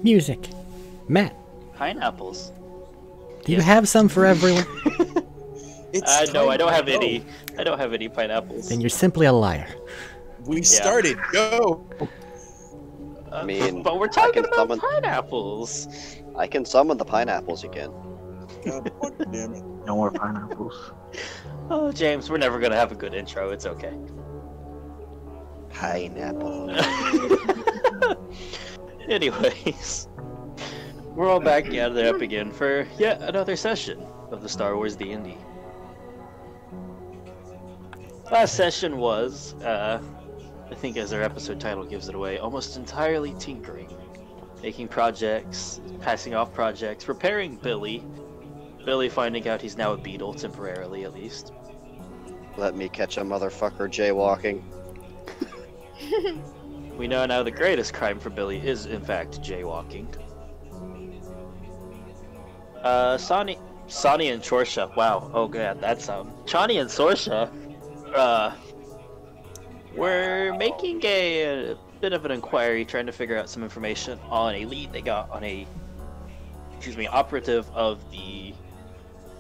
Music. Matt, Pineapples. do you have some for everyone? No, I don't have any. I don't have any pineapples. Then you're simply a liar. We started. Go. I mean, but we're talking about pineapples. I can summon the pineapples again. God damn it. No more pineapples. Oh, James, we're never gonna have a good intro. It's okay. Pineapple. Anyways, we're all back gathered up again for yet another session of the Star Wars D&D. Last session was, I think as our episode title gives it away, almost entirely tinkering. Making projects, passing off projects, repairing Billy. Billy finding out he's now a beetle, temporarily at least. Let me catch a motherfucker jaywalking. We know now the greatest crime for Billy is, in fact, jaywalking. Sonny and Sorsha, wow, oh god, that's Chani and Sorsha, we're making a bit of an inquiry, trying to figure out some information on a lead they got on a, operative of the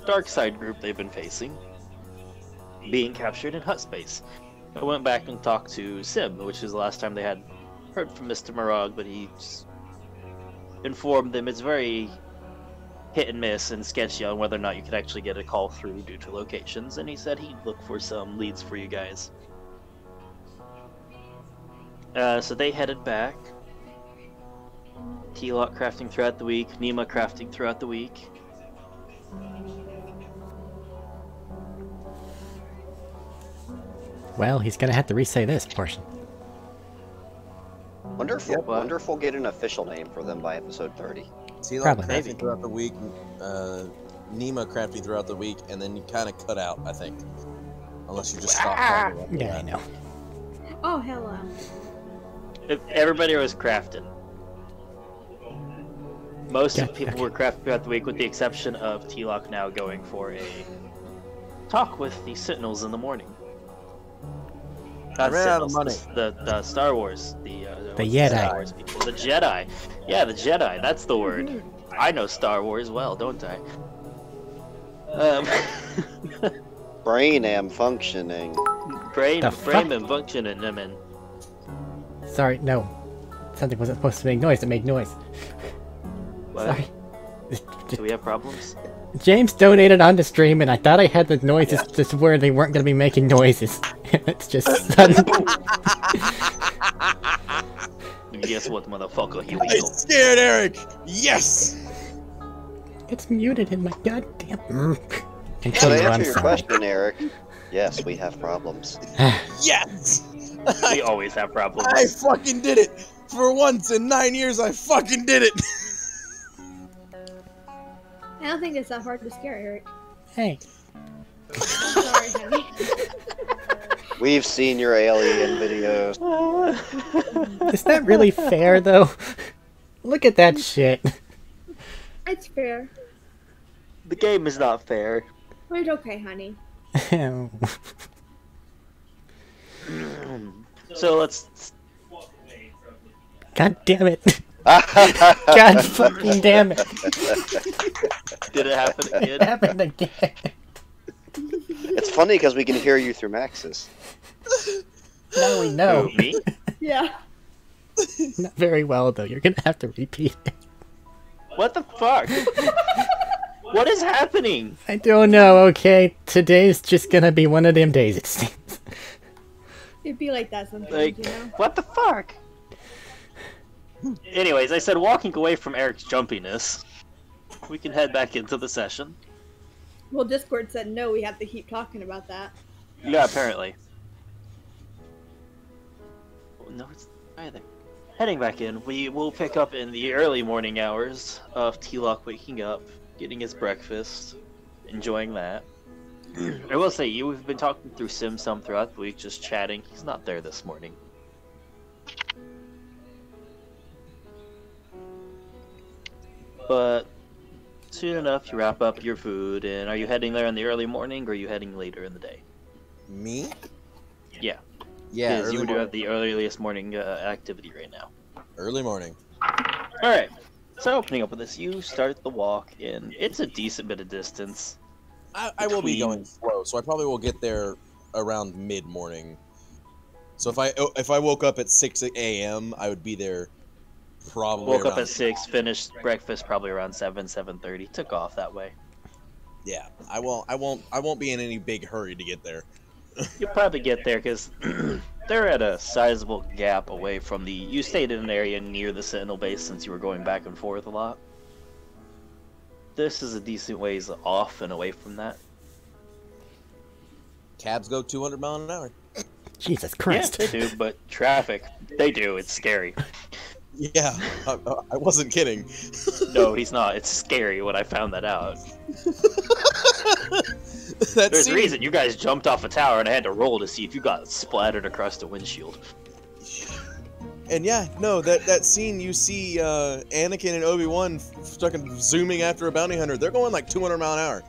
dark side group they've been facing, being captured in hut space. I went back and talked to Sim, which is the last time they had heard from Mr. Marag, but he informed them it's very hit and miss and sketchy on whether or not you could actually get a call through due to locations, and he said he'd look for some leads for you guys. So they headed back. T-Lock crafting throughout the week, Nima crafting throughout the week. Well, he's gonna have to re-say this portion. Wonder if we'll get an official name for them by episode 30. T-Lock crafting throughout the week, Nima crafting throughout the week, and then you kind of cut out, I think. Unless you just stop talking about Yeah, I know. Oh, hello. If everybody was crafting. Most of the people were crafting throughout the week, with the exception of T-Lock now going for a talk with the Sentinels in the morning. I ran out of money. The Star Wars, the Jedi. Star Wars people. The Jedi. Yeah, the Jedi. That's the word. I know Star Wars well, don't I? Brain am functioning. Brain am functioning. I mean. Sorry, no. Something wasn't supposed to make noise. It made noise. What? Sorry. Do we have problems? James donated on the stream, and I thought I had the noises just where they weren't going to be making noises. It's just sudden. Guess what, motherfucker? Here we I go. scared Eric! Yes! It's muted in my goddamn. So to Continue, I'm answer your sorry. question, Eric, yes, we have problems. Yes! We always have problems. I fucking did it! For once in 9 years, I fucking did it! I don't think it's that hard to scare Eric. Hey. I'm sorry, honey. We've seen your alien videos. Is that really fair, though? Look at that shit. It's fair. The game is not fair. But it's okay, honey. So let's. God damn it. God fucking damn it. Did it happen again? It happened again. It's funny because we can hear you through Max's. Now we know. Who, me? Yeah. Not very well, though. You're gonna have to repeat it. What the fuck? What is happening? I don't know, okay? Today's just gonna be one of them days, it seems. It'd be like that sometimes, Like, you know? what the fuck? Anyways, I said walking away from Eric's jumpiness, we can head back into the session. Well, Discord said no, we have to keep talking about that. Yeah, apparently. No, it's either. Heading back in, we will pick up in the early morning hours of T-Lock waking up, getting his breakfast, enjoying that. I will say, we've been talking through Sim some throughout the week, just chatting. He's not there this morning. But soon enough, you wrap up your food, and are you heading there in the early morning, or are you heading later in the day? Me? Yeah. Yeah, Because you early do morning. have the earliest morning activity right now. Early morning. Alright, so opening up with this, you start the walk, and it's a decent bit of distance. I will be going slow, so I probably will get there around mid-morning. So if I woke up at 6 a.m., I would be there probably Woke up around at 6, finished breakfast probably around 7:30. Took off that way. Yeah, I won't be in any big hurry to get there. You'll probably get there because they're at a sizable gap away from the. You stayed in an area near the Sentinel base since you were going back and forth a lot. This is a decent ways off and away from that. Cabs go 200 miles an hour. Jesus Christ. Yeah, they do, but traffic, they do. It's scary. Yeah, I wasn't kidding. No, he's not. It's scary when I found that out. There's a reason you guys jumped off a tower and I had to roll to see if you got splattered across the windshield. And yeah, no, that scene you see Anakin and Obi-Wan fucking zooming after a bounty hunter. They're going like 200 mile an hour.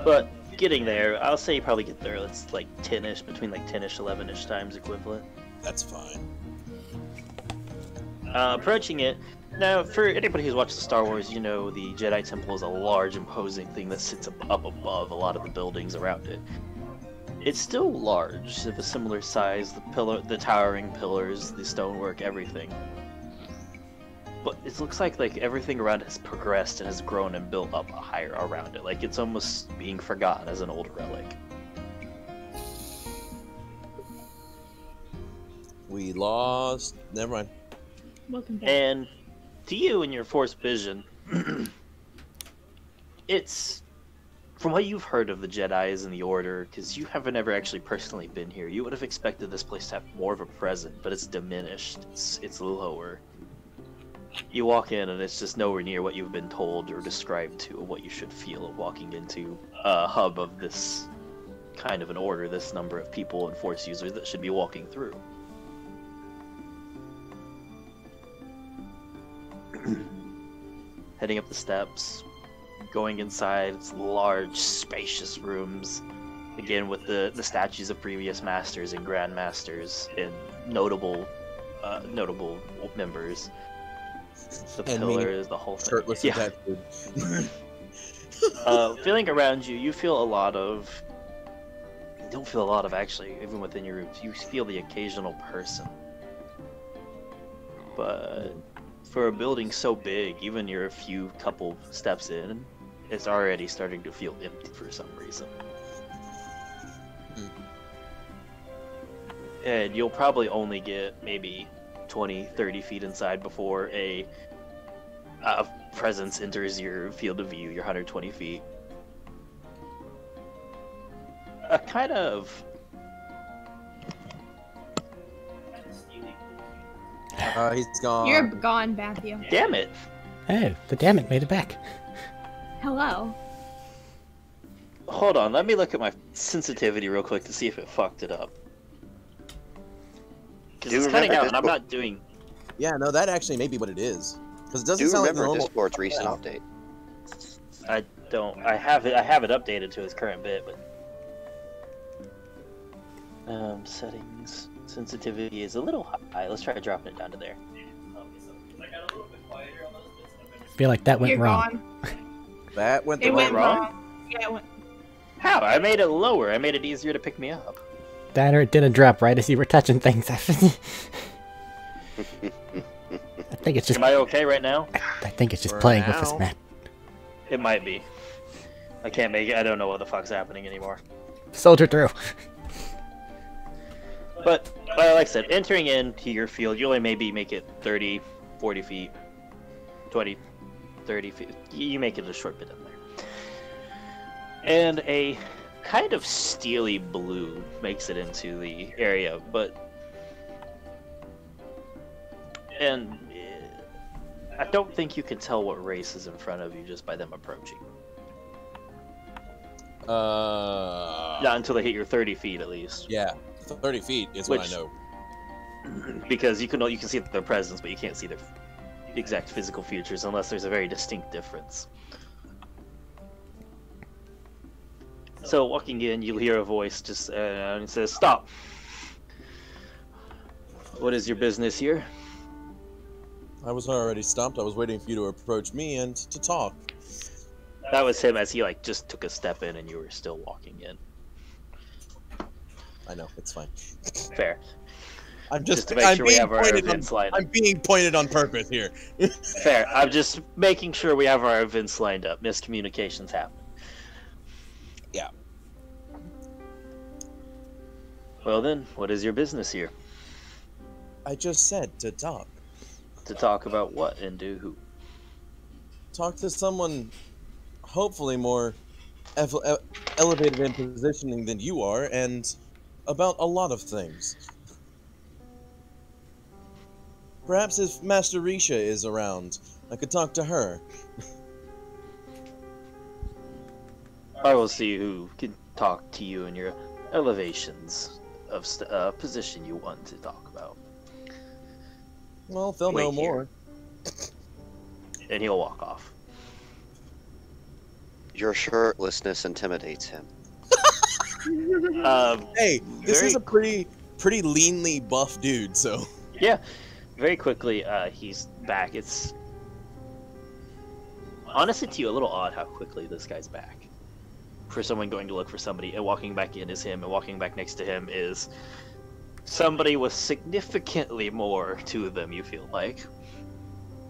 But getting there, I'll say you probably get there. It's like 10ish, between like 10ish, 11ish times equivalent. That's fine. Approaching it. Now, for anybody who's watched the Star Wars, you know the Jedi Temple is a large, imposing thing that sits up above a lot of the buildings around it. It's still large, of a similar size, the towering pillars, the stonework, everything. But it looks like everything around it has progressed and has grown and built up higher around it. Like it's almost being forgotten as an old relic. We lost. Never mind. Welcome back. And to you in your Force vision, it's from what you've heard of the Jedis and the Order, because you haven't ever actually personally been here. You would have expected this place to have more of a presence, but it's diminished. It's lower. You walk in and it's just nowhere near what you've been told or described to, or what you should feel of walking into a hub of this kind of an order, this number of people and Force users that should be walking through. Heading up the steps, going inside, it's large, spacious rooms, again with the statues of previous masters and grandmasters and notable members. The And pillars, the whole thing. Shirtless Yeah. Feeling around you, you feel a lot of. You don't feel a lot of actually, even within your rooms. You feel the occasional person, but for a building so big, even you're a few couple steps in, it's already starting to feel empty for some reason. And you'll probably only get maybe 20-30 feet inside before a presence enters your field of view, your 120 feet. A kind of... He's gone. You're gone, Matthew. Damn it! Oh, the damn it made it back. Hello. Hold on, let me look at my sensitivity real quick to see if it fucked it up. Because Do it's remember cutting out and I'm Discord- not doing... Yeah, no, that actually may be what it is. Because it Do doesn't sound like the remember normal. Discord's recent update. I don't... I have it updated to its current bit, but... Settings... Sensitivity is a little high. Let's try dropping it down to there. Feel like that went You're wrong. gone. That went the It wrong went way. wrong. Yeah, it went. How? I made it lower. I made it easier to pick me up. That or it didn't drop right as you were touching things. I think it's just. Am I okay right now? I think it's just For playing with us, now. man. It might be. I can't make it. I don't know what the fuck's happening anymore. Soldier through. But, like I said, entering into your field, you only maybe make it 30, 40 feet, 20, 30 feet. You make it a short bit in there. And a kind of steely blue makes it into the area, but... And I don't think you can tell what race is in front of you just by them approaching. Not until they hit your 30 feet, at least. Yeah, 30 feet is what I Which- know. Because you can see their presence, but you can't see their exact physical features unless there's a very distinct difference. So walking in, you'll hear a voice just and it says, "Stop! What is your business here?" I was already stopped. I was waiting for you to approach me and to talk. That was him as he like just took a step in and you were still walking in. I know, it's fine. Fair. I'm Just to make sure we have our events lined up. I'm being pointed on purpose here. Fair. I'm just making sure we have our events lined up. Miscommunications happen. Yeah. Well then, what is your business here? I just said to talk. To talk about what and do who? Talk to someone hopefully more elevated in positioning than you are, and about a lot of things. Perhaps if Master Risha is around, I could talk to her. I will see who can talk to you in your elevations of position you want to talk about. Well, they'll Wait know here. more. And he'll walk off. Your shirtlessness intimidates him. Hey, this very is a pretty leanly buff dude, so... Yeah, very quickly, he's back. It's honestly to you a little odd how quickly this guy's back. For someone going to look for somebody, and walking back in is him, and walking back next to him is somebody with significantly more to them, you feel like.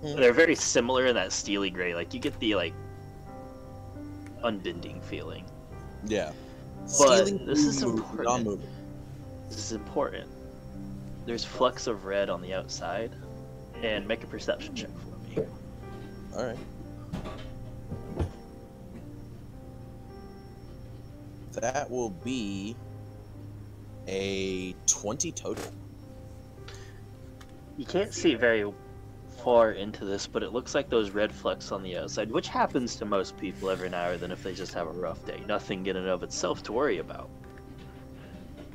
They're very similar in that steely gray, like you get the like unbending feeling. Yeah. But Stealing this is food, important. non-moving. This is important. There's flecks of red on the outside, and make a perception check for me. Alright. That will be a 20 total. You can't see very far into this, but it looks like those red flecks on the outside, which happens to most people every now and then if they just have a rough day. Nothing in and of itself to worry about.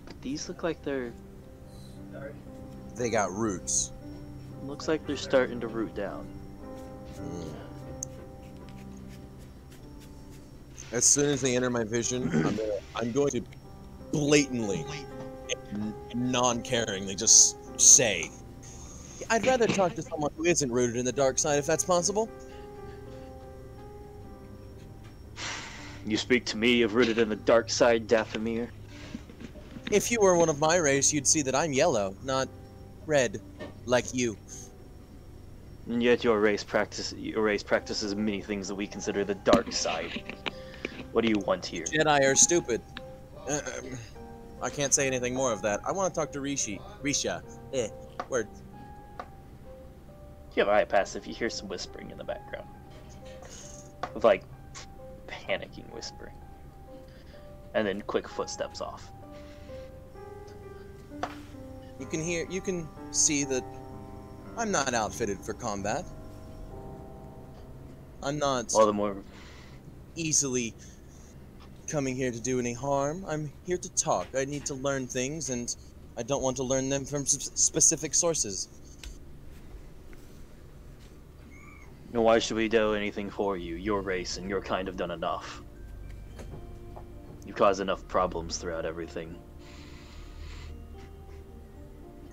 But these look like they're... They got roots. Looks like they're starting to root down. As soon as they enter my vision, I'm going to blatantly, non-caringly just say, I'd rather talk to someone who isn't rooted in the dark side, if that's possible. You speak to me of rooted in the dark side, Dathomir? If you were one of my race, you'd see that I'm yellow, not red, like you. And yet your race practices many things that we consider the dark side. What do you want here? Jedi are stupid. I can't say anything more of that. I want to talk to Risha. Word. You have eye pass if you hear some whispering in the background. Of like panicking whispering. And then quick footsteps off. You can see that I'm not outfitted for combat. I'm not All the more easily coming here to do any harm. I'm here to talk. I need to learn things, and I don't want to learn them from specific sources. And why should we do anything for you? Your race and your kind have done enough. You cause enough problems throughout everything.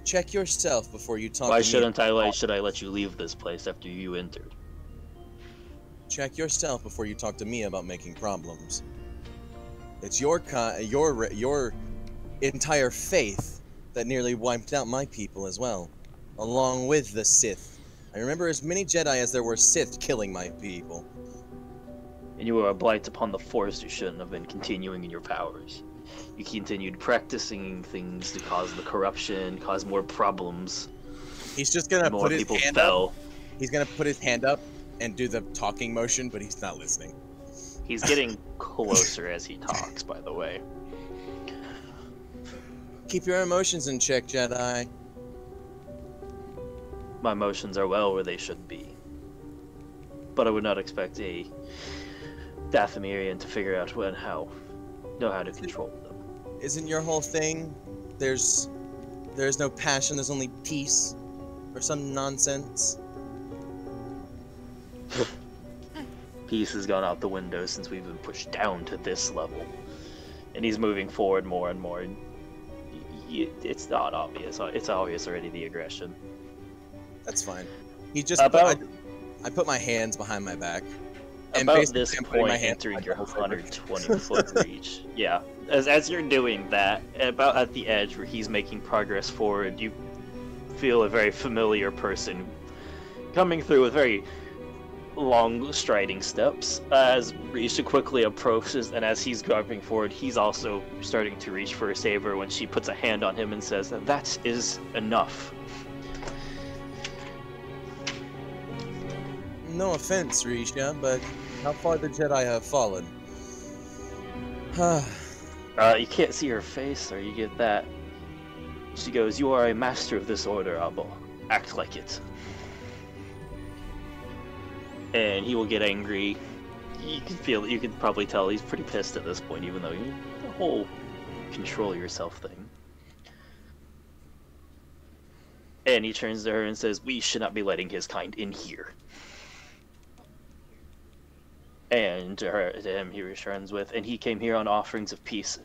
Check yourself before you talk Why to me. should I let you leave this place after you entered? Check yourself before you talk to me about making problems. It's your entire faith that nearly wiped out my people as well, along with the Sith. I remember as many Jedi as there were Sith killing my people. And you were a blight upon the Force who shouldn't have been continuing in your powers. You continued practicing things to cause the corruption, cause more problems. He's just gonna More put his people hand fell. up. He's gonna put his hand up and do the talking motion, but he's not listening. He's getting closer as he talks, by the way. Keep your emotions in check, Jedi. My emotions are well where they should be. But I would not expect a Dathomirian to figure out know how to control them. Isn't your whole thing, there's no passion, there's only peace? Or some nonsense? Peace has gone out the window since we've been pushed down to this level. And he's moving forward more and more. And it's not obvious. It's obvious already, the aggression. That's fine. He just About- I put my hands behind my back. And About basically this I'm putting point, my hand entering behind your my back. 120-foot reach. Yeah, as you're doing that, about at the edge where he's making progress forward, you feel a very familiar person coming through with very long striding steps. As Risha quickly approaches, and as he's dropping forward, he's also starting to reach for a saber when she puts a hand on him and says, "That is enough." No offense, Risha, but how far the Jedi have fallen. You can't see her face, or you get that. She goes, "You are a master of this order, Abel. Act like it." And he will get angry. You can feel it. You can probably tell he's pretty pissed at this point, even though the whole control yourself thing. And he turns to her and says, "We should not be letting his kind in here." And to him he returns with, "And he came here on offerings of peace.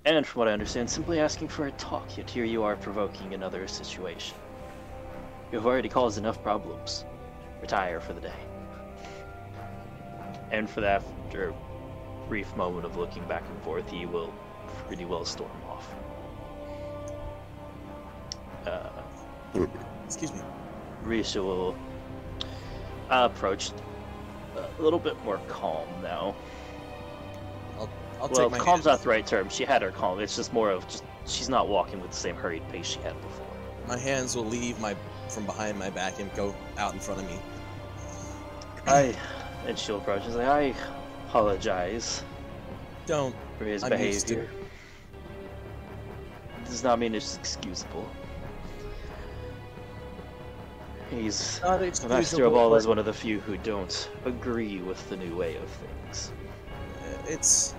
And from what I understand, simply asking for a talk, yet here you are provoking another situation. You have already caused enough problems. Retire for the day." And for that, after a brief moment of looking back and forth, he will pretty well storm off. Excuse me. Risha will approach a little bit more calm now. I'll Well, take my calm's hands. not the right term. She had her calm. It's just more of she's not walking with the same hurried pace she had before. My hands will leave from behind my back and go out in front of me. And she'll approach and say, "I apologize Don't. for his I'm used to behavior. Does not mean it's excusable. He's Not the master of excusable, all but is one of the few who don't agree with the new way of things." It's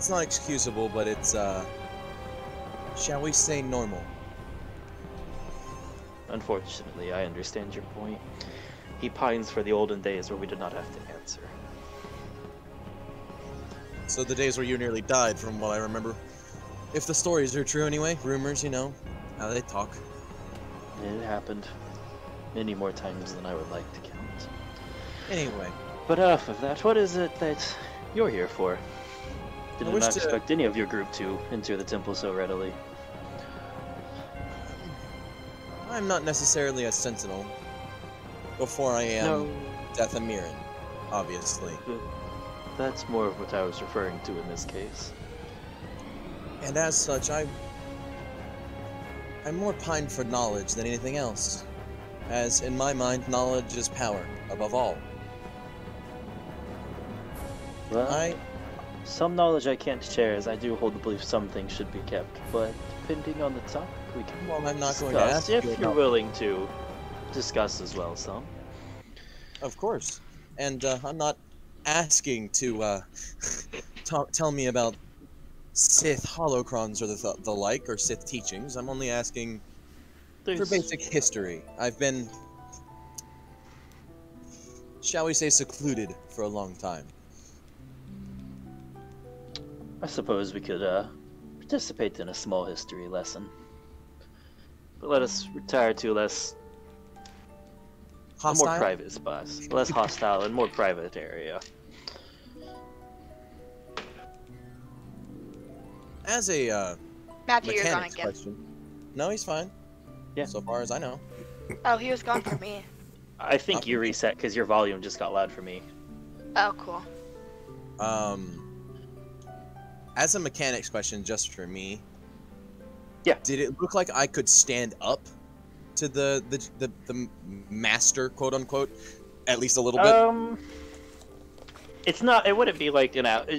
not excusable, but it's shall we say normal? Unfortunately, I understand your point. He pines for the olden days where we did not have to answer. So the days where you nearly died, from what I remember. If the stories are true anyway, rumors, you know, how they talk. It happened many more times than I would like to count. Anyway, But enough of that. What is it that you're here for? Did wish not to- expect any of your group to enter the temple so readily. I'm not necessarily a sentinel. Before I am Dathamiran, obviously. That's more of what I was referring to in this case. And as such, I'm more pined for knowledge than anything else. As, in my mind, knowledge is power, above all. Well, some knowledge I can't share, as I do hold the belief some things should be kept, but depending on the topic, we can Well, I'm not discuss, going to ask you if you're about- willing to discuss as well some. Of course. And I'm not asking to tell me about Sith holocrons or the like, or Sith teachings. I'm only asking for There's- basic history. I've been, shall we say, secluded for a long time. I suppose we could participate in a small history lesson. But let us retire to a more Hostile? private spot. Less hostile and more private area. As a Matthew, you're gone mechanics again. question. No, he's fine. Yeah. So far as I know. Oh, he was gone for me. I think you reset because your volume just got loud for me. Oh, cool. As a mechanics question, just for me. Yeah. Did it look like I could stand up to the master, quote unquote, at least a little bit? It's not. It wouldn't be like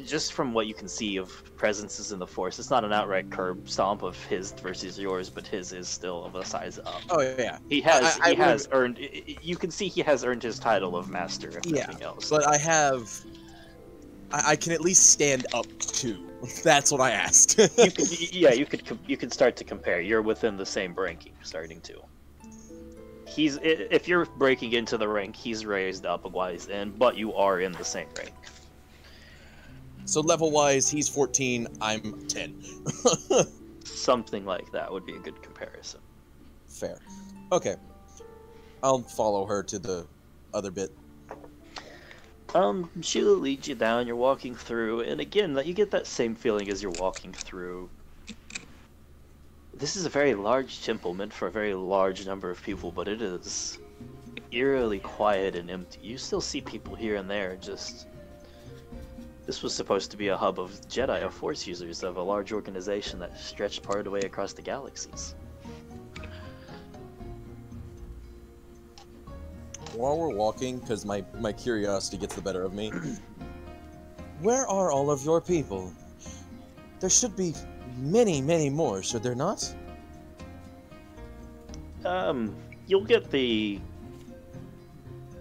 just from what you can see of presences in the Force. It's not an outright curb stomp of his versus yours, but his is still of a size up. Oh yeah. He has. I he has earned. You can see he has earned his title of master. If Yeah, nothing else. But I have. I can at least stand up to. That's what I asked. you could, yeah, you could start to compare. You're within the same ranking, starting to. If you're breaking into the rank, he's raised up a wise end, but you are in the same rank. So level-wise, he's 14, I'm 10. Something like that would be a good comparison. Fair. Okay. I'll follow her to the other bit. She'll lead you down, you're walking through, and again, you get that same feeling as you're walking through. This is a very large temple meant for a very large number of people, but it is eerily quiet and empty. You still see people here and there, just... This was supposed to be a hub of Jedi, of Force users, of a large organization that stretched part of the way across the galaxies. While we're walking, because my curiosity gets the better of me, where are all of your people? There should be many, many more, should there not? You'll get the...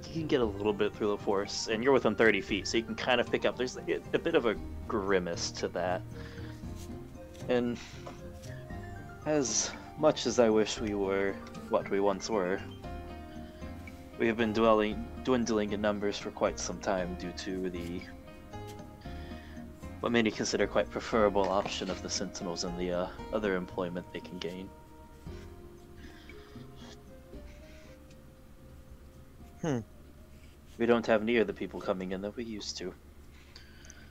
You can get a little bit through the Force, and you're within 30 feet, so you can kind of pick up... There's like a bit of a grimace to that. And as much as I wish we were what we once were, we have been dwindling in numbers for quite some time due to the... what many consider quite preferable option of the Sentinels and the other employment they can gain. We don't have near the people coming in that we used to.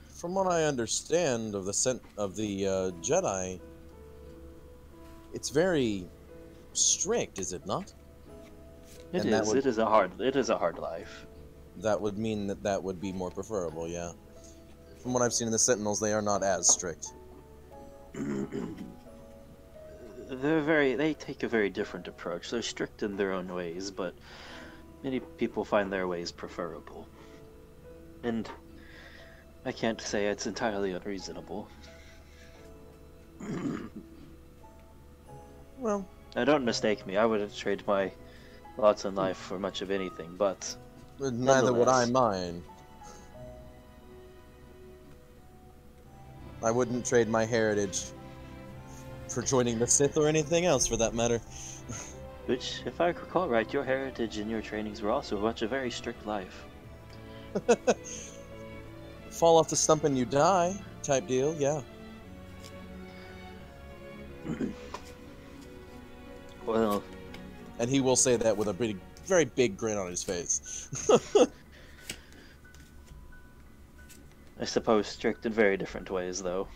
From what I understand of the Jedi, it's very strict, is it not? It is. It is a hard life. That would mean that would be more preferable, yeah. From what I've seen in the Sentinels, they are not as strict. They take a very different approach. They're strict in their own ways, but many people find their ways preferable. And I can't say it's entirely unreasonable. Well, now don't mistake me, I wouldn't trade my lots in life for much of anything, but neither would I mine. I wouldn't trade my heritage for joining the Sith or anything else, for that matter. Which, if I recall right, your heritage and your trainings were also a very strict life. Fall off the stump and you die, type deal, yeah. Well... And he will say that with a very big grin on his face. I suppose strict in very different ways, though.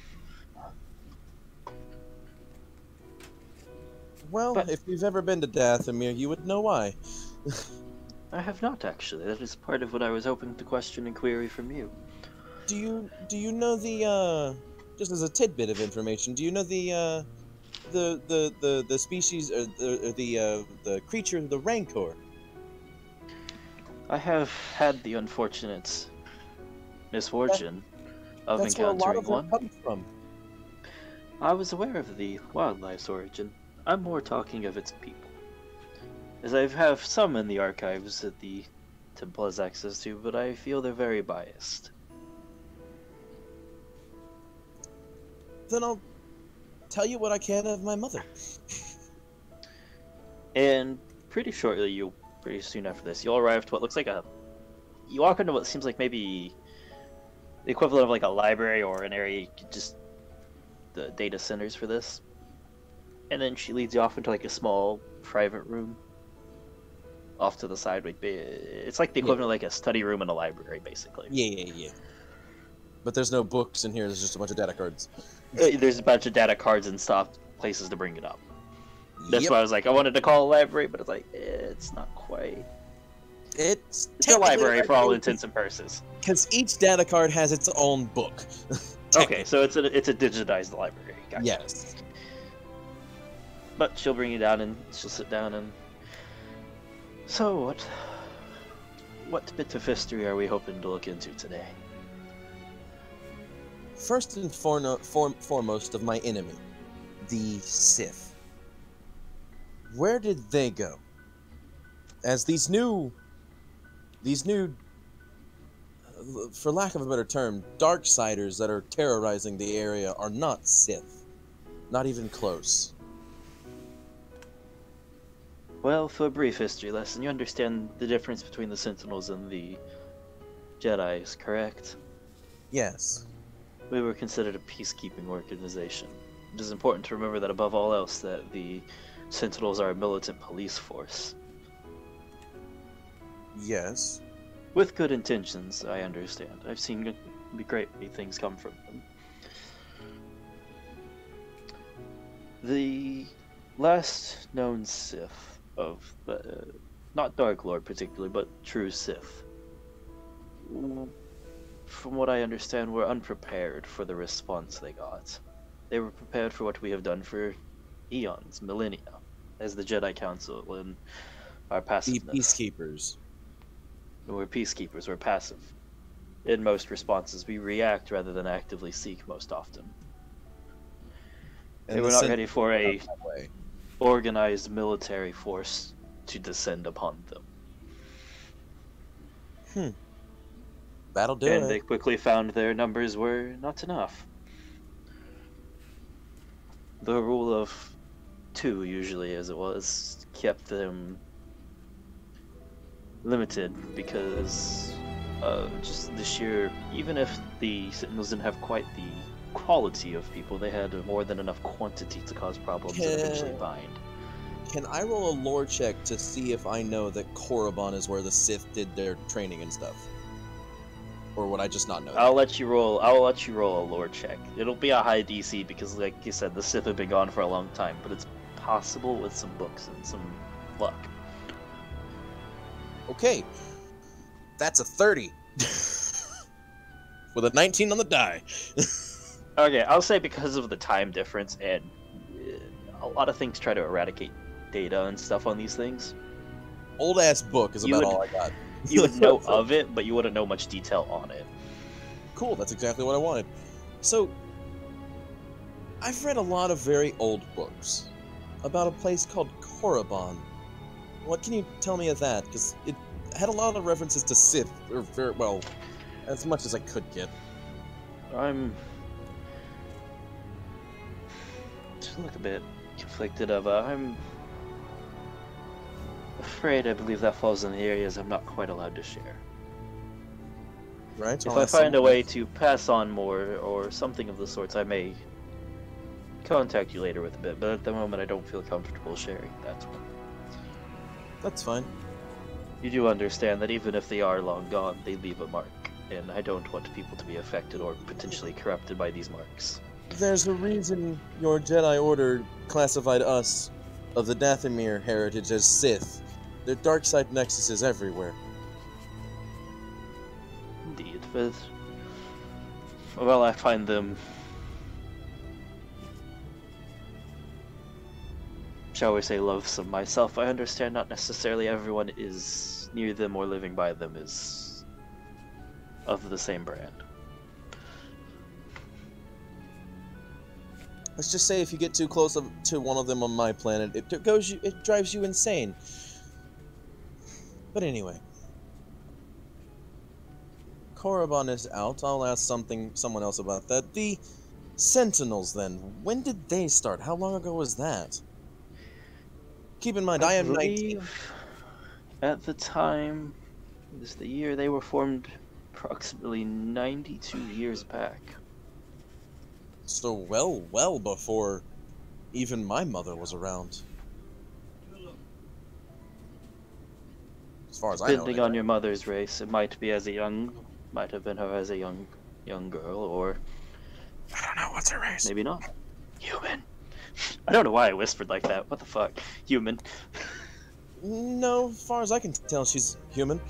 Well, But if you've ever been to Dathomir, you would know why. I have not, actually. That is part of what I was hoping to question and query from you. Do you know the just as a tidbit of information, do you know the species or the creature, the Rancor? I have had the unfortunate misfortune of That's where a lot encountering of them one. come from. I was aware of the wildlife's origin. I'm more talking of its people, as I have some in the archives that the temple has access to, but I feel they're very biased. Then I'll tell you what I can of my mother. And pretty shortly, pretty soon after this, you'll arrive to what looks like you walk into what seems like maybe the equivalent of like a library or an area, just the data centers for this. And then she leads you off into like a small private room off to the side. It's like the equivalent of like a study room in a library, basically. Yeah. But there's no books in here, there's just a bunch of data cards. There's a bunch of data cards and stuff, places to bring it up. That's why I was like, I wanted to call a library, but it's like, it's not quite. It's a library for all intents and purposes. Because each data card has its own book. Okay, so it's a digitized library. Gotcha. Yes. But she'll bring you down and she'll sit down and... So, what bit of history are we hoping to look into today? First and foremost of my enemy, the Sith. Where did they go? As these new, for lack of a better term, Darksiders that are terrorizing the area are not Sith. Not even close. Well, for a brief history lesson, you understand the difference between the Sentinels and the Jedis, correct? Yes. We were considered a peacekeeping organization. It is important to remember that above all else that the Sentinels are a militant police force. Yes. With good intentions, I understand. I've seen great things come from them. The last known Sith of the, not Dark Lord particularly, but true Sith, from what I understand, were unprepared for the response they got. They were prepared for what we have done for eons, millennia, as the Jedi Council and our passiveness. Peacekeepers. We're peacekeepers, we're passive. In most responses, we react rather than actively seek most often. And They were not ready for a organized military force to descend upon them. That'll do And it. they quickly found their numbers were not enough. The rule of 2, usually as it was, kept them limited because just the sheer, even if the Sentinels didn't have quite the quality of people, they had more than enough quantity to cause problems and eventually bind. Can I roll a lore check to see if I know that Korriban is where the Sith did their training and stuff? Or would I just not know that? I'll let you roll a lore check. It'll be a high DC because, like you said, the Sith have been gone for a long time, but it's possible with some books and some luck. Okay. That's a 30. With a 19 on the die. Okay, I'll say because of the time difference and a lot of things try to eradicate data and stuff on these things. Old ass book is about all I got. You would know of it, but you wouldn't know much detail on it. Cool, that's exactly what I wanted. So, I've read a lot of very old books about a place called Korriban. What can you tell me of that? Because it had a lot of references to Sith, or very well, as much as I could get. I'm just look a bit conflicted of I'm afraid I believe that falls in the areas I'm not quite allowed to share. Right? If I find a way to pass on more or something of the sorts, I may contact you later with a bit, but at the moment I don't feel comfortable sharing that one. That's fine. You do understand that even if they are long gone, they leave a mark, and I don't want people to be affected or potentially corrupted by these marks. There's a reason your Jedi Order classified us of the Dathomir heritage as Sith. Their dark side nexus is everywhere. Indeed, but well, I find them, shall we say, loathsome myself. I understand not necessarily everyone is near them or living by them is of the same brand. Let's just say if you get too close to one of them on my planet, it drives you insane. But anyway, Korriban is out. I'll ask someone else about that. The Sentinels, then, when did they start? How long ago was that? Keep in mind, I am 19. At the time, it was the year they were formed, approximately 92 years back. So well before even my mother was around. As far as I know. Depending on your mother's race, it might be as a young, might have been her as a young girl, or I don't know what's her race. maybe not. Human. I don't know why I whispered like that. What the fuck? Human. No, as far as I can tell, she's human.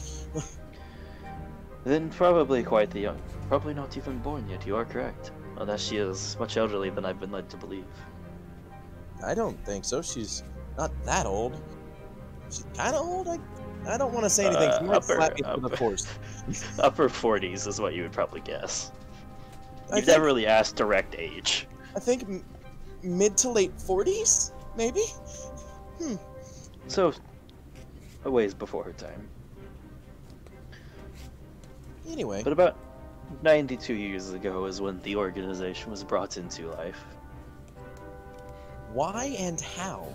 Then probably quite the young. Probably not even born yet. You are correct. Unless she is much elderly than I've been led to believe. I don't think so. She's not that old. She's kind of old. I don't want to say anything. She might slap me through the force. Upper 40s is what you would probably guess. You've never really asked direct age. I think mid to late 40s, maybe. So, a ways before her time. Anyway. But about 92 years ago is when the organization was brought into life. Why and how?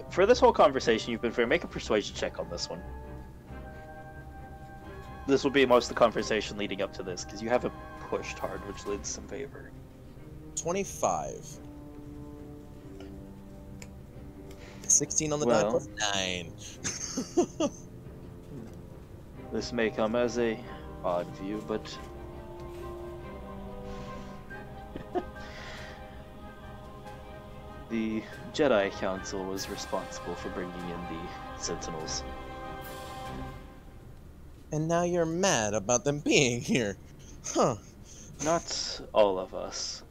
For this whole conversation, you've been fair. Make a persuasion check on this one. This will be most of the conversation leading up to this, because you haven't pushed hard, which leads some favor. 25. 16 on the die Well. plus 9. This may come as a odd view, but the Jedi Council was responsible for bringing in the Sentinels. And now you're mad about them being here. Huh. Not all of us.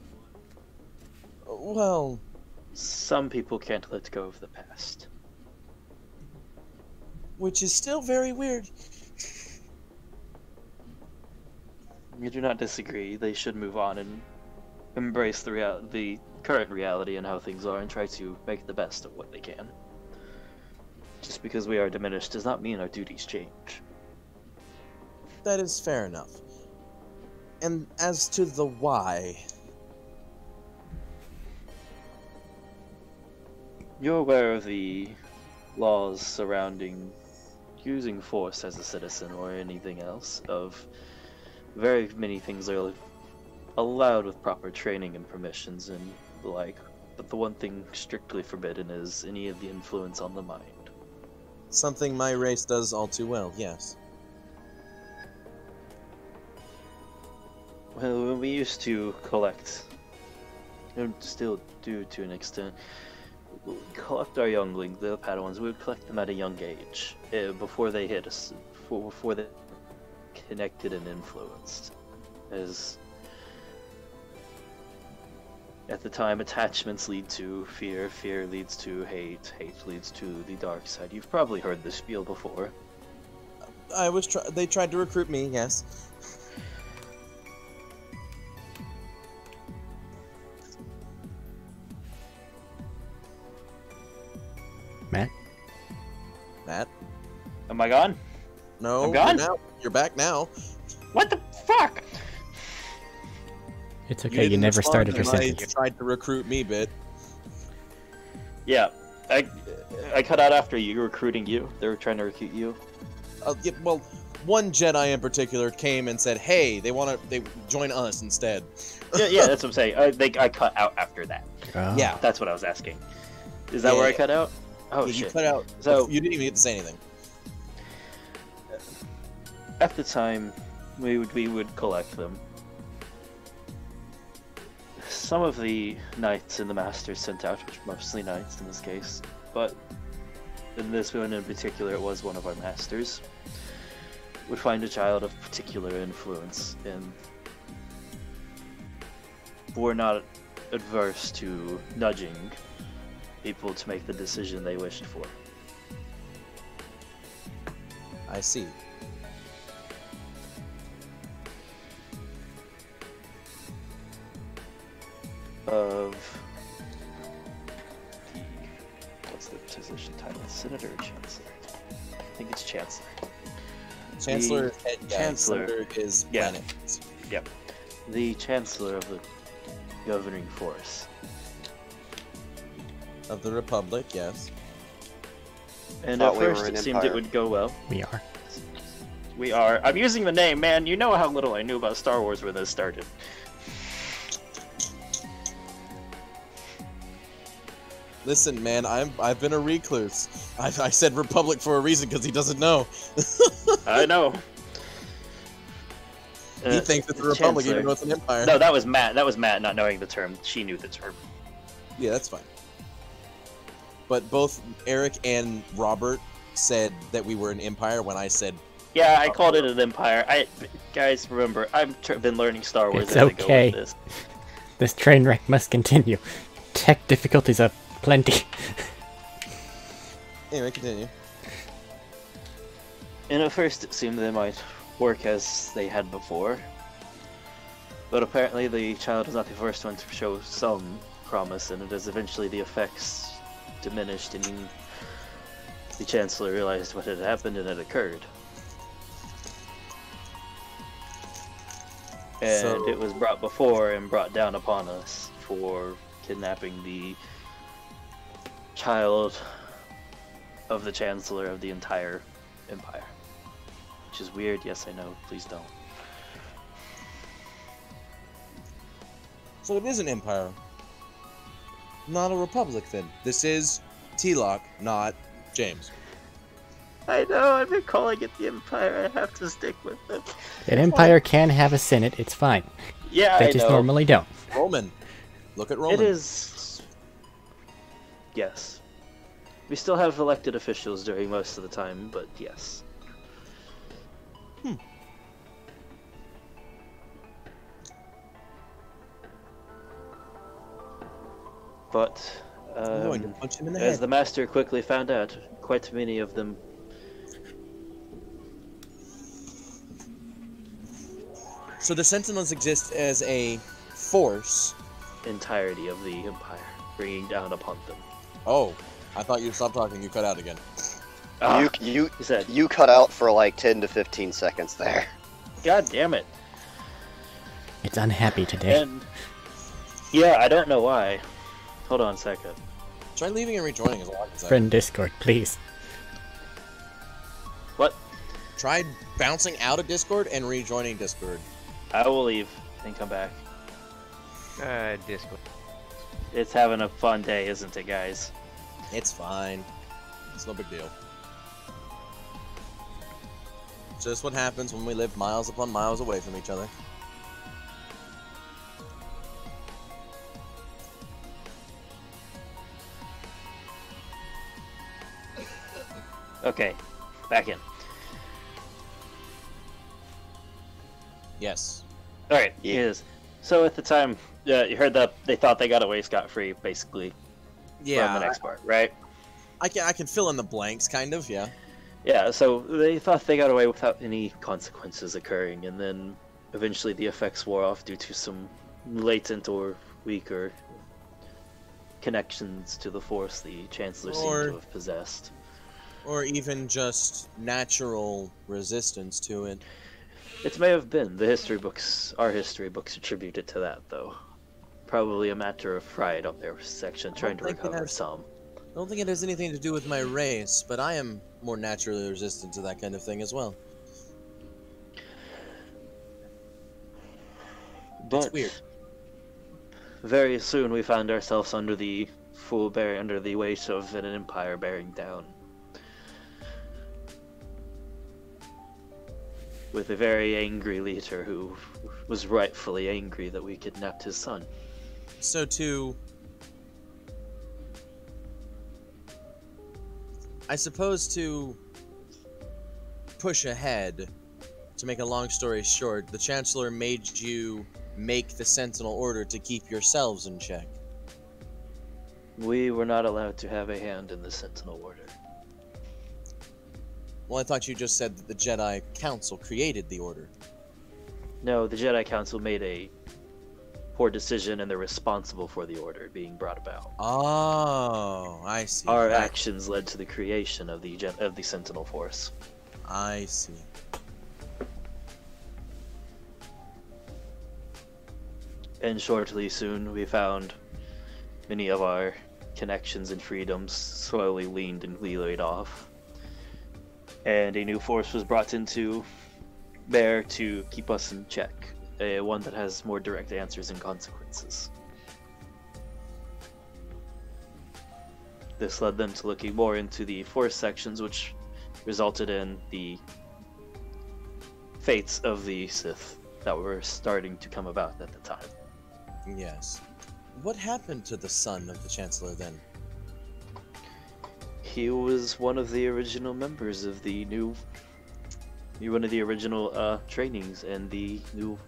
Well, Some people can't let go of the past. which is still very weird. You do not disagree. They should move on and embrace the current reality and how things are and try to make the best of what they can. Just because we are diminished does not mean our duties change. That is fair enough. And as to the why, You're aware of the laws surrounding using force as a citizen or anything else. Of very many things are allowed with proper training and permissions and the like, but the one thing strictly forbidden is any of the influence on the mind. something my race does all too well, yes. Well, when we used to collect, and still do to an extent, collect our younglings, the Padawans, we would collect them at a young age, before they hit us, before they connected and influenced. As at the time, attachments lead to fear, fear leads to hate, hate leads to the dark side. You've probably heard this spiel before. They tried to recruit me, yes. Matt? Matt? Am I gone? No, I'm gone? You're back now. What the fuck? It's okay, you didn't never respond started to your my sentence. tried to recruit me bit. Yeah, I cut out after you recruiting you. They were trying to recruit you. Yeah, well, one Jedi in particular came and said, "Hey, they join us instead." Yeah, that's what I'm saying. I cut out after that. Oh. Yeah. That's what I was asking. Is that Yeah, where I yeah. cut out? Oh Yeah, shit. you cut out. So- You didn't even get to say anything. At the time, we would collect them. Some of the knights and the masters sent out, which were mostly knights in this case, but in this one in particular, it was one of our masters, would find a child of particular influence, and were not adverse to nudging people to make the decision they wished for. I see. Of what's the position title? Senator or Chancellor? I think it's Chancellor. Chancellor is head guy. Chancellor. Senator is Yeah. planet. Yep. The Chancellor of the governing force. Of the Republic, yes. And Thought at we were first an it seemed empire. it would go well. We are. We are. I'm using the name, man. You know how little I knew about Star Wars when this started. Listen, man, I've been a recluse. I said Republic for a reason because he doesn't know. I know. He thinks it's a Republic Chancellor. even though it's an empire. No, that was Matt. That was Matt not knowing the term. She knew the term. Yeah, that's fine. But both Eric and Robert said that we were an empire when I said Yeah, I called it an empire. Guys, remember, I've been learning Star Wars It's as I go okay. with this. This train wreck must continue. Tech difficulties are plenty. Anyway, continue. And at first it seemed they might work as they had before. But apparently the child was not the first one to show some promise, and it is eventually the effects diminished and the Chancellor realized what had happened and it occurred. And So- it was brought before and brought down upon us for kidnapping the child of the Chancellor of the entire Empire. Which is weird, yes I know, please don't. So it is an empire. Not a republic then. This is T-Lock, not James. I know, I've been calling it the Empire. I have to stick with it. An empire can have a senate, it's fine. Yeah, They I just know. normally don't. Roman. Look at Roman. It is... Yes. We still have elected officials during most of the time, but yes. But, I'm going to punch him in the as head. the Master quickly found out, quite many of them... So the Sentinels exist as a force. entirety of the Empire, bringing down upon them. Oh, I thought you stopped talking. You cut out again. You He said, you cut out for like 10 to 15 seconds there. God damn it. It's unhappy today. And, yeah, I don't know why. Hold on a second. Try leaving and rejoining is all I can say. Friend Discord, please. What? Try bouncing out of Discord and rejoining Discord. I will leave and come back. Discord. It's having a fun day, isn't it, guys? It's fine. It's no big deal. Just what happens when we live miles upon miles away from each other. Okay, back in. Yes. Alright, yes. So at the time, you heard that they thought they got away scot-free, basically, from the Yeah, next part, right? I can fill in the blanks, kind of, yeah. Yeah, so they thought they got away without any consequences occurring, and then eventually the effects wore off due to some latent or weaker connections to the Force the Chancellor seemed to have possessed. Or even just natural resistance to it. It may have been. The history books, our history books attribute it to that, though. Probably a matter of pride on their section, trying to recover some. I don't think it has anything to do with my race, but I am more naturally resistant to that kind of thing as well. But It's weird. very soon we found ourselves under the under the weight of an empire bearing down. With a very angry leader who was rightfully angry that we kidnapped his son. So I suppose to push ahead, to make a long story short, the Chancellor made you make the Sentinel Order to keep yourselves in check. We were not allowed to have a hand in the Sentinel Order. Well, I thought you just said that the Jedi Council created the Order. No, the Jedi Council made a poor decision and they're responsible for the Order being brought about. Oh, I see. Our actions led to the creation of the Sentinel Force. I see. And shortly soon we found many of our connections and freedoms slowly leaned and leewayed off. And a new force was brought into bear to keep us in check. One that has more direct answers and consequences. This led them to looking more into the force sections, which resulted in the fates of the Sith that were starting to come about at the time. Yes. What happened to the son of the Chancellor then? He was one of the original members of the one of the original trainings and the new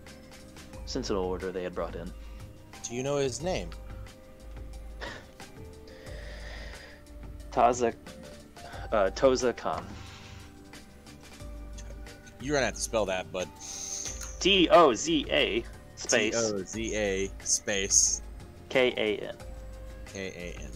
Sentinel Order they had brought in. Do you know his name? Toza Khan. You're gonna have to spell that, but Toza space Toza space Kan. Kan.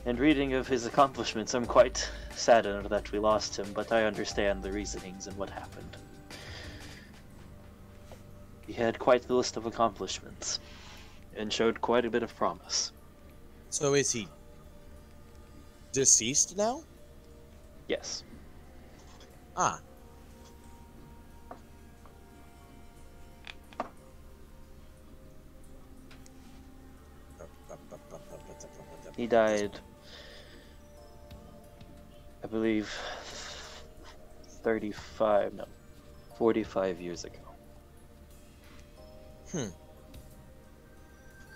And reading of his accomplishments, I'm quite saddened that we lost him, but I understand the reasonings and what happened. He had quite the list of accomplishments, and showed quite a bit of promise. So is he deceased now? Yes. Ah. He died, I believe, 45 years ago.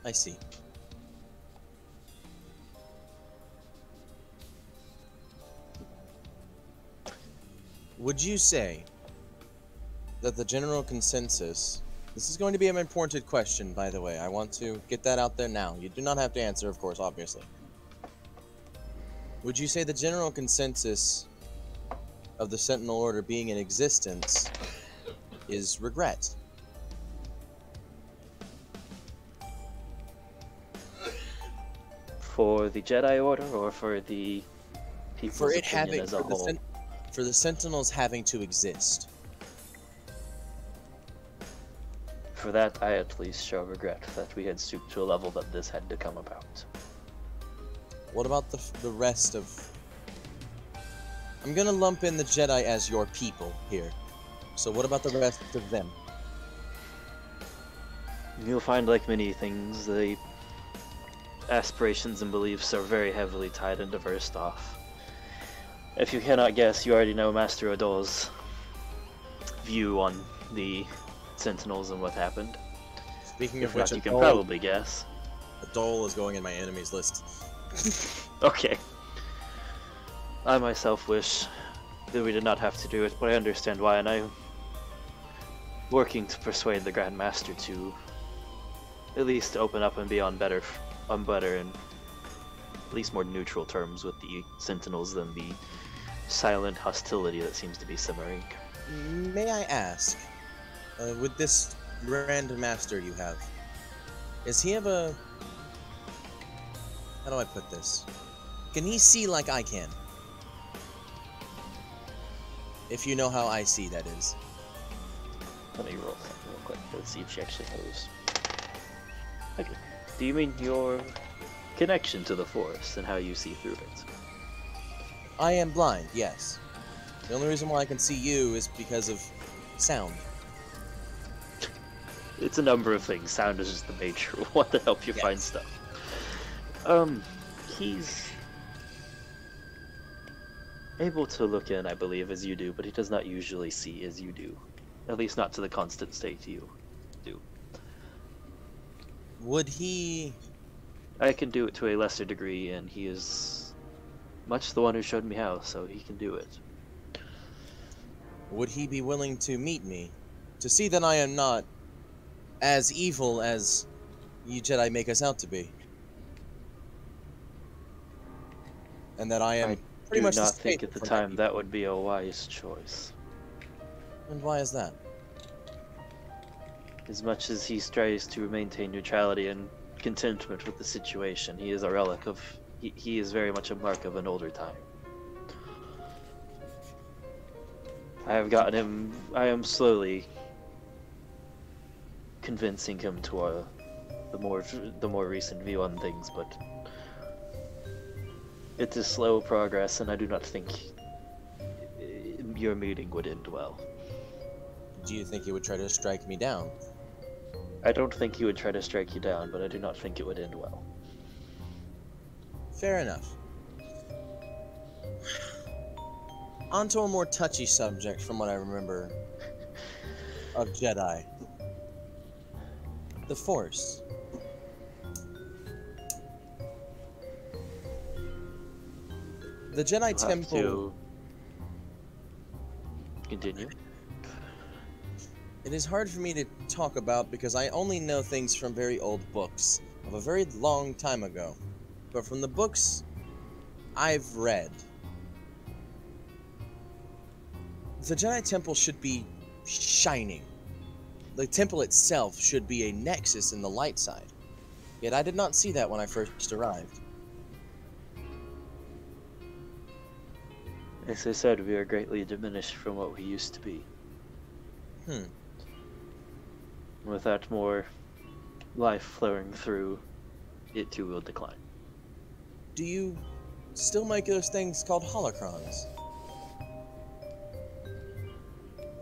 I see. Would you say that the general consensus... This is going to be an important question, by the way. I want to get that out there now. You do not have to answer, of course, obviously. Would you say the general consensus of the Sentinel Order being in existence is regret? For the Jedi Order, or for the people's For it opinion having... as a whole? For the Sentinels having to exist. For that, I at least show regret that we had stooped to a level that this had to come about. What about the rest of... I'm gonna lump in the Jedi as your people here. So what about the rest of them? You'll find, like many things, the aspirations and beliefs are very heavily tied and diversed off. If you cannot guess, you already know Master Odol's view on the Sentinels and what happened. Speaking If of which, not, you can probably guess. Adol is going in my enemies list. Okay. I myself wish that we did not have to do it, but I understand why, and I'm working to persuade the Grand Master to at least open up and be on better and at least more neutral terms with the Sentinels than the silent hostility that seems to be simmering. May I ask, with this Grand Master you have, does he have a... How do I put this? Can he see like I can? If you know how I see, that is. Let me roll something real quick. Let's see if she actually knows. Okay. Do you mean your connection to the Force and how you see through it? I am blind, yes. The only reason why I can see you is because of sound. It's a number of things. Sound is just the major one to help you find stuff. He's able to look in, I believe, as you do, but he does not usually see as you do. At least not to the constant state you do. Would he... I can do it to a lesser degree, and he is much the one who showed me how, so he can do it. Would he be willing to meet me? To see that I am not as evil as you Jedi make us out to be? And that I am pretty much I do not think at the for time that would be a wise choice. And why is that? As much as he tries to maintain neutrality and contentment with the situation, he is a relic of... He is very much a mark of an older time. I have gotten him... I am slowly convincing him to the more recent view on things, but it is slow progress, and I do not think your meeting would end well. Do you think he would try to strike me down? I don't think he would try to strike you down, but I do not think it would end well. Fair enough. On to a more touchy subject from what I remember of Jedi. The Force. The Jedi Temple... To continue. It is hard for me to talk about because I only know things from very old books of a very long time ago. But from the books I've read, the Jedi Temple should be shining. The temple itself should be a nexus in the light side. Yet I did not see that when I first arrived. As I said, we are greatly diminished from what we used to be. Without more life flowing through, it too will decline. Do you still make those things called holocrons?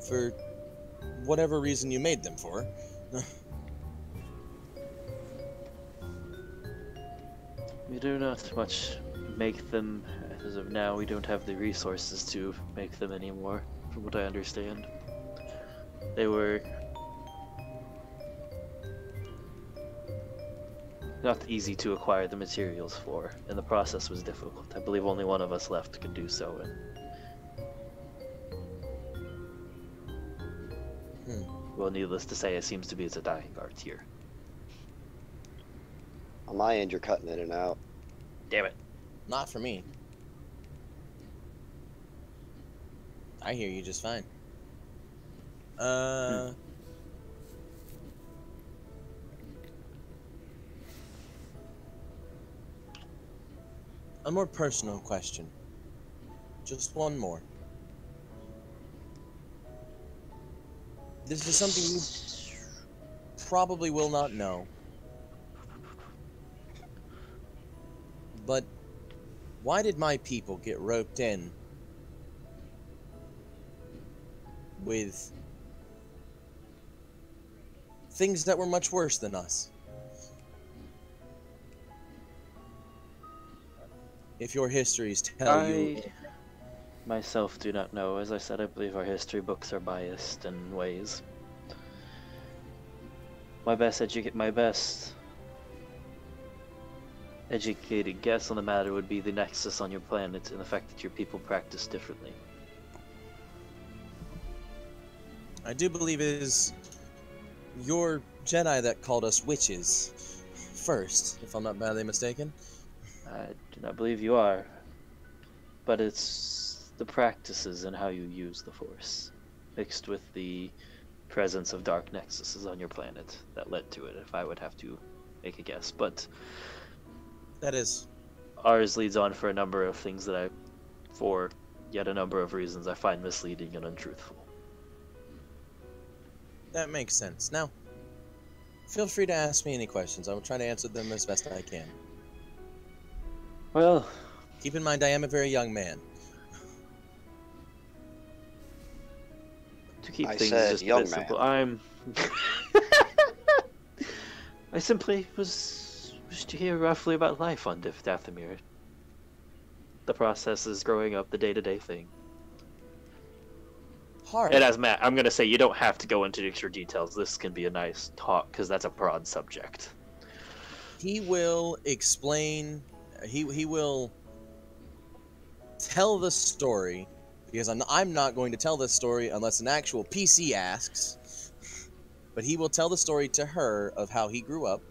For whatever reason you made them for. We do not much make them as of now. We don't have the resources to make them anymore, from what I understand. They were not easy to acquire the materials for, and the process was difficult. I believe only one of us left could do so, and well, needless to say, it seems to be it's a dying art here. On my end, you're cutting in and out. Damn it. Not for me. I hear you just fine. A more personal question. Just one more. This is something you probably will not know. But why did my people get roped in with things that were much worse than us? If your histories tell you... myself do not know. As I said, I believe our history books are biased in ways. My best educated guess on the matter would be the nexus on your planet and the fact that your people practice differently. I do believe it is your Jedi that called us witches first, if I'm not badly mistaken. I do not believe you are, but it's the practices and how you use the Force, mixed with the presence of dark nexuses on your planet that led to it, if I would have to make a guess. But that is... ours leads on for a number of things that for yet a number of reasons, I find misleading and untruthful. That makes sense. Now, feel free to ask me any questions. I will try to answer them as best I can. Well... keep in mind, I am a very young man. To keep I things said just a young bit man. simple, I simply wish to hear roughly about life on Dathomir. The processes growing up, the day-to-day thing. Hard. And as Matt, I'm gonna say you don't have to go into extra details. This can be a nice talk because that's a broad subject. He will explain. He will tell the story, because I'm not going to tell this story unless an actual PC asks. But he will tell the story to her of how he grew up.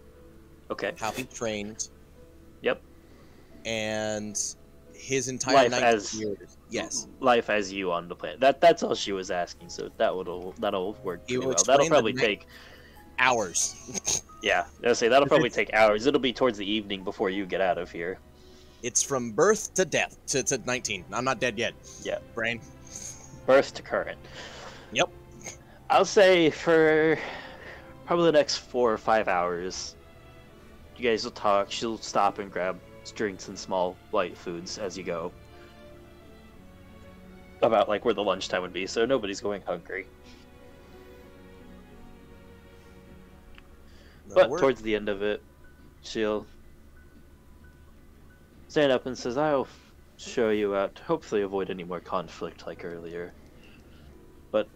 Okay. How he trained. Yep. And his entire Life 19 as years. Yes. Life as you on the planet. That's all she was asking. So that'll work pretty well. That'll probably take hours. Yeah, I'll say that'll probably take hours. It'll be towards the evening before you get out of here. It's from birth to death to 19. I'm not dead yet. Yeah. Brain. Birth to current. Yep. I'll say for probably the next 4 or 5 hours, you guys will talk. She'll stop and grab drinks and small light foods as you go. About like where the lunchtime would be, so nobody's going hungry. But towards the end of it, she'll stand up and says, "I'll show you out. Hopefully avoid any more conflict like earlier. But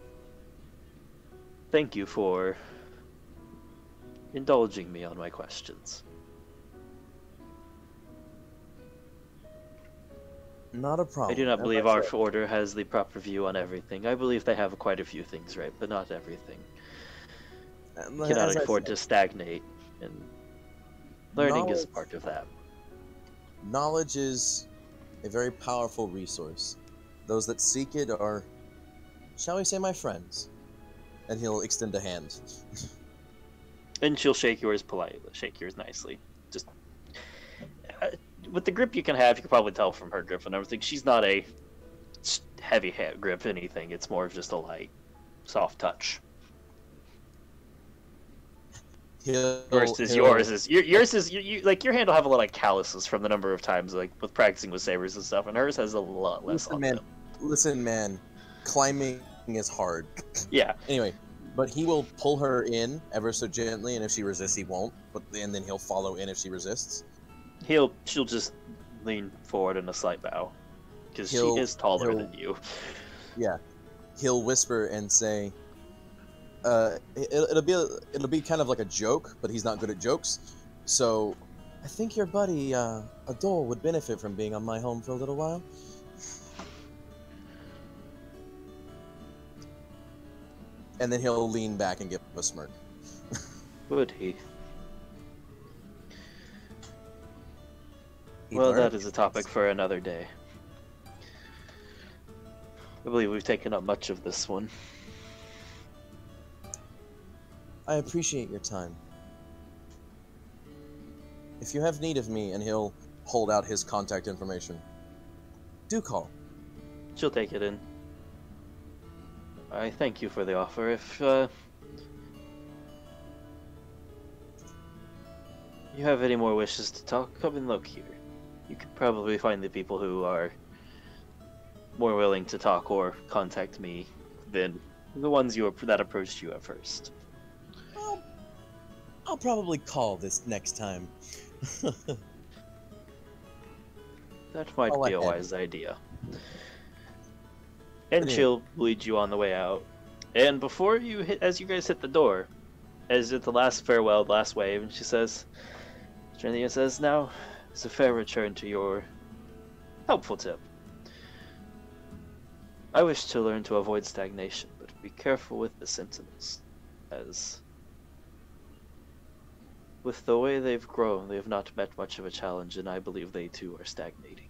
thank you for indulging me on my questions." Not a problem. I do not believe our order has the proper view on everything. I believe they have quite a few things right, but not everything. Cannot afford to stagnate, and learning is part of that. Knowledge is a very powerful resource. Those that seek it are, shall we say, my friends. And he'll extend a hand. And she'll shake yours politely, shake yours nicely. Just with the grip you can have, you can probably tell from her grip and everything. She's not a heavy hand grip, anything. It's more of just a light, soft touch. Versus yours is like your hand will have a lot of calluses from the number of times like with practicing with sabers and stuff, and hers has a lot less on them. Listen, man, climbing is hard. Yeah. Anyway, but he will pull her in ever so gently, and if she resists, he won't. And then he'll follow in if she resists. She'll just lean forward in a slight bow, because she He'll- is taller he'll- than you. Yeah, he'll whisper and say, it'll be kind of like a joke, but he's not good at jokes. So, I think your buddy Adol would benefit from being on my home for a little while. And then he'll lean back and give a smirk. Would he? He'd Well, learn. that is a topic for another day. I believe we've taken up much of this one. I appreciate your time. If you have need of me, and he'll hold out his contact information, do call. She'll take it in. I thank you for the offer. If you have any more wishes to talk, come and look here. You could probably find the people who are more willing to talk or contact me than the ones that approached you at first. I'll probably call this next time. That might I'll be a let him. wise idea. And Anyway. she'll lead you on the way out. And before as you guys hit the door, as at the last farewell, last wave, and she says, Trinity says, now it's a fair return to your helpful tip. I wish to learn to avoid stagnation, but be careful with the sentinels, as with the way they've grown, they have not met much of a challenge, and I believe they too are stagnating.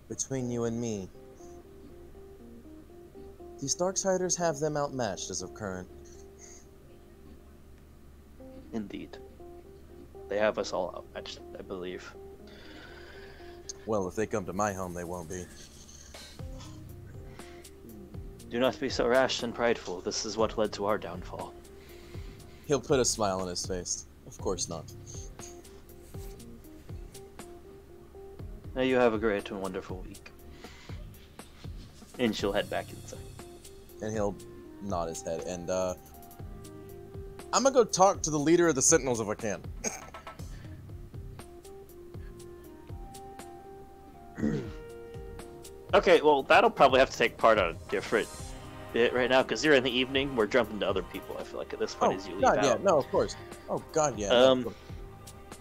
Between you and me, these Darksiders have them outmatched as of current. Indeed. They have us all outmatched, I believe. Well, if they come to my home, they won't be. Do not be so rash and prideful. This is what led to our downfall. He'll put a smile on his face. Of course not. Now you have a great and wonderful week. And she'll head back inside. And he'll nod his head. And, I'm gonna go talk to the leader of the Sentinels if I can. Okay, well, that'll probably have to take part on a different bit right now, because you're in the evening. We're jumping to other people, I feel like, at this point as you leave God, out. yeah, no, of course. Oh, God, yeah. no, of course.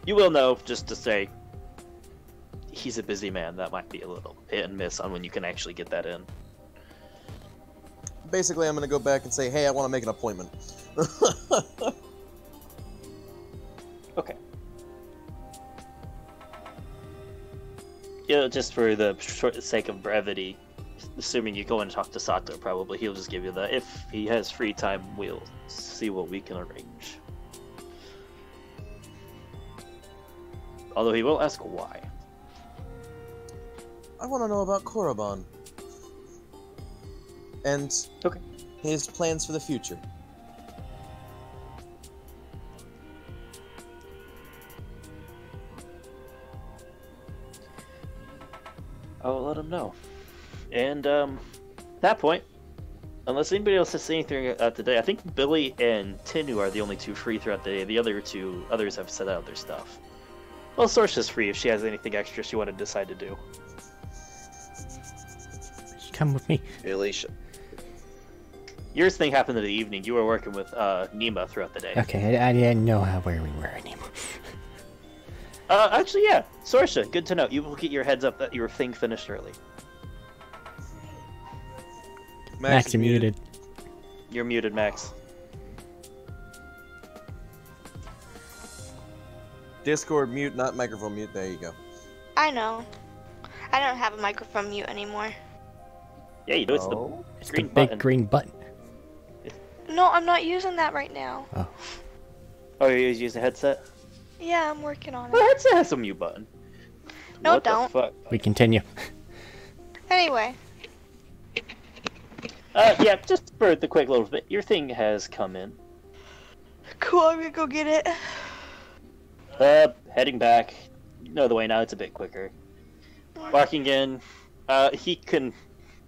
You will know, just to say, he's a busy man. That might be a little hit and miss on when you can actually get that in. Basically, I'm gonna go back and say, hey, I want to make an appointment. Okay. Yeah, just for the short sake of brevity, assuming you go and talk to Sato, probably he'll just give you the, if he has free time, we'll see what we can arrange. Although he will ask why. I want to know about Korriban. And Okay. his plans for the future. I'll let him know. And at that point, unless anybody else has anything today, I think Billy and Tinu are the only two free throughout the day. The others have set out their stuff. Well, Sorcia's free if she has anything extra she wanted to decide to do. Come with me. Alicia. Yours thing happened in the evening. You were working with Nima throughout the day. Okay, I didn't know where we were anymore. Actually, yeah. Sorcia, good to know. You will get your heads up that your thing finished early. Max, is you're muted. You're muted, Max. Discord mute, not microphone mute. There you go. I know. I don't have a microphone mute anymore. Yeah, you do. It's Oh. It's green the big button. green button. No, I'm not using that right now. Oh, you're using a headset? Yeah, I'm working on The it. headset has a mute button. No, What the don't. fuck? We continue. Anyway, Yeah, just for the quick little bit, your thing has come in. cool, I'm gonna go get it. Heading back. You know the way now, it's a bit quicker. Walking in, he can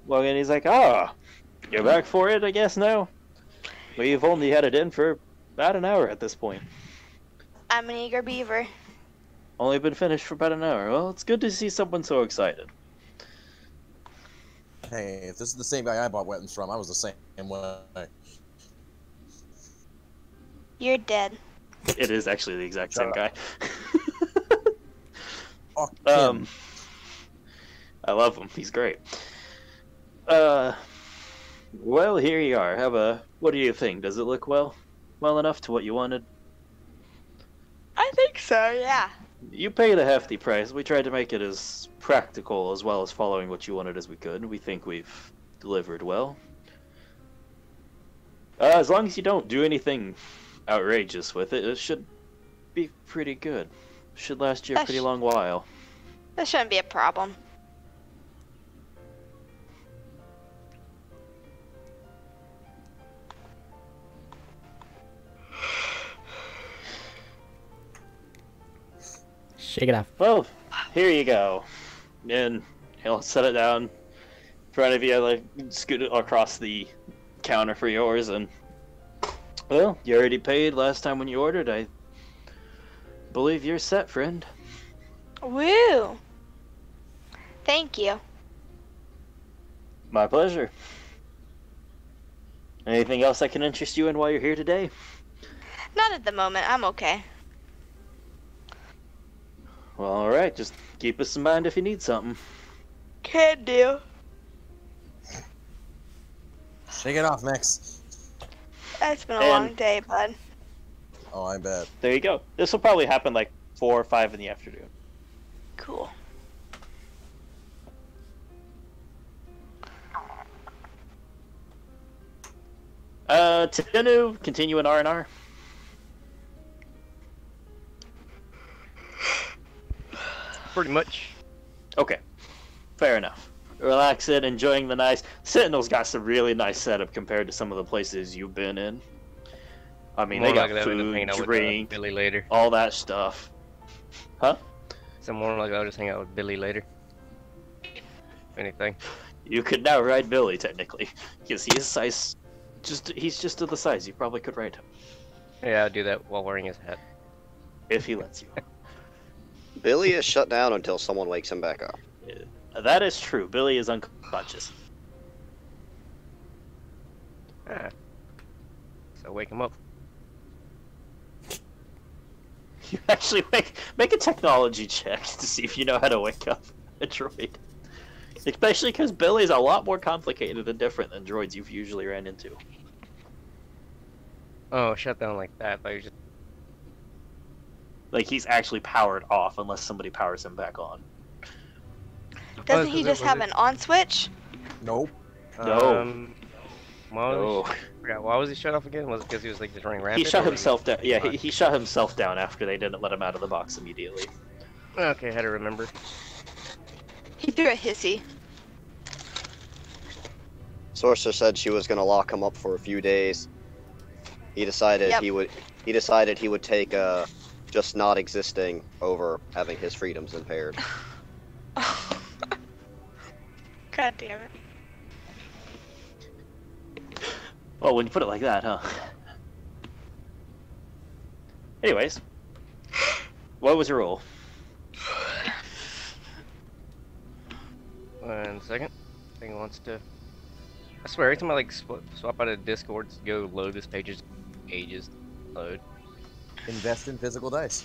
walk in, he's like, you're back for it, I guess, now? We've only had it in for about an hour at this point. I'm an eager beaver. Only been finished for about an hour. Well, it's good to see someone so excited. Hey, if this is the same guy I bought weapons from, I was the same way. You're dead. It is actually the exact same Shut guy. Fuck him. I love him. He's great. Well, here you are. What do you think? Does it look well enough to what you wanted? I think so, yeah. You paid a hefty price. We tried to make it as practical as well as following what you wanted as we could. We think we've delivered well. As long as you don't do anything outrageous with it, it should be pretty good. Should last you a pretty long while. That shouldn't be a problem. Shake it off. Well, here you go. And he'll set it down in front of you, like scoot it across the counter for yours, and well, you already paid last time when you ordered. I believe you're set, friend. Woo! Thank you. My pleasure. Anything else I can interest you in while you're here today? Not at the moment, I'm okay. Well, alright, just keep us in mind if you need something. Can do. Shake it off, Max. It's been a long day, bud. Oh, I bet. There you go. This will probably happen like 4 or 5 in the afternoon. Cool. Tenu, continue in R&R. Pretty much. Okay, fair enough. Relaxing, enjoying the nice. Sentinel's got some really nice setup compared to some of the places you've been in. I mean, More they got likely I'll end up hanging food, out with, drink, Billy later. all that stuff. Huh? So more likely I'll just hang out with Billy later. If anything. You could now ride Billy technically, because he's size. He's just to the size. You probably could ride him Yeah, I'll do that while wearing his hat. if he lets you. Billy is shut down until someone wakes him back up. That is true. Billy is unconscious. Ah. So wake him up. You actually make a technology check to see if you know how to wake up a droid. Especially because Billy's a lot more complicated and different than droids you've usually ran into. Oh, shut down like that. I just... Like, he's actually powered off unless somebody powers him back on. Doesn't he just have an on switch? Nope. No. Well, I forgot. Why was he shut off again? Was it because he was like just running rampant? He shut himself down. Yeah, he shut himself down after they didn't let him out of the box immediately. Okay, I had to remember. He threw a hissy. Sorcerer said she was gonna lock him up for a few days. He decided Yep. he would. He decided he would take just not existing over having his freedoms impaired. God damn it. Well, when you put it like that, huh? Anyways, what was your roll? 1 second. Thing wants to. I swear, every time I like swap out of Discord to go load this page, is ages to load. Invest in physical dice.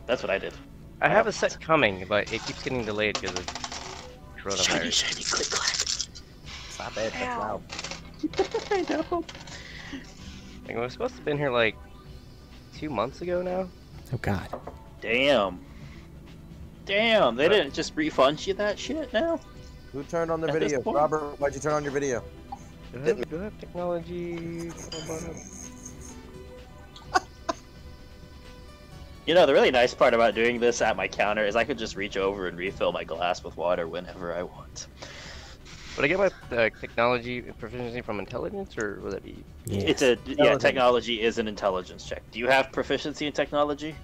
That's what I did. I have a set coming, but it keeps getting delayed because of coronavirus. Shiny, click, clack. Stop it. That's Ow. loud. I know. Like, I was supposed to have been here like 2 months ago now. Oh god. Damn. Damn, they didn't just refund you that shit now? Who turned on the At this video? point? Robert, why'd you turn on your video? Do I have technology? You know, the really nice part about doing this at my counter is I could just reach over and refill my glass with water whenever I want. Would I get my technology proficiency from intelligence, or would that be? Yeah. It's a yeah. Intelligence. Technology is an intelligence check. Do you have proficiency in technology?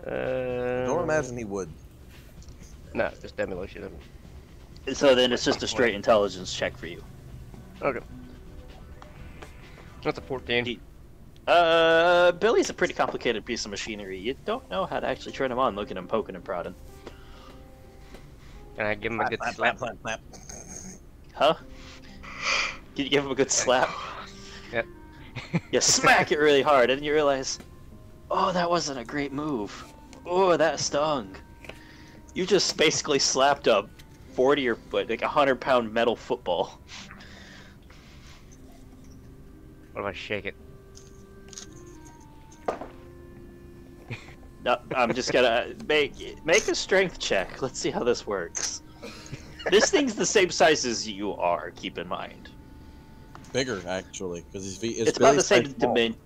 Don't imagine he would. No, just demolition. So then it's just a straight intelligence check for you. Okay. What's a 14? Billy's a pretty complicated piece of machinery. You don't know how to actually turn him on. Look at him poking and prodding. Can I give him a good slap? Huh? Can you give him a good slap? Yep. You smack it really hard, and you realize, oh, that wasn't a great move. Oh, that stung. You just basically slapped a 40 or like 100-pound metal football. What if I shake it? No, I'm just gonna make a strength check. Let's see how this works. This thing's the same size as you are. Keep in mind. Bigger, actually, because his feet. It's about the same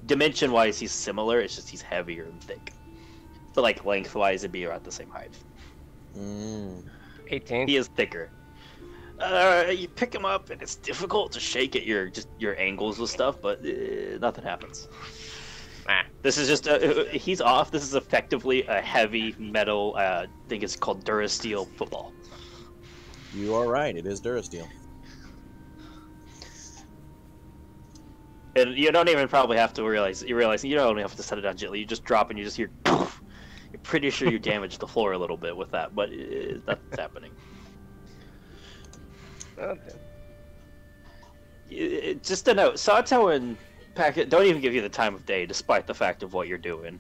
dimension-wise. He's similar. It's just he's heavier and thick. But like lengthwise, it'd be around the same height. 18. He is thicker. You pick him up, and it's difficult to shake at your angles with stuff, but nothing happens. Ah. This is just he's off. This is effectively a heavy metal. I think it's called Durasteel football. You are right. It is Durasteel. And you don't even probably have to realize. You realize you don't only have to set it down gently. You just drop and you just hear. Poof. You're pretty sure you damaged the floor a little bit with that, but that's happening. Okay. Just a note: Sato and Packet don't even give you the time of day, despite the fact of what you're doing.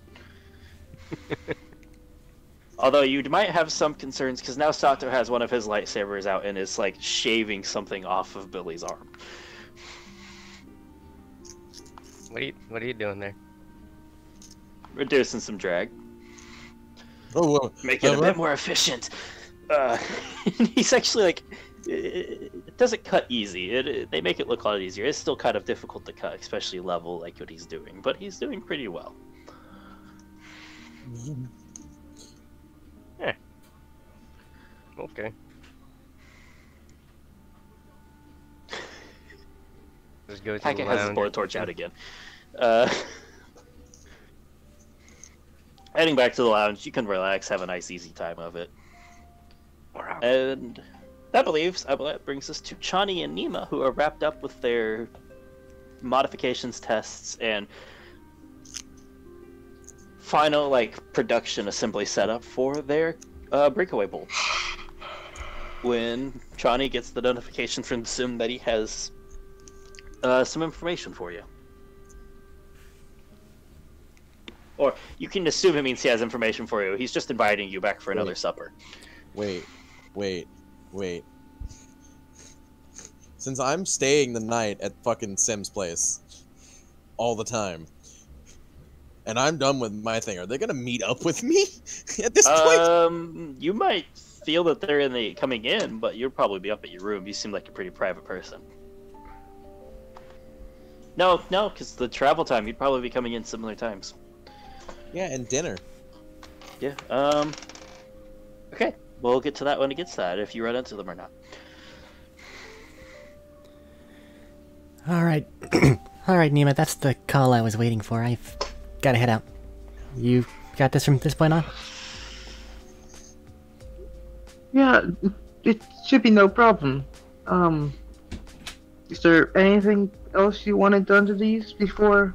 Although you might have some concerns, because now Sato has one of his lightsabers out and is like shaving something off of Billy's arm. What are you doing there? Reducing some drag. Oh, Make it a bit more efficient. He's actually like, it doesn't cut easy. They make it look a lot easier. It's still kind of difficult to cut, especially level like what he's doing, but he's doing pretty well. Yeah. Okay. Just go to Packet the has his lounge. blowtorch out again. Heading back to the lounge, you can relax, have a nice easy time of it. And that brings us to Chani and Nima, who are wrapped up with their modifications tests and final production assembly setup for their breakaway bolt. When Chani gets the notification from Sim that he has some information for you. Or you can assume it means he has information for you. He's just inviting you back for another supper. Wait. Since I'm staying the night at fucking Sim's place all the time, and I'm done with my thing, are they gonna meet up with me at this point? You might feel that they're coming in, but you'll probably be up at your room. You seem like a pretty private person. No, because the travel time, you'd probably be coming in similar times. Yeah, and dinner. Yeah, okay. We'll get to that when it gets to that, if you run into them or not. Alright. Alright, Nima, that's the call I was waiting for. I've gotta head out. You got this from this point on? Yeah, it should be no problem. Is there anything else you wanted done to these before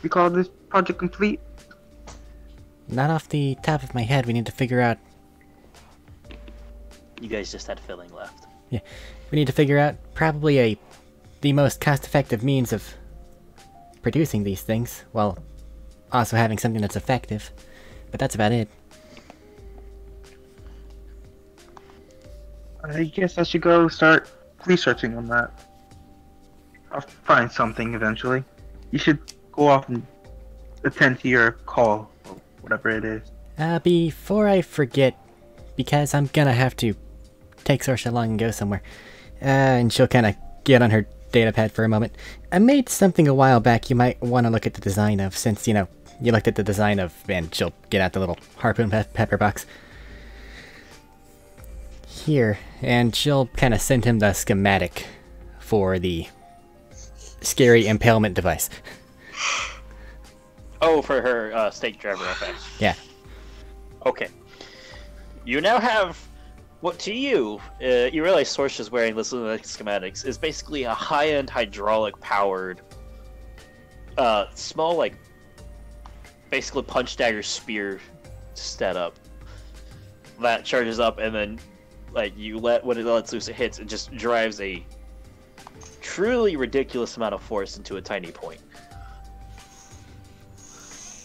we call this project complete? Not off the top of my head. We need to figure out... You guys just had filling left. Yeah. We need to figure out probably the most cost-effective means of producing these things, while also having something that's effective. But that's about it. I guess I should go start researching on that. I'll find something eventually. You should go off and attend to your call, or whatever it is. Before I forget, because I'm gonna have to take Sorsha along and go somewhere, and she'll kind of get on her datapad for a moment. I made something a while back you might want to look at the design of, since, you looked at the design of, and she'll get out the little harpoon pepper box. Here, and she'll kind of send him the schematic for the scary impalement device. Oh, for her stake driver effect. Yeah. Okay. You now have what to you realize Sorsha is wearing this little schematics is basically a high-end hydraulic powered small, like, basically punch dagger spear setup that charges up, and then, like, when it lets loose, it hits, it just drives a truly ridiculous amount of force into a tiny point.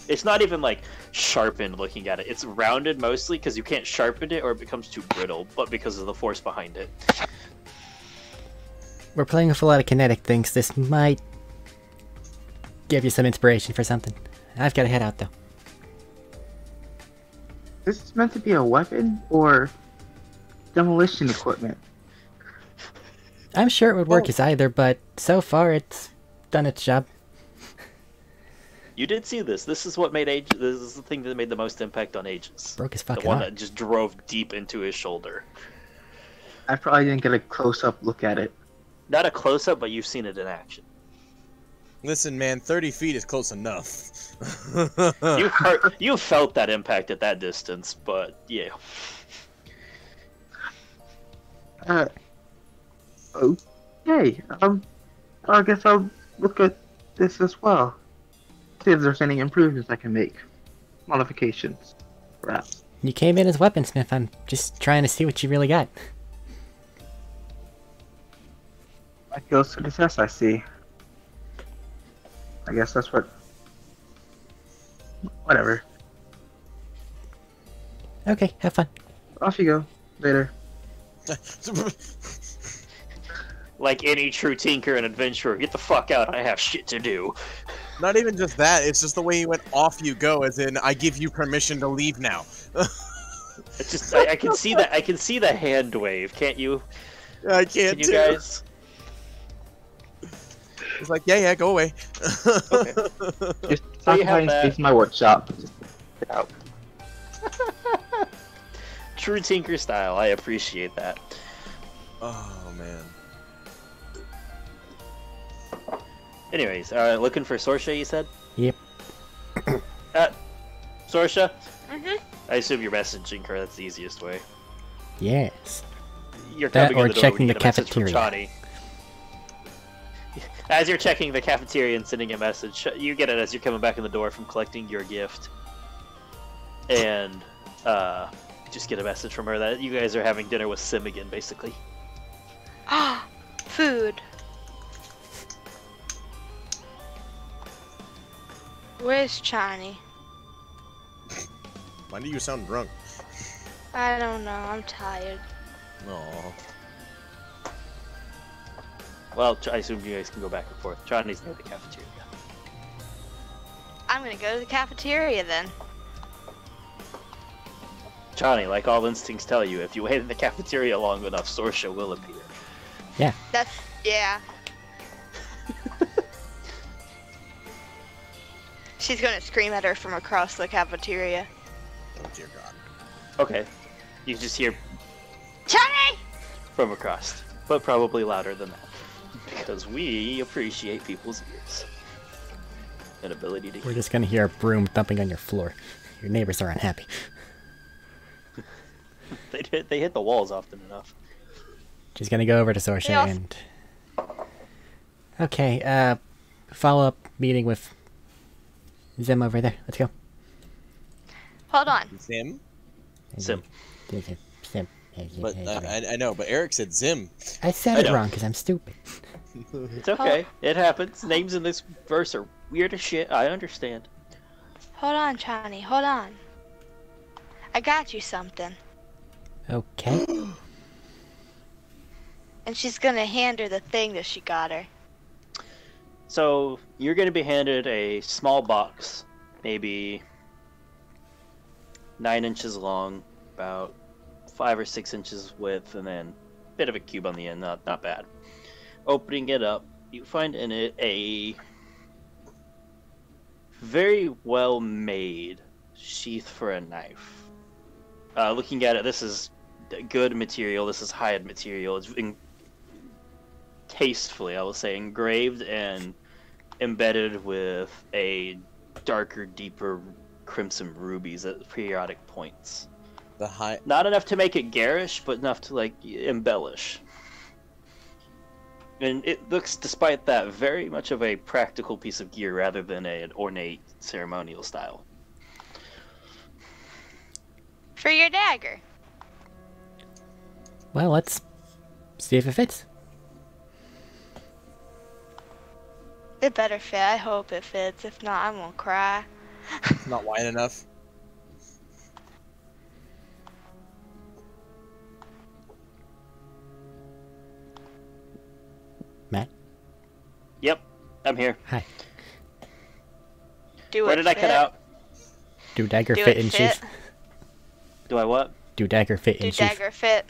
It's not even, like, sharpened looking at it. It's rounded mostly because you can't sharpen it or it becomes too brittle, but because of the force behind it. We're playing with a lot of kinetic things. This might give you some inspiration for something. I've got to head out, though. This is meant to be a weapon or demolition equipment? I'm sure it would work as either, but so far it's done its job. You did see this. This is what made Aegis. This is the thing that made the most impact on Aegis. Broke his The fucking one arm. that just drove deep into his shoulder. I probably didn't get a close-up look at it. Not a close-up, but you've seen it in action. Listen, man, 30 feet is close enough. You felt that impact at that distance, but yeah. Okay. I guess I'll look at this as well. See if there's any improvements I can make. Modifications, perhaps. You came in as weaponsmith. I'm just trying to see what you really got. That goes to the test, I see. I guess that's what... Whatever. Okay, have fun. Off you go. Later. Like any true tinker and adventurer, get the fuck out, I have shit to do. Not even just that, it's just the way he went off you go, as in, I give you permission to leave now. It's just, I can see that, I can see the hand wave, can't you? I can't Can you too. guys? It's like, yeah, go away. Okay. Just So stop you have hiding that. space in my workshop. Just get out. True tinker style, I appreciate that. Oh, man. Anyways, looking for Sorsha, you said? Yep. Sorsha? Mhm. I assume you're messaging her, that's the easiest way. Yes. You're That coming in or the door checking when you the get a message from cafeteria. Chani. As you're checking the cafeteria and sending a message, you get it as you're coming back in the door from collecting your gift. And, just get a message from her that you guys are having dinner with Sim again, basically. Ah, food. Where's Chani? Why do you sound drunk? I don't know. I'm tired. Aw. Well, I assume you guys can go back and forth. Chani's near the cafeteria. I'm gonna go to the cafeteria then. Chani, like all instincts tell you, if you wait in the cafeteria long enough, Sorsha will appear. That's yeah. She's gonna scream at her from across the cafeteria. Oh, dear God. Okay. You just hear Chani! from across, but probably louder than that. Because we appreciate people's ears. And ability to We're hear. just gonna hear a broom thumping on your floor. Your neighbors are unhappy. They hit the walls often enough. Just gonna go over to Sorsha Yeah. and... Okay, follow-up meeting with Zim over there. Let's go. Hold on. Zim? Sim. Sim. But I know, but Eric said Zim. I said I it know. wrong because I'm stupid. It's okay. It happens. Names in this verse are weird as shit. I understand. Hold on, Chani. Hold on. I got you something. Okay. And she's gonna hand her the thing that she got her. So, you're going to be handed a small box, maybe 9 inches long, about 5 or 6 inches width, and then a bit of a cube on the end, not bad. Opening it up, you find in it a very well made sheath for a knife. Looking at it, this is good material, this is high-end material. It's tastefully, I will say, engraved and embedded with a darker, deeper crimson rubies at periodic points. The high. Not enough to make it garish, but enough to, like, embellish. And it looks, despite that, very much of a practical piece of gear rather than an ornate ceremonial style. For your dagger. Well, let's see if it fits. It better fit. I hope it fits. If not, I'm gonna cry. It's not wide enough. Matt? Yep, I'm here. Hi. Do Where it did I fit? cut out? Do dagger Do fit it in fit? sheath? Do I what? Do dagger fit Do in sheath? dagger fit?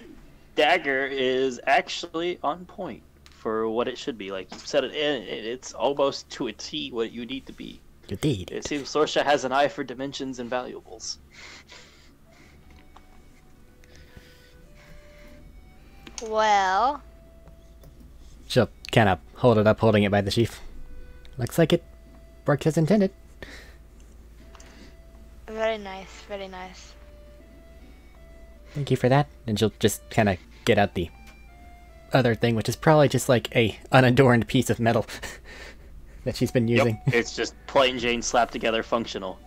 Dagger is actually on point for what it should be. Like you said, it's almost to a T what you need to be. Indeed. It seems Sorsha has an eye for dimensions and valuables. Well, She'll kind of hold it up, holding it by the sheath. Looks like it worked as intended. very nice, very nice. Thank you for that. And she'll just kind of get out the other thing, which is probably just like a unadorned piece of metal that she's been using. Yep, it's just plain Jane slapped together functional.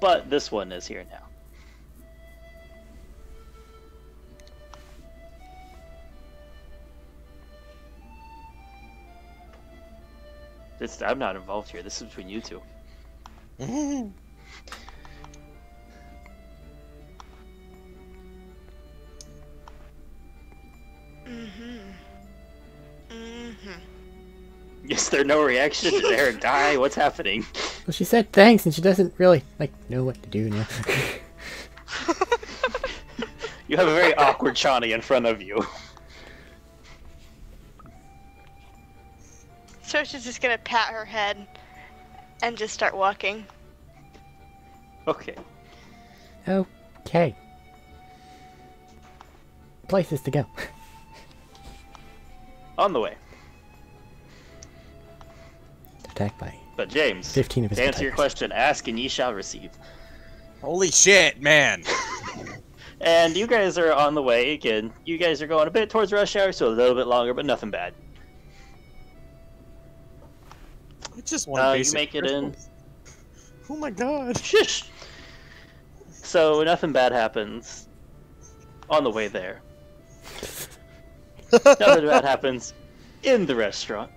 But this one is here now. I'm not involved here. This is between you two. Is there no reaction? Did Eric die? What's happening? Well, she said thanks, and she doesn't really like know what to do now. You have a very awkward Shawnee in front of you. So she's just gonna pat her head and just start walking. Okay. Okay. Places to go. On the way. Attacked by But James, 15 of his to answer your attackers. question, ask and ye shall receive. Holy shit, man! And you guys are on the way again. You guys are going a bit towards rush hour, so a little bit longer, but nothing bad. I just want You make it in. Oh my god. Shush! So nothing bad happens on the way there. Nothing bad happens in the restaurant.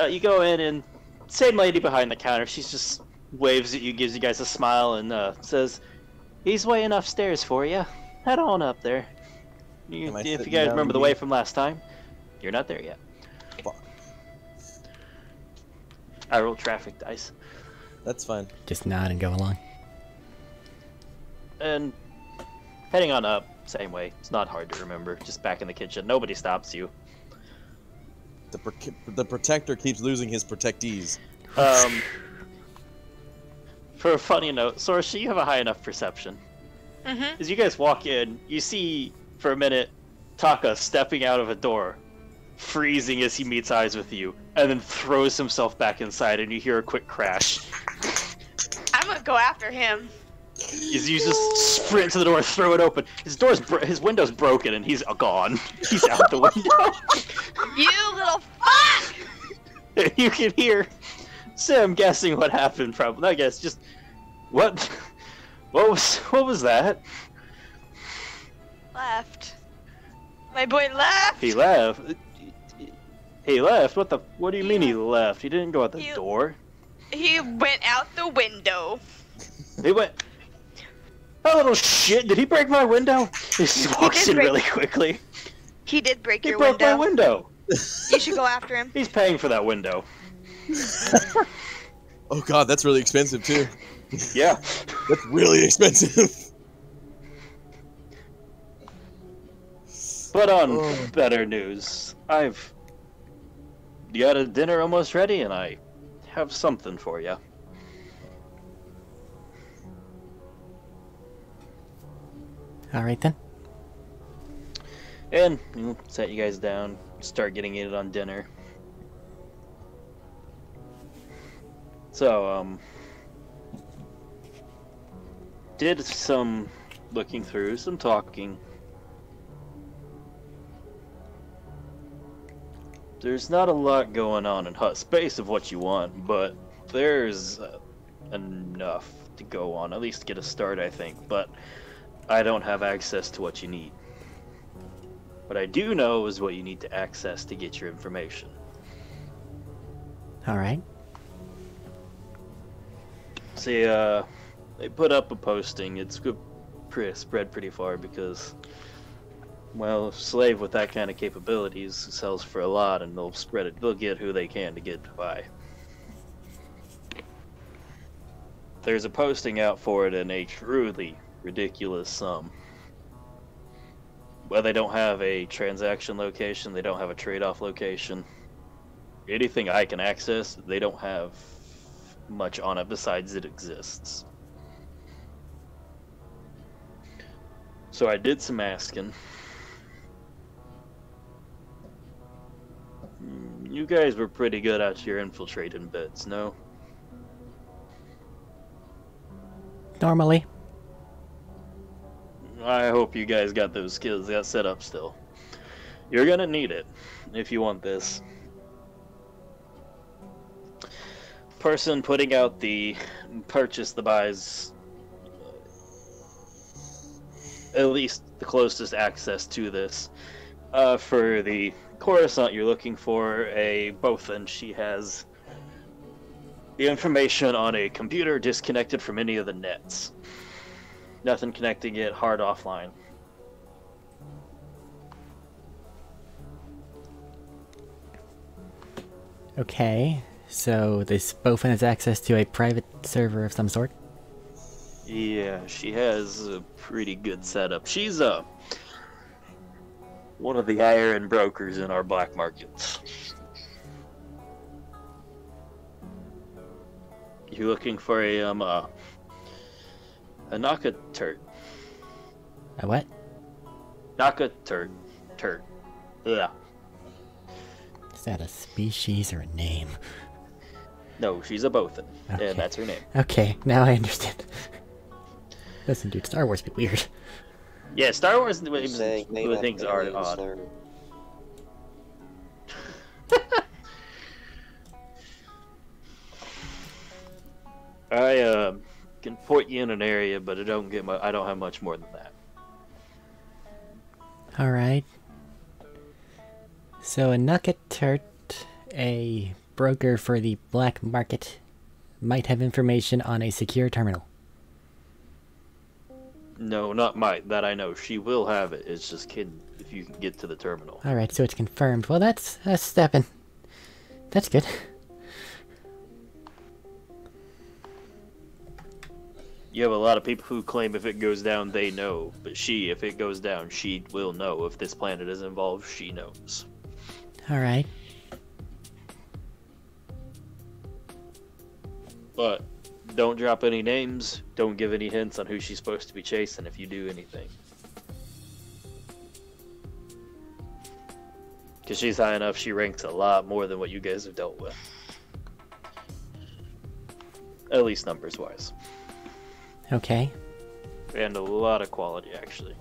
You go in and same lady behind the counter, she just waves at you, gives you guys a smile, and says, "He's way enough stairs for you. Head on up there." Am I If you sitting guys down remember the to way eat? from last time, you're not there yet. Fuck. I roll traffic dice. That's fine. Just nod and go along. And heading on up, same way. It's not hard to remember. Just back in the kitchen. Nobody stops you. The protector keeps losing his protectees. For a funny note, Sorsha, you have a high enough perception. As you guys walk in, you see, for a minute, Taka stepping out of a door, freezing as he meets eyes with you, and then throws himself back inside, and you hear a quick crash. I'm gonna go after him. As you just sprint to the door, throw it open. His window's broken, and he's gone. He's out the window. You little fuck! And you can hear Sam guessing what happened. Probably, I guess. Just what was that? Left. My boy left. He left. He left. What do you mean he left? He didn't go out the You- door. He went out the window. He went. Oh, little shit! Did he break my window? He just walks did in break- really quickly. He did break He your broke my window. window. You should go after him. He's paying for that window. Oh god, that's really expensive too. Yeah. That's really expensive. But on Oh. better news, I've got a dinner almost ready, and I have something for you. Alright then. And set you guys down, start getting it on dinner. So, did some looking through some talking. There's not a lot going on in hut space of what you want, but there's enough to go on, at least to get a start, I think. But I don't have access to what you need. What I do know is what you need to access to get your information. Alright. See, they put up a posting. It's spread pretty far because, well, a slave with that kind of capabilities sells for a lot, and they'll spread it. They'll get who they can to get by. There's a posting out for it in a truly ridiculous sum. Well, they don't have a transaction location. They don't have a trade-off location. Anything I can access, they don't have much on it besides it exists. So I did some asking. You guys were pretty good at your infiltrating bits, no? Normally. I hope you guys got those skills got set up still. You're gonna need it if you want this. Person putting out the buys, at least the closest access to this. For the Coruscant, you're looking for a Bothan. She has the information on a computer disconnected from any of the nets. Nothing connecting it, hard offline. Okay, so this Bofin has access to a private server of some sort? Yeah, she has a pretty good setup. She's one of the iron brokers in our black markets. You're looking for a Naka Turt. A what? Naka Turt. Yeah. Is that a species or a name? No, she's a Bothan, Okay. and that's her name. Okay, now I understand. Listen, dude, Star Wars be weird. Yeah, Star Wars Saying name things are aliens odd. there. I can point you in an area, but I don't have much more than that. Alright. So a Nukaturt, a broker for the black market, might have information on a secure terminal. No, not might. That I know. She will have it. It's just kidding if you can get to the terminal. Alright, so it's confirmed. Well, that's a step in. That's good. You have a lot of people who claim if it goes down, they know. But if it goes down, she will know. If this planet is involved, she knows. Alright. But don't drop any names. Don't give any hints on who she's supposed to be chasing if you do anything. Because she's high enough, she ranks a lot more than what you guys have dealt with. At least numbers-wise. Okay. And a lot of quality, actually.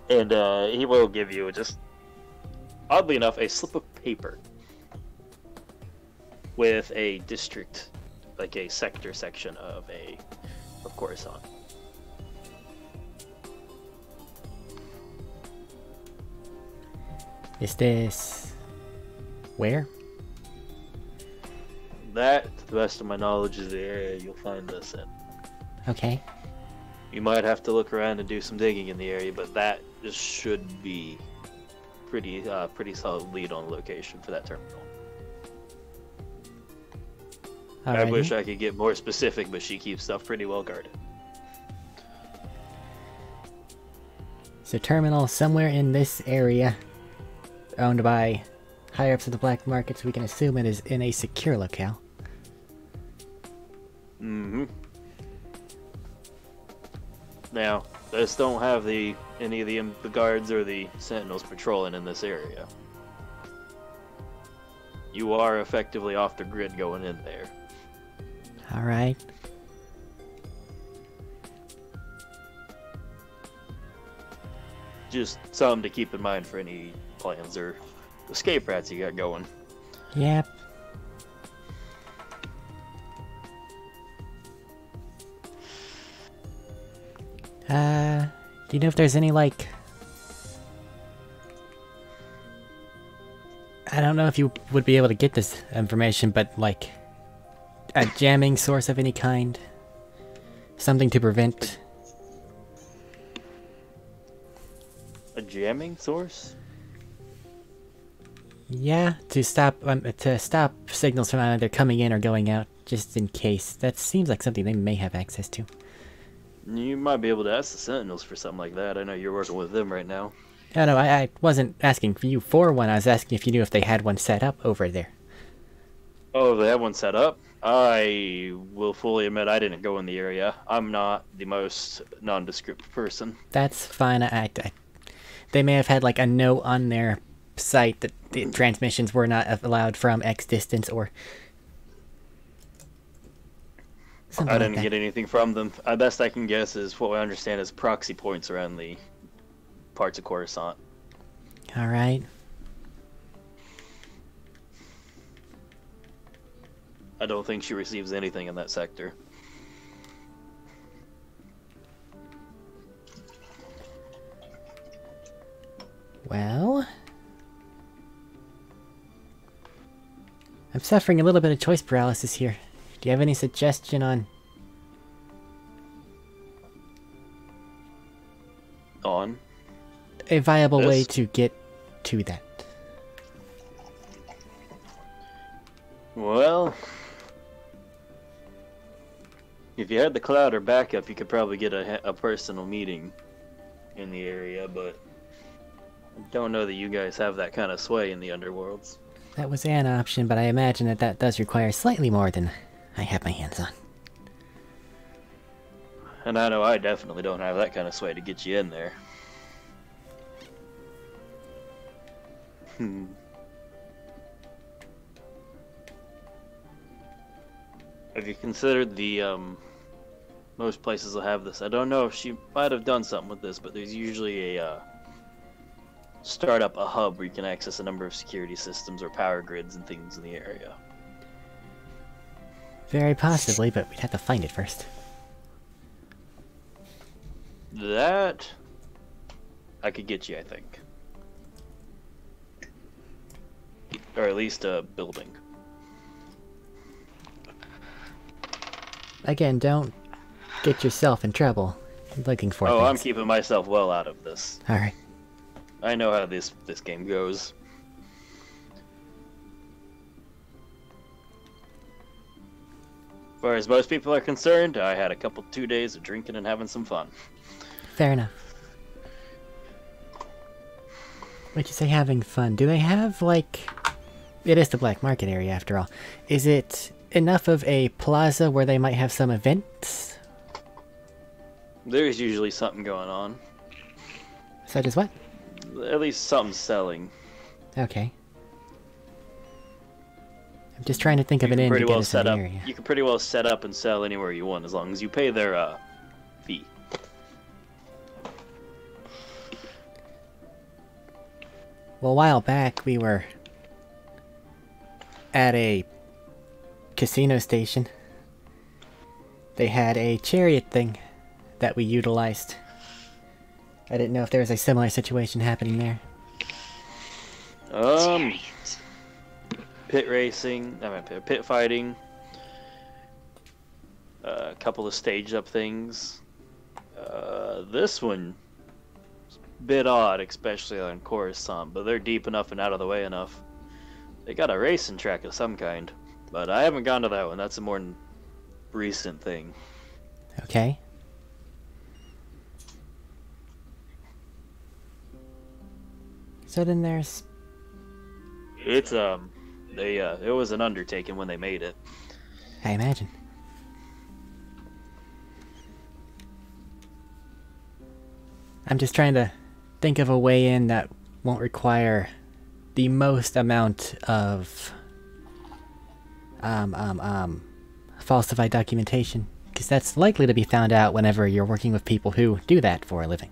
And he will give you just, oddly enough, a slip of paper with a district, like a sector section of Coruscant. Is this... where? That, to the best of my knowledge, is the area you'll find this in. Okay. You might have to look around and do some digging in the area, but that just should be pretty solid lead on location for that terminal. I Alrighty. wish I could get more specific, but she keeps stuff pretty well guarded. So terminal somewhere in this area, owned by higher-ups of the black market, so we can assume it is in a secure locale. Mm-hmm. Now, let's don't have any of the guards or the sentinels patrolling in this area. You are effectively off the grid going in there. Alright. Just something to keep in mind for any plans or escape routes you got going. Yep. Do you know if there's any, like... I don't know if you would be able to get this information, but, like... a jamming source of any kind? Something to prevent... A jamming source? Yeah, to stop signals from either coming in or going out, just in case. That seems like something they may have access to. You might be able to ask the Sentinels for something like that. I know you're working with them right now. Oh no, I wasn't asking for you for one, I was asking if you knew if they had one set up over there. Oh, they have one set up? I will fully admit I didn't go in the area. I'm not the most nondescript person. That's fine, they may have had like a note on their site that the transmissions were not allowed from X distance or... something I like didn't that. get anything from them. Best I can guess is what I understand is proxy points around the parts of Coruscant. Alright. I don't think she receives anything in that sector. Well... I'm suffering a little bit of choice paralysis here. Do you have any suggestion on... On? a viable way This? to get to that? Well... if you had the cloud or backup, you could probably get a personal meeting in the area, but... I don't know that you guys have that kind of sway in the underworlds. That was an option, but I imagine that that does require slightly more than I have my hands on. And I know I definitely don't have that kind of sway to get you in there. Have you considered the, most places will have this. I don't know if she might have done something with this, but there's usually a, start up a hub where you can access a number of security systems or power grids and things in the area. Very possibly, but we'd have to find it first. That... I could get you, I think. Or at least a building. Again, don't get yourself in trouble looking for Oh, I'm things. keeping myself well out of this. Alright. I know how this game goes. As far as most people are concerned, I had a couple 2 days of drinking and having some fun. Fair enough. Would you say having fun? Do they have, like... It is the black market area, after all. Is it enough of a plaza where they might have some events? There's usually something going on. Such as what? At least something selling. Okay. I'm just trying to think of You an can inn to pretty get well us in set the up. area. You can pretty well set up and sell anywhere you want as long as you pay their fee. Well, a while back, we were at a casino station. They had a chariot thing that we utilized. I didn't know if there was a similar situation happening there. Pit racing, pit fighting, a couple of staged up things. This one, bit odd, especially on Coruscant, but they're deep enough and out of the way enough. They got a racing track of some kind, but I haven't gone to that one. That's a more recent thing. Okay. So then there's... It's it was an undertaking when they made it. I imagine. I'm just trying to think of a way in that won't require the most amount of falsify documentation, because that's likely to be found out whenever you're working with people who do that for a living.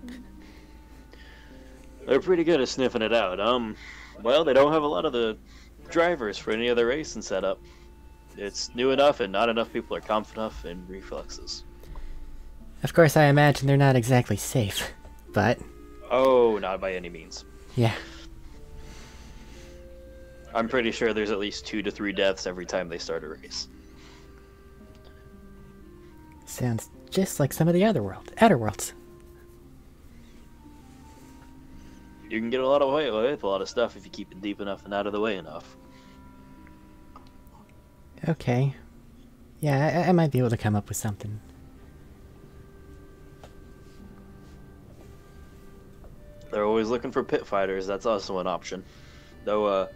They're pretty good at sniffing it out. Well, they don't have a lot of the drivers for any other racing setup. It's new enough, and not enough people are confident enough in reflexes. Of course, I imagine they're not exactly safe, but... Oh, not by any means. Yeah. I'm pretty sure there's at least 2 to 3 deaths every time they start a race. Sounds just like some of the outer worlds. You can get a lot of away with a lot of stuff if you keep it deep enough and out of the way enough. Okay. Yeah, I might be able to come up with something. They're always looking for pit fighters, that's also an option. Though,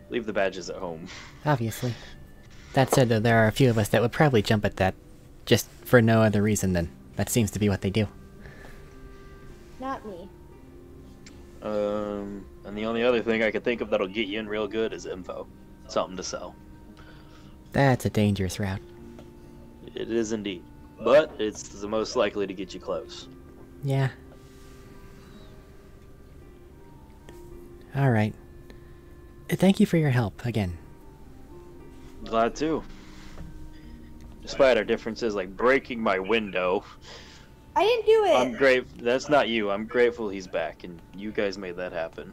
leave the badges at home. Obviously. That said, though, there are a few of us that would probably jump at that just for no other reason than that seems to be what they do. Not me. And the only other thing I could think of that'll get you in real good is info. Something to sell. That's a dangerous route. It is indeed. But it's the most likely to get you close. Yeah. Alright. Thank you for your help, again. Glad to. Despite our differences, like breaking my window. I didn't do it. I'm grateful. That's not you. I'm grateful he's back, and you guys made that happen.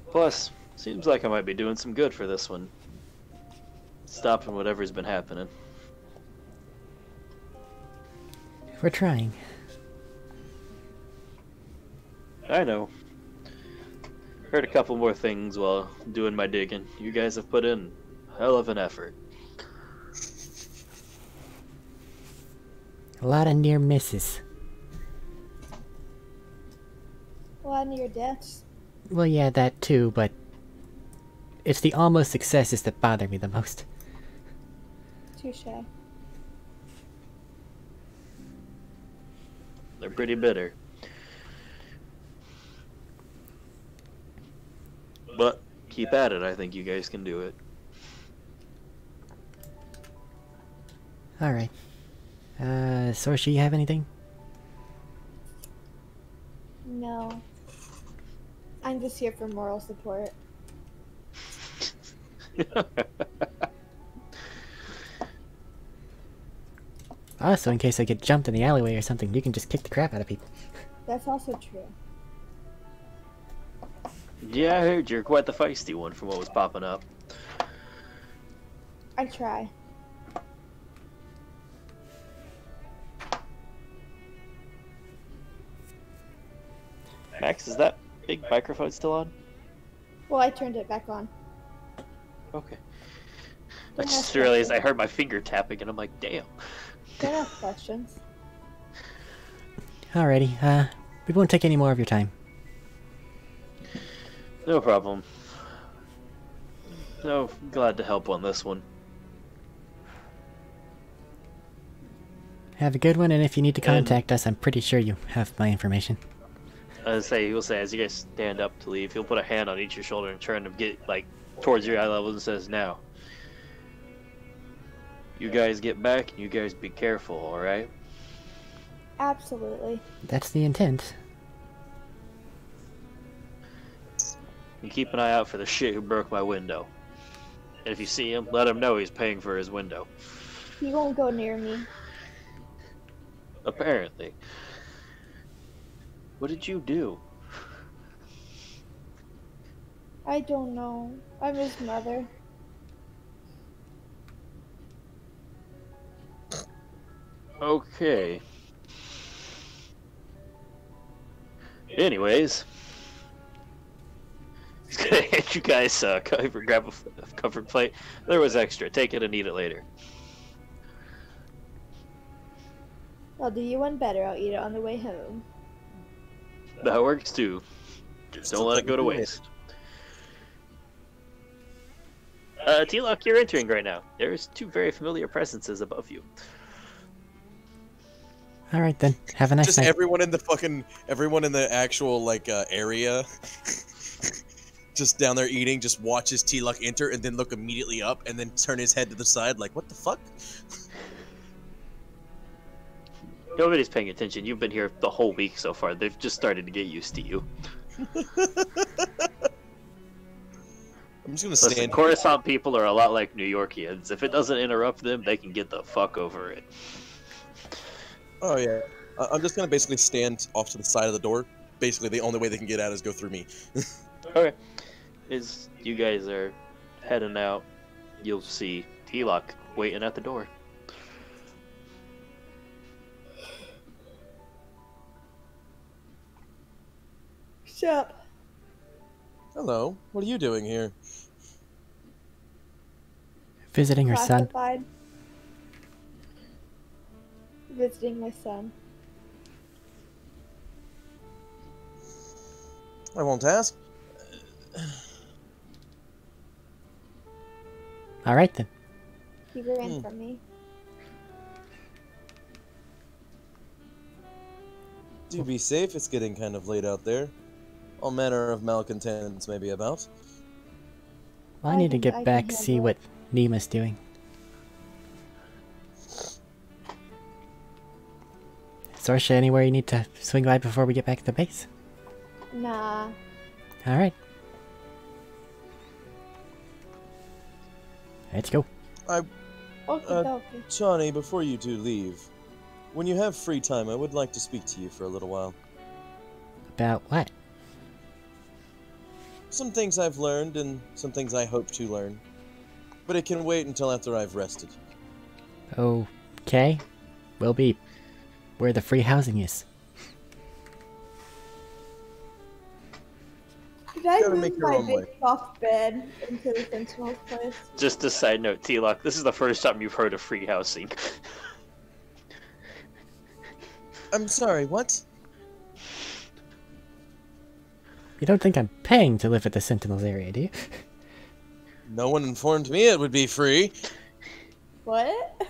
Plus, seems like I might be doing some good for this one. Stopping whatever's been happening. We're trying. I know. Heard a couple more things while doing my digging. You guys have put in a hell of an effort. A lot of near misses. A lot of your deaths. Well, yeah, that too, but it's the almost successes that bother me the most. Touche. They're pretty bitter. But keep at it. I think you guys can do it. Alright. Sorshi, you have anything? No. I'm just here for moral support. Also, in case I get jumped in the alleyway or something, you can just kick the crap out of people. That's also true. Yeah, I heard you're quite the feisty one from what was popping up. I try. Max, is that big microphone still on? Well, I turned it back on. Okay. I just realized I heard my finger tapping and I'm like, damn. Don't ask questions. Alrighty, we won't take any more of your time. No problem. No, glad to help on this one. Have a good one, and if you need to contact us, I'm pretty sure you have my information. He'll say, as you guys stand up to leave, he'll put a hand on each of your shoulder and turn to get, like, towards your eye level and says, now, you guys get back and you guys be careful, alright? Absolutely. That's the intent. You keep an eye out for the shit who broke my window. And if you see him, let him know he's paying for his window. He won't go near me. Apparently. What did you do? I don't know. I'm his mother. Okay. Anyways. He's gonna hand you guys grab a covered plate. There was extra. Take it and eat it later. I'll do you one better. I'll eat it on the way home. That works too. Just don't let it go to waste. T-Lock, you're entering right now. There's 2 very familiar presences above you. Alright then, have a nice Just night. everyone in the actual, like, area. just down there eating, just watches T-Luck enter and then look immediately up and then turn his head to the side like, what the fuck? Nobody's paying attention. You've been here the whole week so far. They've just started to get used to you. I'm just gonna Listen, stand. Coruscant people are a lot like New Yorkians. If it doesn't interrupt them, they can get the fuck over it. Oh yeah. I'm just gonna basically stand off to the side of the door. Basically, the only way they can get out is go through me. Okay. As you guys are heading out, you'll see T-Lock waiting at the door. Shut. Hello. What are you doing here? Visiting her son. Classified. Visiting my son. I won't ask. Alright then. He ran from me. Do be safe. It's getting kind of late out there. All manner of malcontents may be about. Well, I need to I get can back, see handle what Nima's doing. Sorsha, anywhere you need to swing by before we get back to the base? Nah. Alright. Let's go. Okay, okay. Johnny, before you two leave, when you have free time, I would like to speak to you for a little while. About what? Some things I've learned and some things I hope to learn. But it can wait until after I've rested. Okay. Will be where the free housing is. Did I Gotta move make your my own big way. soft bed into the Sentinel's place? Just a side note, T-Lock, this is the first time you've heard of free housing. I'm sorry, what? You don't think I'm paying to live at the Sentinels area, do you? No one informed me it would be free. What?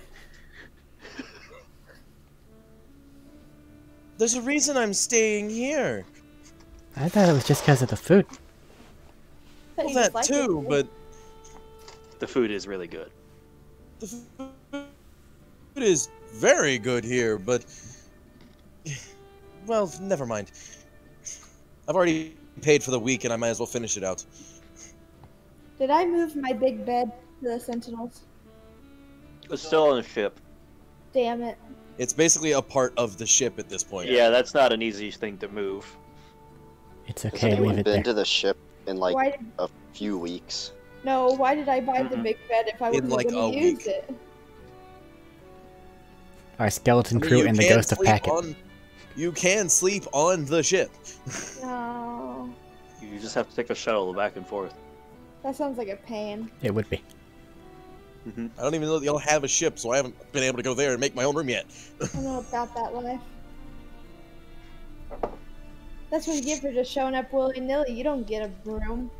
There's a reason I'm staying here. I thought it was just because of the food. Thought Well, you that just liked it, too, but The food is really good. the food is very good here, but... Well, never mind. I've already paid for the week and I might as well finish it out. Did I move my big bed to the Sentinels? It's still on the ship. Damn it. It's basically a part of the ship at this point. Yeah, that's not an easy thing to move. It's Has okay, leave anyone it been there. to the ship in like Why did, a few weeks? no, why did I buy the big bed if I In, wasn't like, going a to use week. it? Our skeleton I mean, crew you and the can ghost of sleep Packet. You can sleep on the ship. No. You just have to take a shuttle back and forth. That sounds like a pain. It would be. I don't even know that y'all have a ship, so I haven't been able to go there and make my own room yet. I don't know about that life. That's what you get for just showing up willy-nilly. You don't get a room.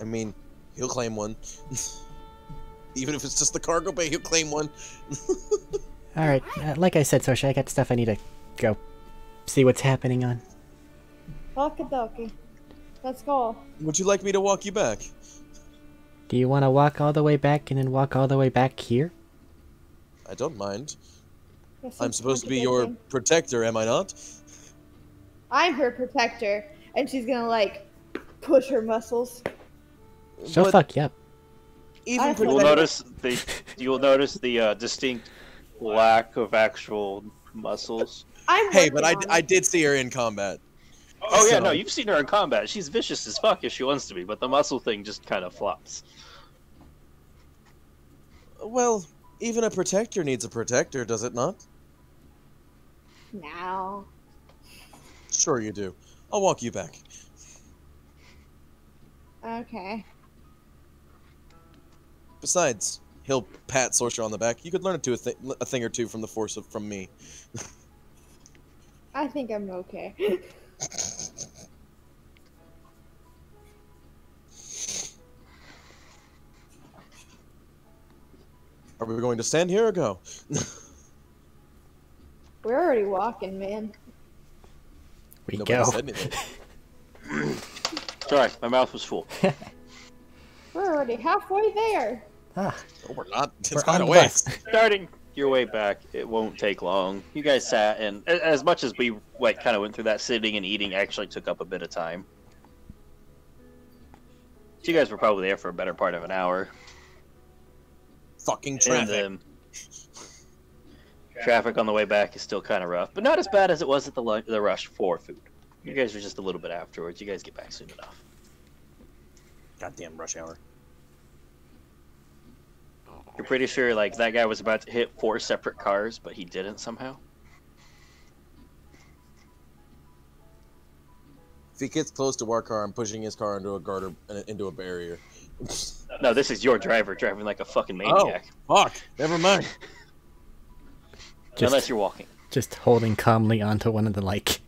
I mean, he'll claim one. Even if it's just the cargo bay, he'll claim one. Alright, like I said, Sorsha, I got stuff I need to go see what's happening on. Okie dokie. Let's go. Would you like me to walk you back? Do you want to walk all the way back and then walk all the way back here? I don't mind. That I'm seems supposed to be your contradicting. protector, am I not? I'm her protector, and she's gonna, like, push her muscles. She'll But fuck you up. even I- You will notice the distinct lack of actual muscles. I'm Hey, but working on I it. did see her in combat. Oh yeah, So- no, you've seen her in combat. She's vicious as fuck if she wants to be, but the muscle thing just kind of flops. Well, even a protector needs a protector, does it not? Now. Sure you do. I'll walk you back. Okay. Besides, he'll pat Sorsha on the back. You could learn a thing or two from the force from me. I think I'm okay. Are we going to stand here or go? We're already walking, man. We Nobody go. said anything. Sorry, my mouth was full. We're already halfway there. Ah, No, we're not. It's we're quite on a the ways. bus. Starting your way back, it won't take long. You guys sat, and as much as we kind of went through that, sitting and eating actually took up a bit of time. So you guys were probably there for a better part of an hour. Fucking And traffic. traffic on the way back is still kind of rough, but not as bad as it was at the rush for food. You guys are just a little bit afterwards. You guys get back soon enough. Goddamn rush hour. You're pretty sure like that guy was about to hit 4 separate cars, but he didn't somehow. If he gets close to our car, I'm pushing his car into a garter, into a barrier. No, this is your driver driving like a fucking maniac. Fuck. Never mind. Unless you're walking. Just holding calmly onto one of the like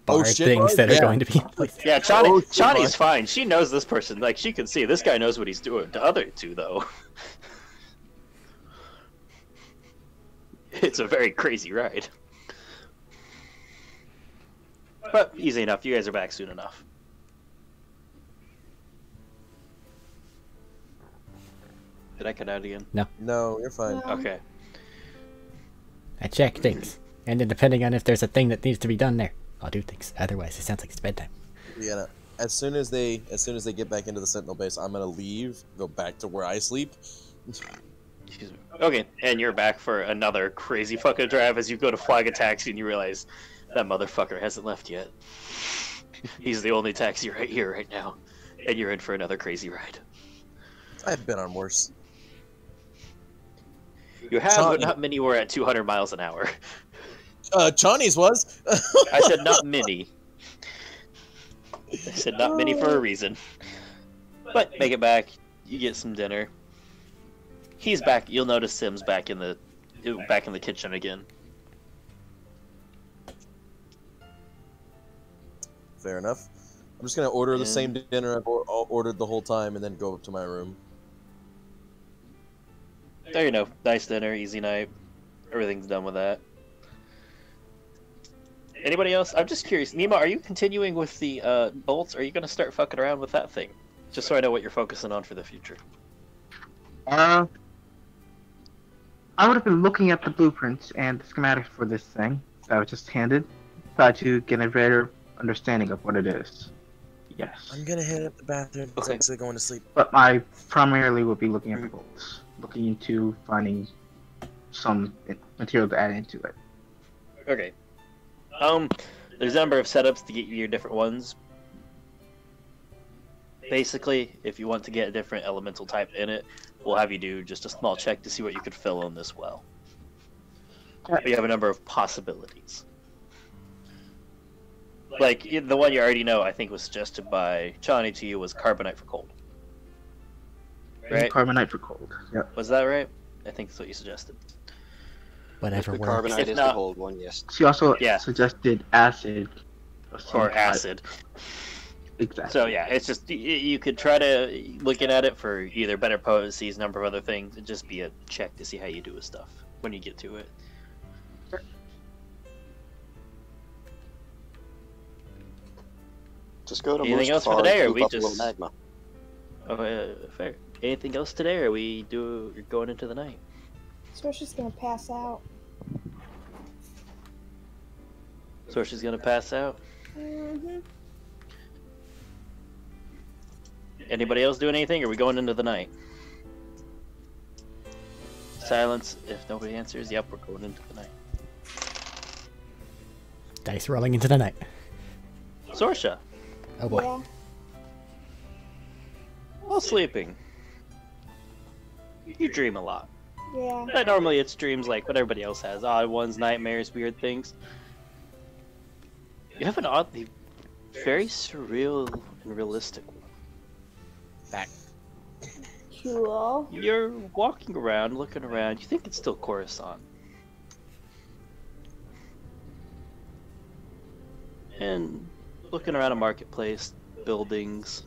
Oh, bar shit, things that yeah. are going to be in place. Yeah, Chani, Oh, Chani's fine. She knows this person. Like, she can see. This guy knows what he's doing. The other two, though. It's a very crazy ride. But easy enough. You guys are back soon enough. Did I cut out again? No, you're fine. Okay. I check things, and then depending on if there's a thing that needs to be done there, I'll do things. Otherwise, it sounds like it's bedtime. Yeah. As soon as they get back into the Sentinel base, I'm gonna leave, go back to where I sleep. Excuse me. Okay, and you're back for another crazy fucking drive as you go to flag a taxi and you realize that motherfucker hasn't left yet. He's the only taxi right here right now, and you're in for another crazy ride. I've been on worse. You have, but not many were at 200 miles an hour. Chani's was. I said not many. I said not many for a reason. But make it back. You get some dinner. He's back. You'll notice Sim's back in the kitchen again. Fair enough. I'm just gonna order the same dinner I've ordered the whole time, and then go up to my room. There you know. Nice dinner, easy night. Everything's done with that. Anybody else? I'm just curious. Nima, are you continuing with the bolts? Or are you going to start fucking around with that thing? Just so I know what you're focusing on for the future. I would have been looking at the blueprints and the schematics for this thing that I was just handed. Try to get a better understanding of what it is. Yes. I'm gonna hit up the bathroom. Okay. I'm actually going to sleep. But I primarily will be looking at the bolts. Looking into finding some material to add into it. Okay. There's a number of setups to get you your different ones. Basically, if you want to get a different elemental type in it, we'll have you do just a small check to see what you could fill in this well. But you have a number of possibilities. Like, the one you already know, I think was suggested by Chani to you, was carbonite for cold. Right? Carbonite for cold. Yep. Was that right? I think that's what you suggested. Whatever The works. carbonite If is not- the cold one, yes. She also Yeah. suggested acid. of some Or type. acid. Exactly. So yeah, it's just, you could try to, looking at it for either better potencies, number of other things, it'd just be a check to see how you do with stuff when you get to it. Just go to Anything else for Mustafar the day, or and we scoop up a little just- magma. Oh, fair. Anything else today, or we going into the night? So she's gonna pass out. So she's gonna pass out. Mm-hmm. Anybody else doing anything, or are we going into the night? Silence. If nobody answers, yep, we're going into the night. Dice rolling into the night. Sorsha, Oh boy. Yeah. while sleeping, you dream a lot. Yeah. But normally it's dreams like what everybody else has. Odd ones, nightmares, weird things. You have an oddly very surreal and realistic one. Cool. You're walking around, looking around, you think it's still Coruscant. And looking around a marketplace, buildings,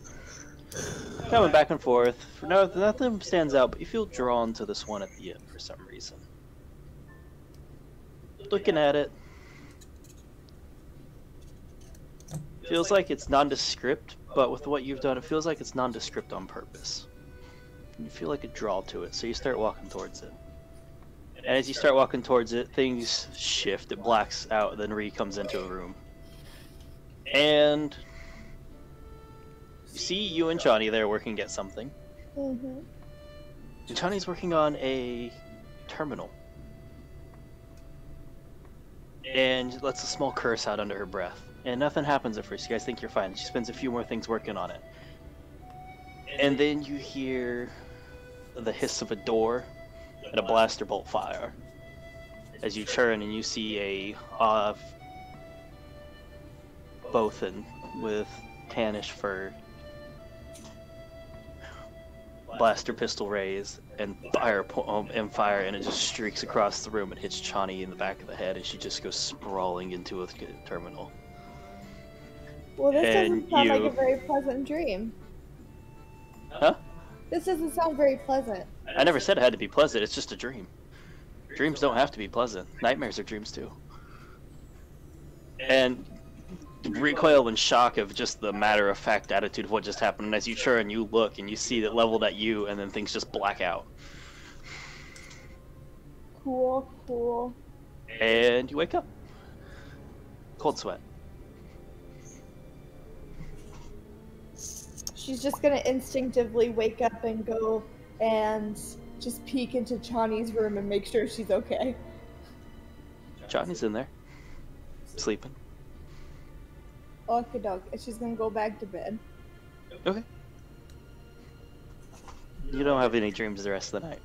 coming back and forth. No, nothing stands out, but you feel drawn to this one at the end for some reason. Looking at it, Feels like it's nondescript, but with what you've done, it feels like it's nondescript on purpose. You feel like a draw to it, so you start walking towards it. And as you start walking towards it, things shift, it blacks out, then comes into a room. And you see you and Johnny there working at something. Mm-hmm. And Johnny's working on a terminal. And lets a small curse out under her breath. And nothing happens at first. You guys think you're fine. She spends a few more things working on it. And then you hear the hiss of a door and a blaster bolt fire. As you turn and you see a Bothan with tannish fur, blaster pistol raised, and fire, and it just streaks across the room and hits Chani in the back of the head, and she just goes sprawling into a terminal. Well, this And doesn't sound like a very pleasant dream. Huh? This doesn't sound very pleasant. I never said it had to be pleasant, it's just a dream. Dreams don't have to be pleasant. Nightmares are dreams too. And recoil in shock of just the matter-of-fact attitude of what just happened, and as you turn, you look, and you see it leveled at you, and then things just black out. Cool, cool. And you wake up. Cold sweat. She's just gonna instinctively wake up and go and just peek into Chani's room and make sure she's okay. Johnny's in there. Sleeping. Okay, dog. She's gonna go back to bed. Okay. You don't have any dreams the rest of the night.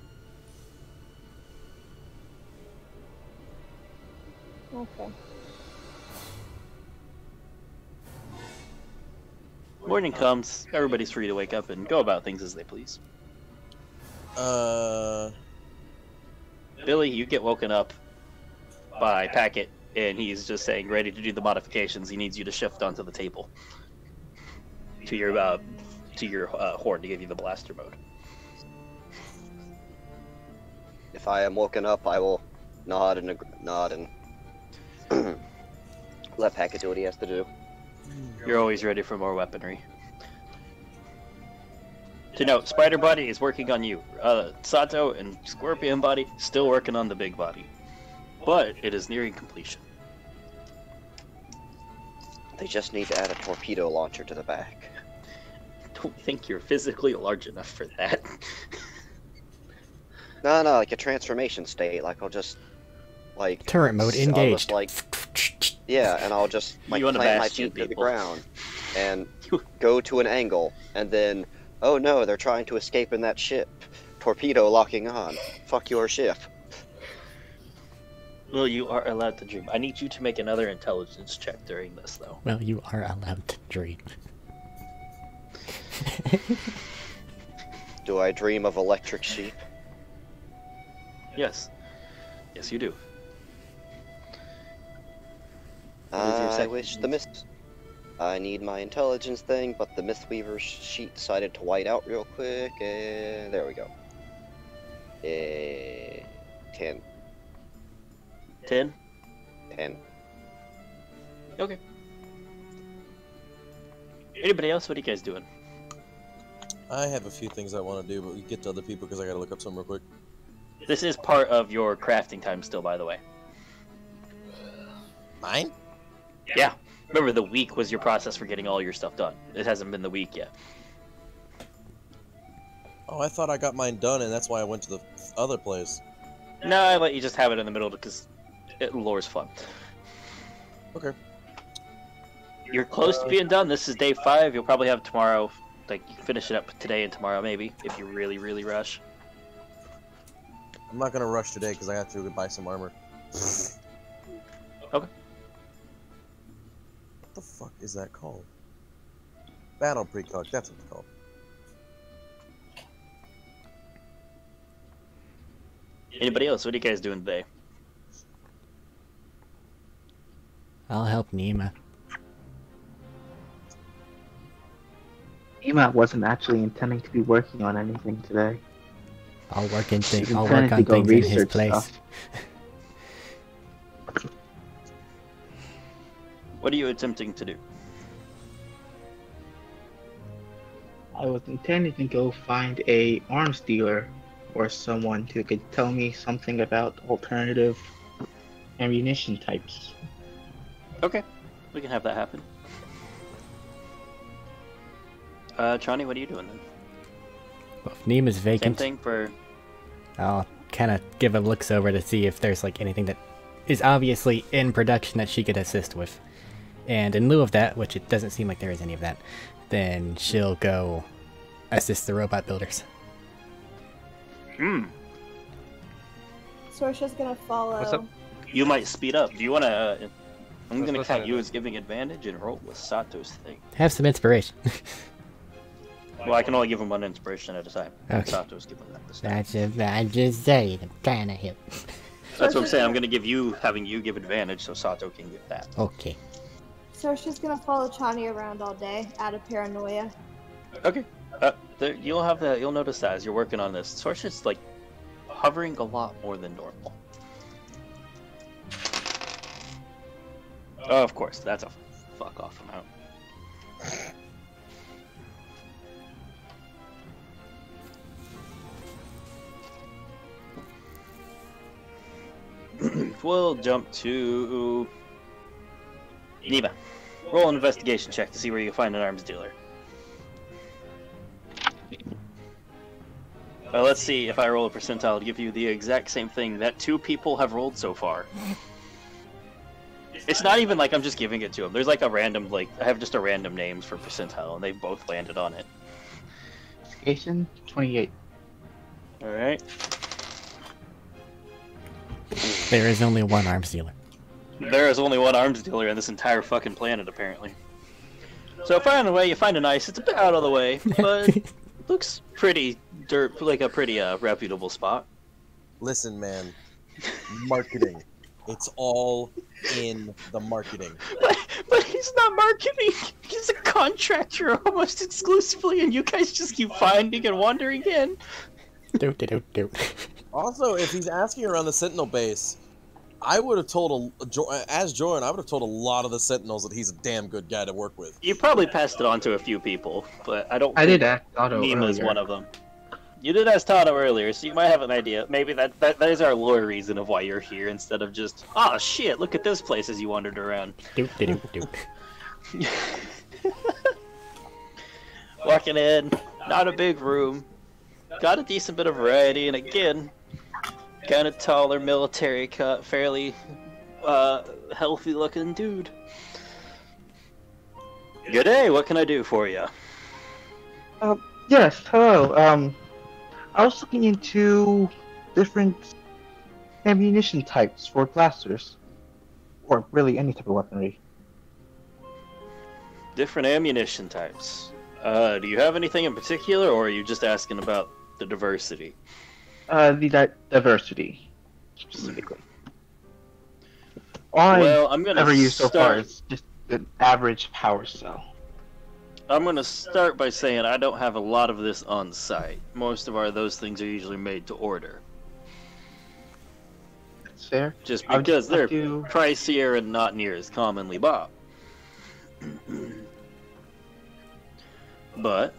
Okay. Morning comes, everybody's free to wake up and go about things as they please. Billy, you get woken up by Packet, and he's just saying, ready to do the modifications. He needs you to shift onto the table to your horn to give you the blaster mode. If I am woken up, I will nod and let Packet do what he has to do. You're always ready for more weaponry. To note, Spider Body is working on you. Sato and Scorpion Body still working on the big body. But it is nearing completion. They just need to add a torpedo launcher to the back. Don't think you're physically large enough for that. No, like a transformation state. Like I'll just, like Turret mode I'll engaged. just, like, yeah, and I'll just like You wanna plant my bash two feet to the people. ground and go to an angle, and then, oh no, they're trying to escape in that ship. Torpedo locking on. Fuck your ship. Well, you are allowed to dream. I need you to make another intelligence check during this, though. Well, you are allowed to dream. Do I dream of electric sheep? Yes. Yes, you do. What is your I second wish the intelligence? mist. I need my intelligence thing, but the Mistweaver's sheet decided to white out real quick, and there we go. 10. 10? 10. Okay. Anybody else? What are you guys doing? I have a few things I want to do, but we get to other people because I gotta look up something real quick. This is part of your crafting time still, by the way. Mine? Yeah. Remember, the week was your process for getting all your stuff done. It hasn't been the week yet. Oh, I thought I got mine done, and that's why I went to the other place. No, I let you just have it in the middle because lore's fun. Okay. You're close to being done. This is day 5. You'll probably have tomorrow. Like, you can finish it up today and tomorrow, maybe, if you really, really rush. I'm not gonna rush today because I have to buy some armor. Okay. What the fuck is that called? Battle precog, that's what it's called. Anybody else? What are you guys doing today? I'll help Nima. Ema wasn't actually intending to be working on anything today. I'll work She's on intending to go things in his research place. stuff. What are you attempting to do? I was intending to go find a arms dealer or someone who could tell me something about alternative ammunition types. Okay, we can have that happen. Chani, what are you doing then? Well, if Nema's Same vacant, thing for... I'll kind of give a looks over to see if there's like anything that is obviously in production that she could assist with. And in lieu of that, which it doesn't seem like there is any of that, then she'll go assist the robot builders. Sorsha's gonna follow. What's up? You might speed up. Do you want to... I'm going to What's count that? you as giving advantage and roll with Sato's thing. Have some inspiration. Well, I can only give him one inspiration at a time. Okay. Sato's giving that this time. I'm just saying, I'm trying to help. That's what I'm saying. I'm going to give you, having you give advantage so Sato can get that. Okay. Sorsha's gonna follow Chani around all day, out of paranoia. Okay. You'll notice that as you're working on this. Sorsha's like hovering a lot more than normal. Oh, of course, that's a fuck off amount. We'll jump to Neva. Roll an investigation check to see where you find an arms dealer. Let's see if I roll a percentile to give you the exact same thing that 2 people have rolled so far. It's not even like I'm just giving it to them. There's like a random, like, I have just a random names for percentile, and they've both landed on it. Investigation 28. Alright. There is only one arms dealer. There is only one arms dealer in this entire fucking planet, apparently. So far away, you find a nice, it's a bit out of the way, but looks pretty like a pretty reputable spot. Listen, man. Marketing. It's all in the marketing. But he's not marketing. He's a contractor almost exclusively, and you guys just keep finding and wandering in. Do. Also, if he's asking around the Sentinel base, I would have told as Jordan, I would have told a lot of the Sentinels that he's a damn good guy to work with. You probably passed it on to a few people, but I don't. I did ask Otto Nima's earlier. one of them. You did ask Tato earlier, so you might have an idea. Maybe that is our lore reason of why you're here, instead of just, oh shit, look at this place as you wandered around. Do. Walking in, not a big room, got a decent bit of variety, and again, kind of taller, military cut, fairly healthy looking dude. Good day, what can I do for you? Yes, hello. I was looking into different ammunition types for blasters. Or really any type of weaponry. Different ammunition types. Do you have anything in particular, or are you just asking about the diversity? The diversity, specifically. Well, I'm gonna ever used so far start. is just an average power cell. I'm gonna start by saying I don't have a lot of this on site. Most of those things are usually made to order. That's fair. Just I would because they're have to- pricier and not near as commonly bought. But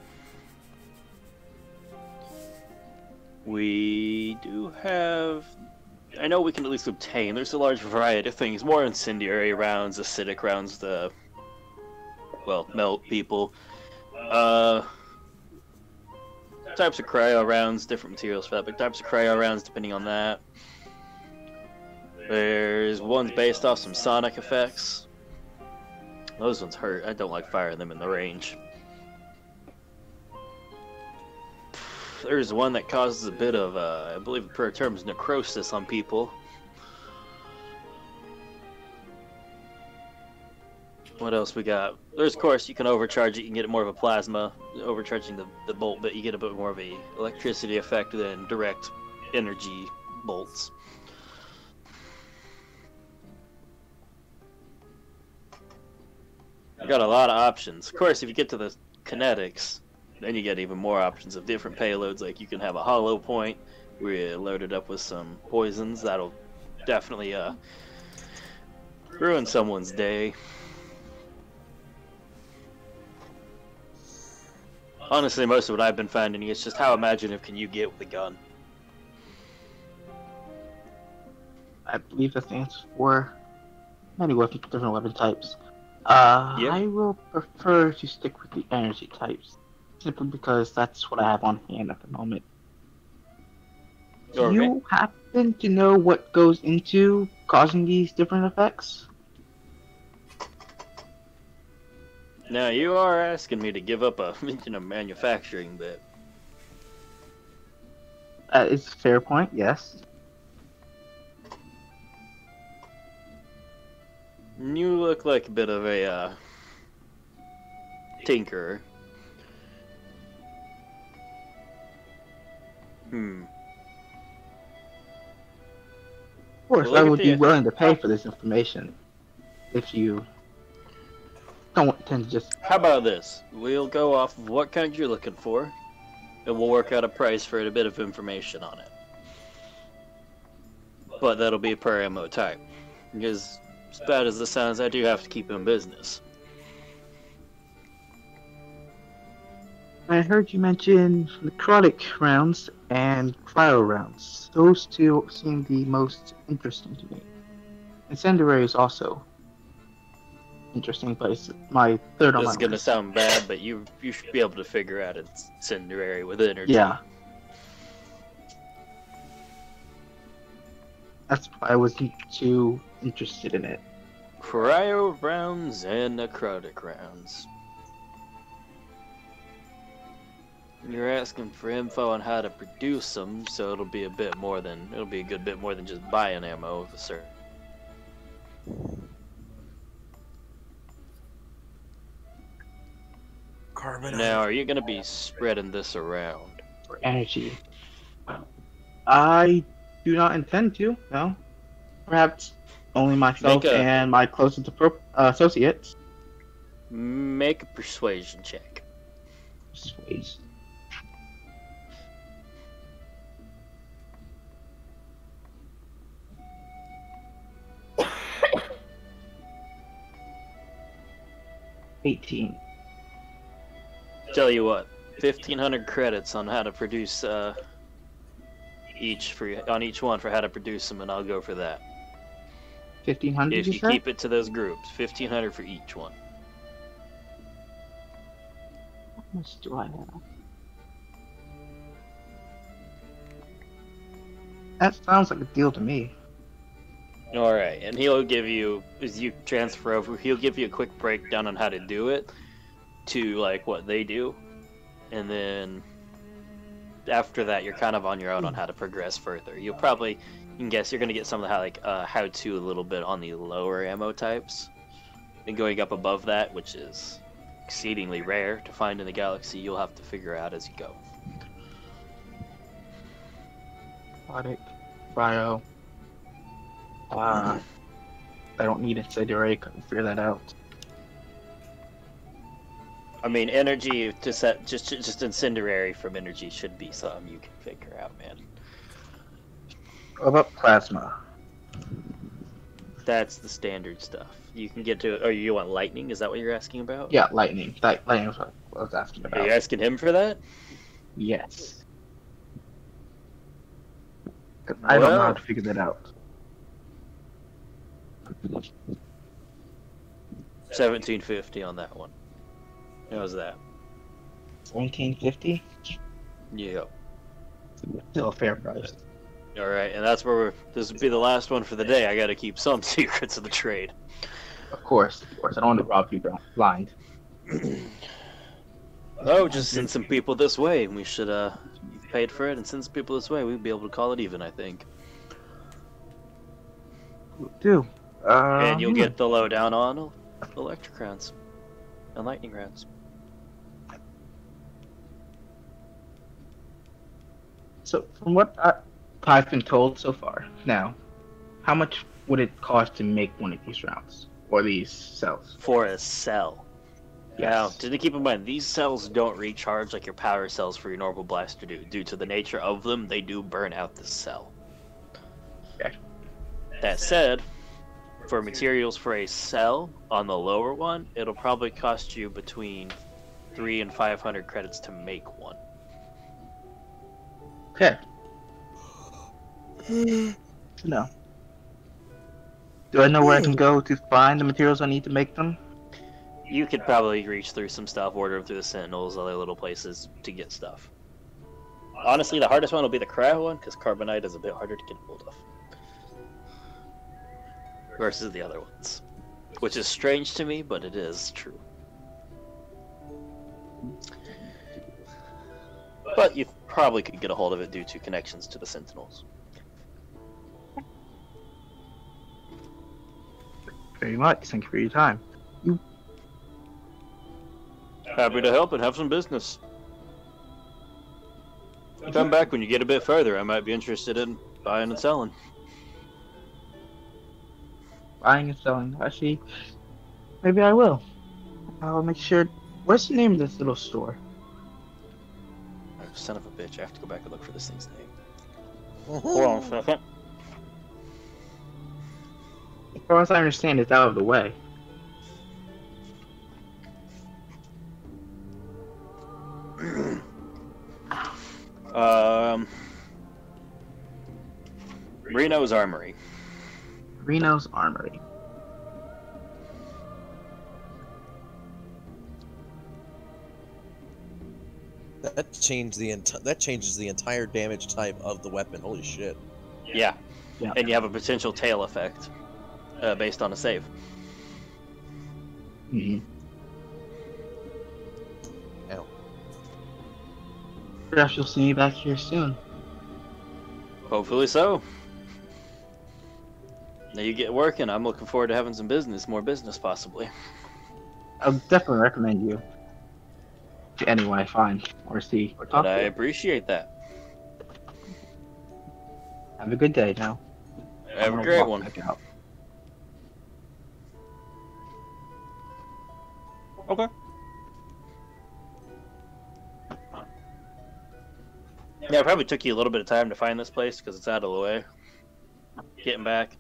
we do have, I know we can at least obtain, there's a large variety of things, more incendiary rounds, acidic rounds, well, melt people. Types of cryo rounds, different materials for that, but types of cryo rounds depending on that. There's ones based off some sonic effects. Those ones hurt. I don't like firing them in the range. There's one that causes a bit of, I believe the term is necrosis on people. What else we got? There's, of course, you can overcharge it. You can get more of a plasma, overcharging the bolt, but you get a bit more of a electricity effect than direct energy bolts. I got a lot of options. Of course, if you get to the kinetics, then you get even more options of different payloads. Like you can have a hollow point where you load it up with some poisons. That'll definitely ruin someone's day. Honestly, most of what I've been finding is just how imaginative can you get with a gun. I believe that stands for many different weapon types. Yeah. I will prefer to stick with the energy types, simply because that's what I have on hand at the moment. Do Okay. you happen to know what goes into causing these different effects? Now you are asking me to give up a manufacturing bit. That is a fair point, yes. You look like a bit of a tinkerer. Of course, Well, I look at would be the- willing to pay for this information if you don't intend to just. How about this? We'll go off of what kind you're looking for, and we'll work out a price for a bit of information on it. But that'll be per ammo type. Because, as bad as this sounds, I do have to keep in business. I heard you mention necrotic rounds and cryo rounds. Those two seem the most interesting to me. Incendiary is also interesting, but it's my third on This my is gonna list. sound bad, but you should be able to figure out it's incendiary with energy. Yeah. That's why I wasn't too interested in it. Cryo rounds and necrotic rounds. You're asking for info on how to produce them, so it'll be a good bit more than just buying ammo of a certain. Carbon. Now, are you gonna be spreading this around? For energy. I do not intend to, no. Perhaps only myself Make a- and my closest associates. Make a persuasion check. Sweet. $18. Tell you what, 1,500 credits on how to produce on each one for how to produce them, and I'll go for that. 1,500, If you you said? keep it to those groups, 1,500 for each one. How much do I have? That sounds like a deal to me. All right, and he'll give you, as you transfer over, he'll give you a quick breakdown on how to do it, to like what they do, and then after that, you're kind of on your own on how to progress further. You can guess you're gonna get some of the how-to a little bit on the lower ammo types, and going up above that, which is exceedingly rare to find in the galaxy, you'll have to figure out as you go. Aquatic, cryo. I don't need incendiary, couldn't figure that out. I mean, energy to set just incendiary from energy should be something you can figure out, man. What about plasma? That's the standard stuff. You can get to it. Or you want lightning? Is that what you're asking about? Yeah, lightning. Lightning was what I was asking Are you about. asking him for that? Yes. 'Cause I don't know how Well- to figure that out. 1750 on that one. How's that? 1750? Yeah. Still a fair price. All right, and that's where this will be the last one for the day. I got to keep some secrets of the trade. Of course. I don't want to rob you blind. Oh, just send some people this way, and we should you've paid for it, and send some people this way. We'd be able to call it even, I think. Do. And you'll get the lowdown on electric rounds and lightning rounds. So, from what I've been told so far, now, how much would it cost to make one of these rounds? Or these cells? For a cell. Now, Yes. to keep in mind, these cells don't recharge like your power cells for your normal blaster do. Due to the nature of them, they do burn out the cell. Okay. That said, for materials for a cell on the lower one, it'll probably cost you between 3 and 500 credits to make one. Okay. No. Do I know where I can go to find the materials I need to make them? You could probably reach through some stuff, order them through the Sentinels, other little places to get stuff. Honestly, the hardest one will be the cryo one, because carbonite is a bit harder to get hold of. Versus the other ones. Which is strange to me, but it is true. But you probably could get a hold of it due to connections to the Sentinels. Very much. Thank you for your time. Happy to help and have some business. Come back when you get a bit further. I might be interested in buying and selling. Buying and selling. I see. Maybe I will. I'll make sure. What's the name of this little store? Oh, son of a bitch, I have to go back and look for this thing's name. Hold on a second. As far as I understand, it's out of the way. Reno's Armory. Reno's Armory. That changes the entire damage type of the weapon. Holy shit! Yeah. Yeah. And you have a potential tail effect based on a save. Mm-hmm. Ow. Perhaps you'll see me back here soon. Hopefully so. Now you get working. I'm looking forward to having some business, more business possibly. I'll definitely recommend you to anyone I find or see or talk But I to. appreciate that. Have a good day now. Have I'm a gonna great walk one. back out. Okay. Yeah, it probably took you a little bit of time to find this place because it's out of the way. Getting back.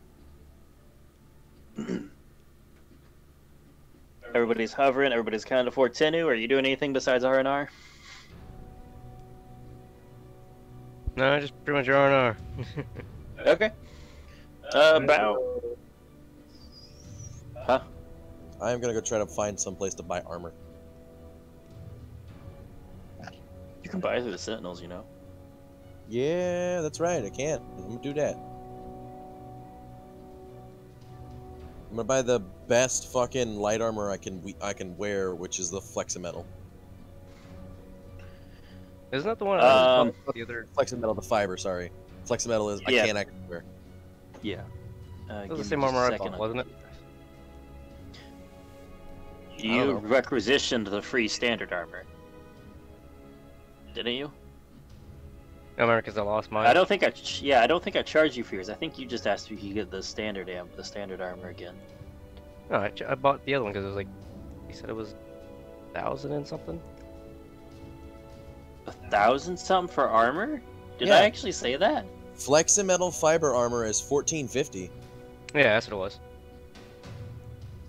Everybody's hovering. Everybody's kind of for Tenu. Are you doing anything besides R&R? No, just pretty much R&R. Okay. About. Huh? I'm gonna go try to find some place to buy armor. You can buy through the Sentinels, you know. Yeah, that's right. I can. I'm gonna do that. I'm gonna buy the best fucking light armor I can wear, which is the Fleximetal. Isn't that the one? The other. Fleximetal, the fiber. Sorry, Fleximetal is Yeah. I can't actually wear. Yeah. It was the same armor I bought, wasn't it? You requisitioned the free standard armor, didn't you? I remember because I lost mine. I don't think I don't think I charged you for yours. I think you just asked if you could get the standard armor again. No, I bought the other one because it was like, you said it was 1,000 and something. 1,000 something for armor? Did Yeah. I actually say that? Fleximetal fiber armor is $14.50. Yeah, that's what it was.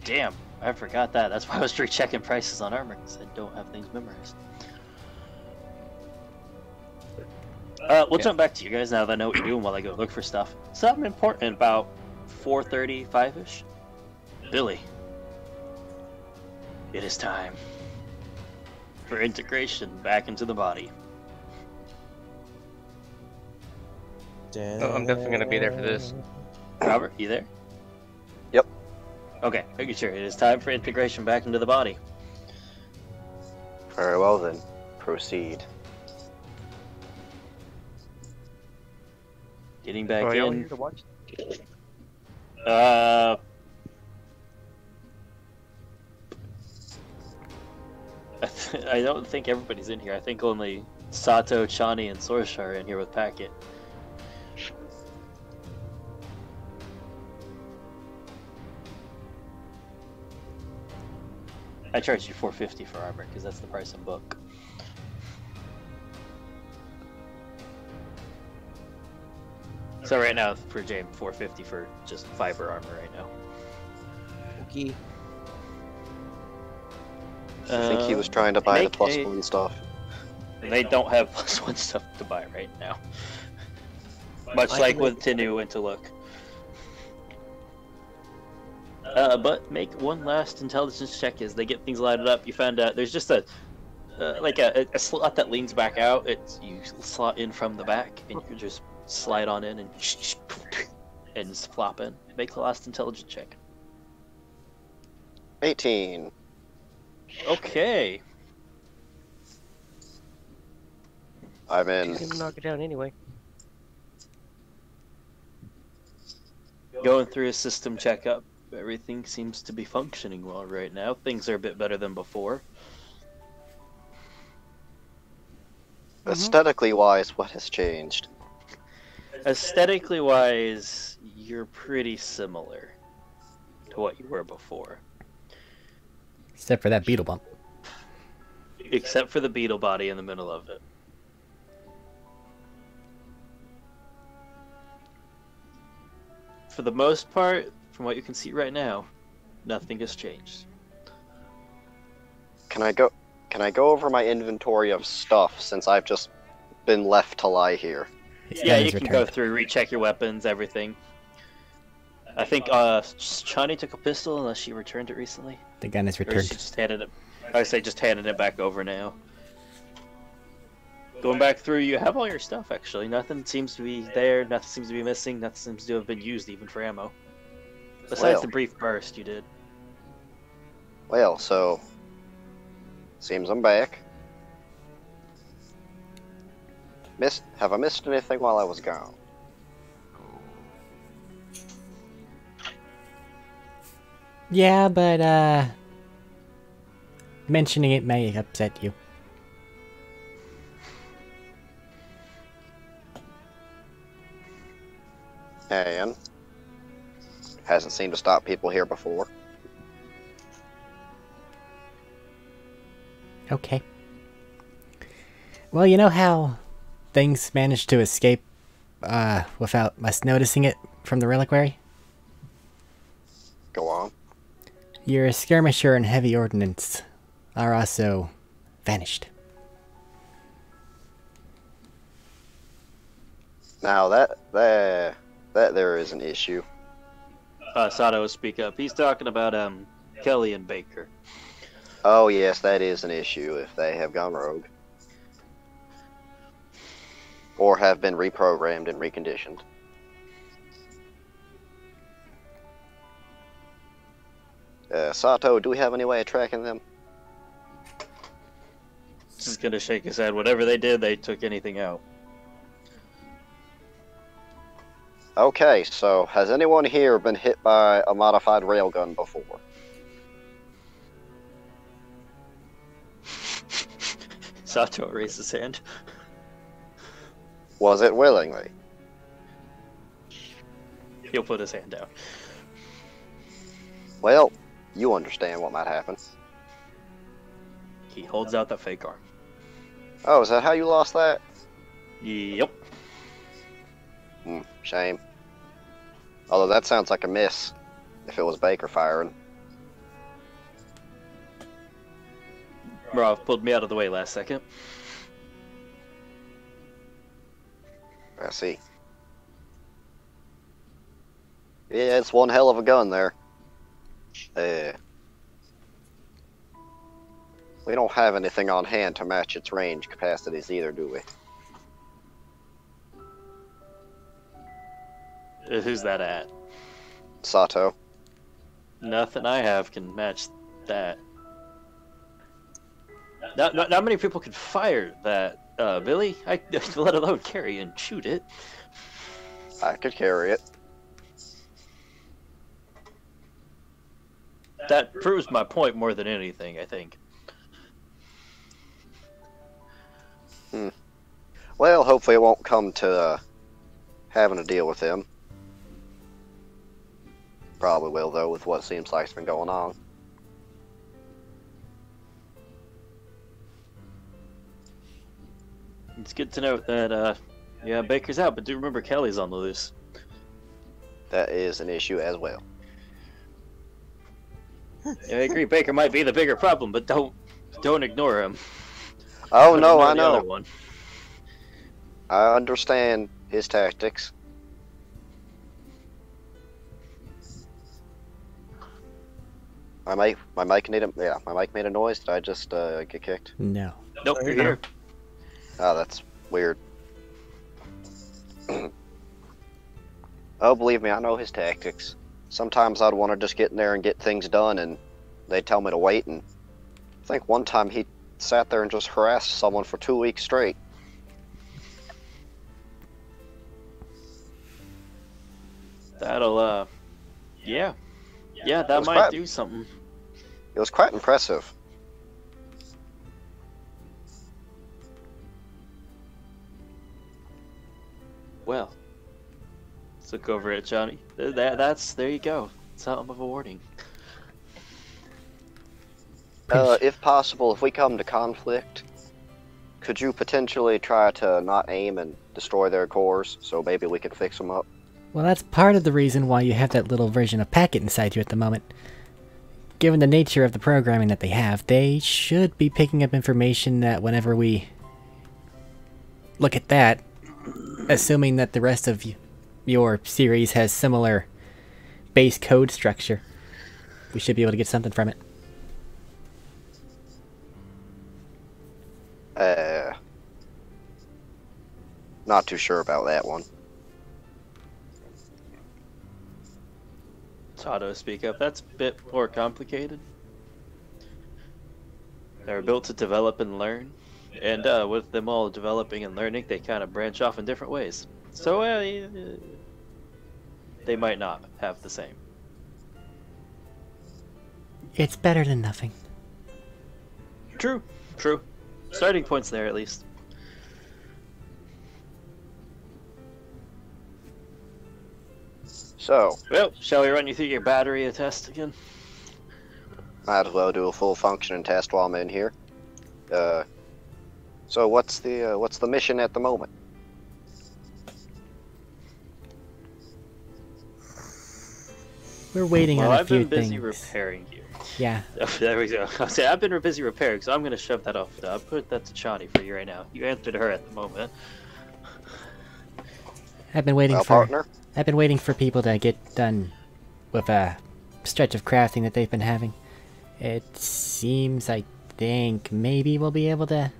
Damn, I forgot that. That's why I was rechecking prices on armor because I don't have things memorized. We'll jump back to you guys now that I know what you're doing while I go look for stuff. Something important about 4:35ish. Billy, it is time for integration back into the body. Oh, I'm definitely gonna be there for this. Robert, you there? Yep. Okay, making sure. It is time for integration back into the body. Very well then. Proceed. Getting back Oh, are y'all in. here to watch? I don't think everybody's in here. I think only Sato, Chani, and Sorsha are in here with Packet. I charged you $450 for armor because that's the price in book. So right now for James, $450 for just fiber armor right now. Okay. I think he was trying to buy the make +1 stuff. And they don't have +1 stuff to buy right now. Much I like can with Tinu went to look. But make one last intelligence check as they get things lighted up. You find out there's just a slot that leans back out. You slot in from the back, and you can just slide on in and just flop in. Make the last intelligence check. 18. Okay. I'm in. He's gonna knock it down anyway. Going through a system checkup, everything seems to be functioning well right now. Things are a bit better than before. Aesthetically wise, what has changed? Aesthetically wise, you're pretty similar to what you were before. Except for that beetle bump. Except for the beetle body in the middle of it. For the most part, from what you can see right now, nothing has changed. Can I go over my inventory of stuff since I've just been left to lie here? Yeah, you can go through, recheck your weapons, everything. I think Chani took a pistol unless she returned it recently. The gun is Or returned. she just handed it. I say just handed it back over now. Going back through, you have all your stuff actually. Nothing seems to be there. Nothing seems to be missing. Nothing seems to have been used even for ammo. Besides Well. the brief burst you did. Well, so seems I'm back. Have I missed anything while I was gone? Yeah, but mentioning it may upset you. And hasn't seemed to stop people here before. Okay. Well, you know how things managed to escape without us noticing it from the reliquary? Go on. Your skirmisher and heavy ordnance are also vanished. Now that there is an issue. Sato will speak up. He's talking about Kelly and Baker. Oh yes, that is an issue if they have gone rogue. Or have been reprogrammed and reconditioned. Sato, do we have any way of tracking them? Just gonna shake his head. Whatever they did, they took anything out. Okay, so has anyone here been hit by a modified railgun before? Sato raised his hand. Was it willingly? He'll put his hand down. Well, you understand what might happen. He holds out the fake arm. Oh, is that how you lost that? Yep. Shame. Although that sounds like a miss, if it was Baker firing. Rob pulled me out of the way last second. I see. Yeah, it's one hell of a gun there. We don't have anything on hand to match its range capacities either, do we? Who's that at? Sato. Nothing I have can match that. Not many people could fire that, Billy. Let alone carry and shoot it. I could carry it. That proves my point more than anything, I think. Well, hopefully it won't come to having to deal with him. Probably will, though, with what seems like has been going on. It's good to note that, yeah, Baker's out, but do remember Kelly's on the loose. That is an issue as well. Yeah, I agree, Baker might be the bigger problem, but don't Don't ignore him. Oh But no, ignore I the other know. one. I understand his tactics. My mic made a noise. Did I just get kicked? No. Nope, you're here. Oh, that's weird. Oh, believe me, I know his tactics. Sometimes I'd want to just get in there and get things done, and they'd tell me to wait, and I think one time he sat there and just harassed someone for 2 weeks straight. That'll, yeah. Yeah, that was might crap. do something. It was quite impressive. Well, let's look over at Johnny. There you go. Something of a warning. If possible, if we come to conflict, could you potentially try to not aim and destroy their cores, so maybe we could fix them up? Well, that's part of the reason why you have that little version of Packet inside you at the moment. Given the nature of the programming that they have, they should be picking up information that whenever we look at that, assuming that the rest of your series has similar base code structure, we should be able to get something from it. Not too sure about that one. Tato, speak up. That's a bit more complicated. They're built to develop and learn, and with them all developing and learning, they kind of branch off in different ways. So they might not have the same. It's better than nothing. True. True. Starting point's there at least. So, Well, shall we run you through your battery test again? might as well do a full functioning test while I'm in here. So what's the mission at the moment? We're waiting Well, on a I've few been busy things. repairing you. Yeah. There we go. I'll say I've been busy repairing, so I'm gonna shove that off. I'll put that to Chani for you right now. You answered her at the moment. I've been waiting Well, for partner? I've been waiting for people to get done with a stretch of crafting that they've been having. It seems, I think, maybe we'll be able to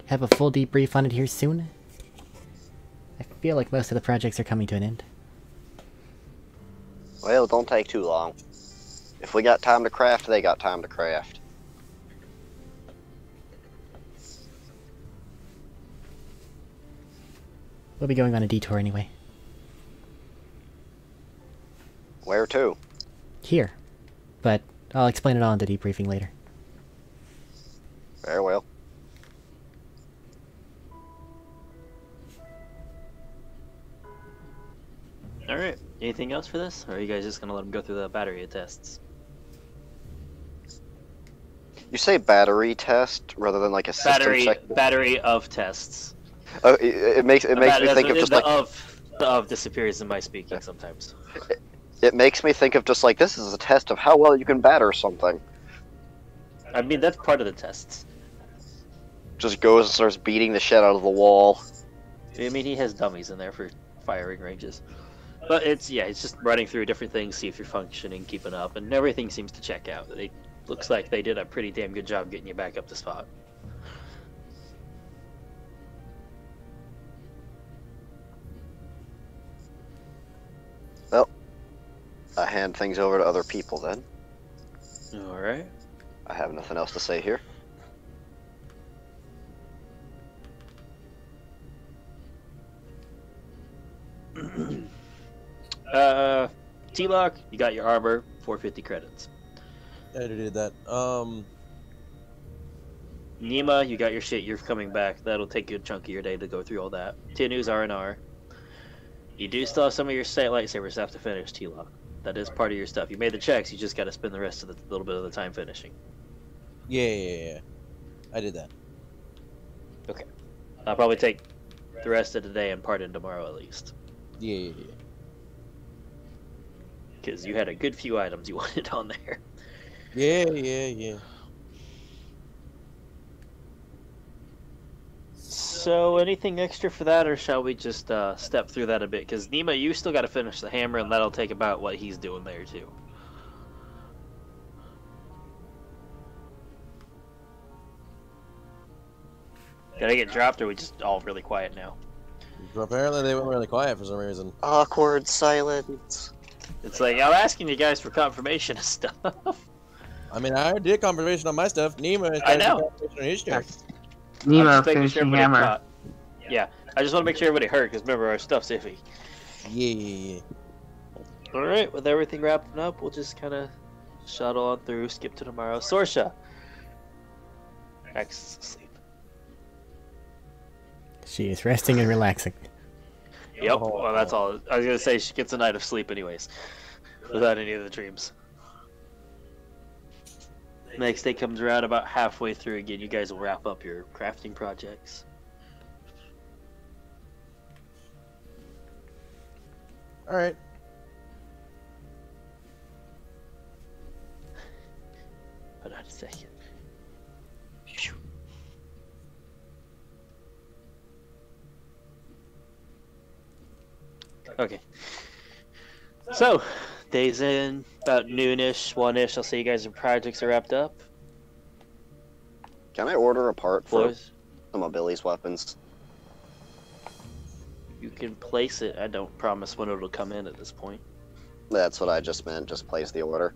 have a full debrief on it here soon. I feel like most of the projects are coming to an end. Well, don't take too long. If we got time to craft, they got time to craft. We'll be going on a detour anyway. Where to? Here. But I'll explain it all in the debriefing later. Very well. Alright. Anything else for this? Or are you guys just gonna let them go through the battery tests? You say battery test rather than like a system check? Battery of tests. Oh, it makes me think of just like the of disappears in my speaking sometimes. it makes me think of just like this is a test of how well you can batter something. I mean, that's part of the tests. Just goes and starts beating the shit out of the wall. I mean, he has dummies in there for firing ranges. But it's just running through different things, see if you're functioning, keeping up, and everything seems to check out. It looks like they did a pretty damn good job getting you back up to spot. Well, I hand things over to other people then. Alright. I have nothing else to say here. T-Lock, you got your armor, 450 credits. I did that. Nima, you got your shit, you're coming back. That'll take you a chunk of your day to go through all that. Tinu's R&R. You do still have some of your state lightsabers have to finish, T-Lock. That is part of your stuff. You made the checks, you just gotta spend the rest of the little bit of the time finishing. Yeah. I did that. Okay. I'll probably take the rest of the day and part in tomorrow at least. Yeah. Because you had a good few items you wanted on there. Yeah. So, anything extra for that, or shall we just step through that a bit? Because Nima, you still got to finish the hammer, and that'll take about what he's doing there too. Did I get dropped, or are we just all really quiet now? Apparently they went really quiet for some reason. Awkward silence. It's like, I'm asking you guys for confirmation and stuff. I mean, I did confirmation on my stuff. Nima has I got know. confirmation on his stuff. I'm Nemo just making sure finishing everybody hammer. caught. Yeah, I just want to make sure everybody heard, because remember, our stuff's iffy. Yeah. Alright, with everything wrapping up, we'll just kind of shuttle on through, skip to tomorrow. Sorsha! Max is asleep. She is resting and relaxing. Yep, well, that's all. I was gonna say she gets a night of sleep, anyways, without any of the dreams. Next day comes around about halfway through again. You guys will wrap up your crafting projects. Alright. Hold on a second. Okay. So, days in, about noonish, one-ish, I'll say you guys' projects are wrapped up. Can I order a part for Floors, some of Billy's weapons? you can place it. I don't promise when it'll come in at this point. That's what I just meant. Just place the order.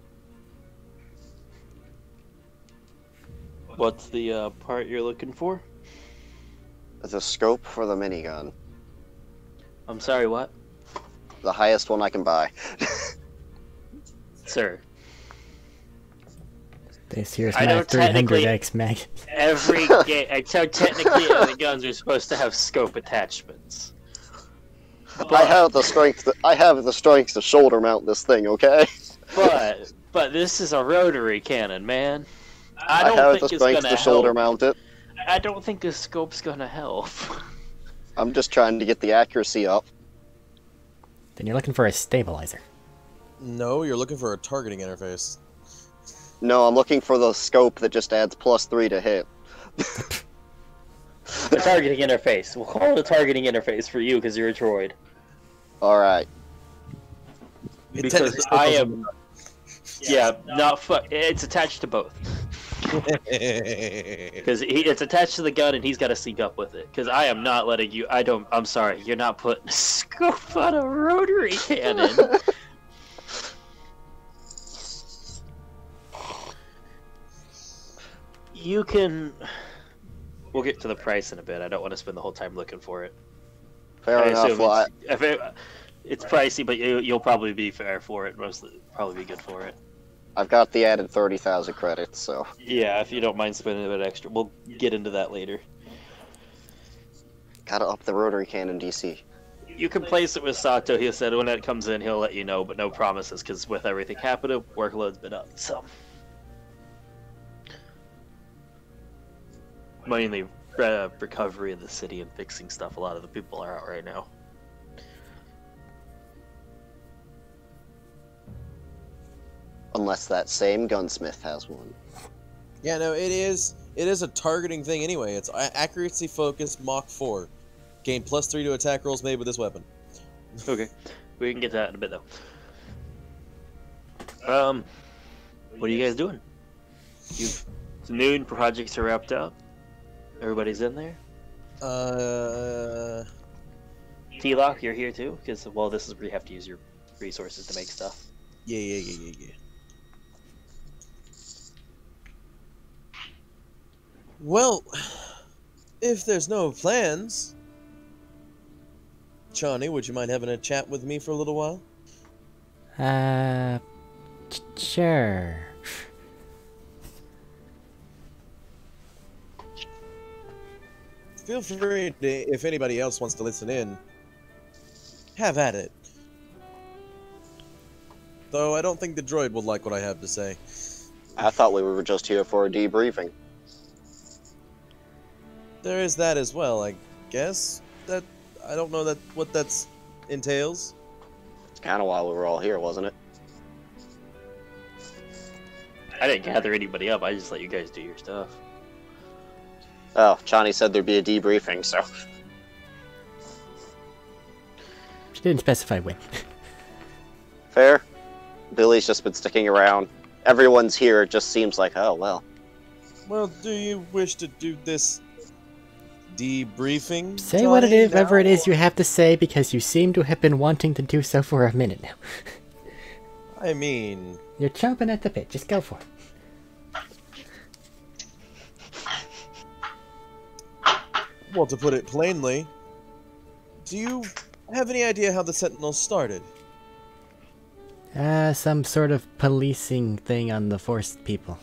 What's the part you're looking for? The scope for the minigun. I'm sorry, what? The highest one I can buy. Sir. This here's I know my technically- 300x mag. Every game, except technically the guns are supposed to have scope attachments. I have the strength. I have the strength to shoulder mount this thing. Okay. But this is a rotary cannon, man. I don't have think the it's strength gonna to shoulder help. mount it. I don't think the scope's gonna help. I'm just trying to get the accuracy up. Then you're looking for a stabilizer. No, you're looking for a targeting interface. No, I'm looking for the scope that just adds +3 to hit. The targeting interface. We'll call it a targeting interface for you because you're a droid. All right. It Because technically I still am. Yeah, not it's attached to both. doesn't- Because it's attached to the gun and he's got to sync up with it. Because I am not letting you. I'm sorry. You're not putting a scope on a rotary cannon. You can. We'll get to the price in a bit. I don't want to spend the whole time looking for it. Fair I enough. assume Well, it's pricey, but you'll probably be fair for it. Probably be good for it. I've got the added 30,000 credits, so Yeah, if you don't mind spending a bit extra, we'll get into that later. gotta up the rotary cannon DC. You can place it with Sato. He said when it comes in, he'll let you know, but no promises, because with everything happening, workload's been up. So mainly recovery in the city and fixing stuff. A lot of the people are out right now. Unless that same gunsmith has one. Yeah, no, it is a targeting thing anyway. It's accuracy focus Mach 4. Gain +3 to attack rolls made with this weapon. Okay, we can get to that in a bit though. What are you guys doing? It's noon. Projects are wrapped up. Everybody's in there. T-Lock, you're here too, because well, this is where you have to use your resources to make stuff. Yeah. Well, if there's no plans, Chani, would you mind having a chat with me for a little while? Sure. Feel free to, if anybody else wants to listen in, have at it. Though I don't think the droid will like what I have to say. I thought we were just here for a debriefing. There is that as well, I guess. That I don't know what that entails. It's kind of why we were all here, wasn't it? I didn't gather anybody up. I just let you guys do your stuff. Oh, Johnny said there'd be a debriefing, so... She didn't specify when. Fair. Billy's just been sticking around. Everyone's here, it just seems like, oh, well. Well, do you wish to do this debriefing? Say whatever it is now? you have to say, because you seem to have been wanting to do so for a minute now. I mean... You're chomping at the bit, just go for it. Well, to put it plainly, do you have any idea how the Sentinels started? Some sort of policing thing on the forced people.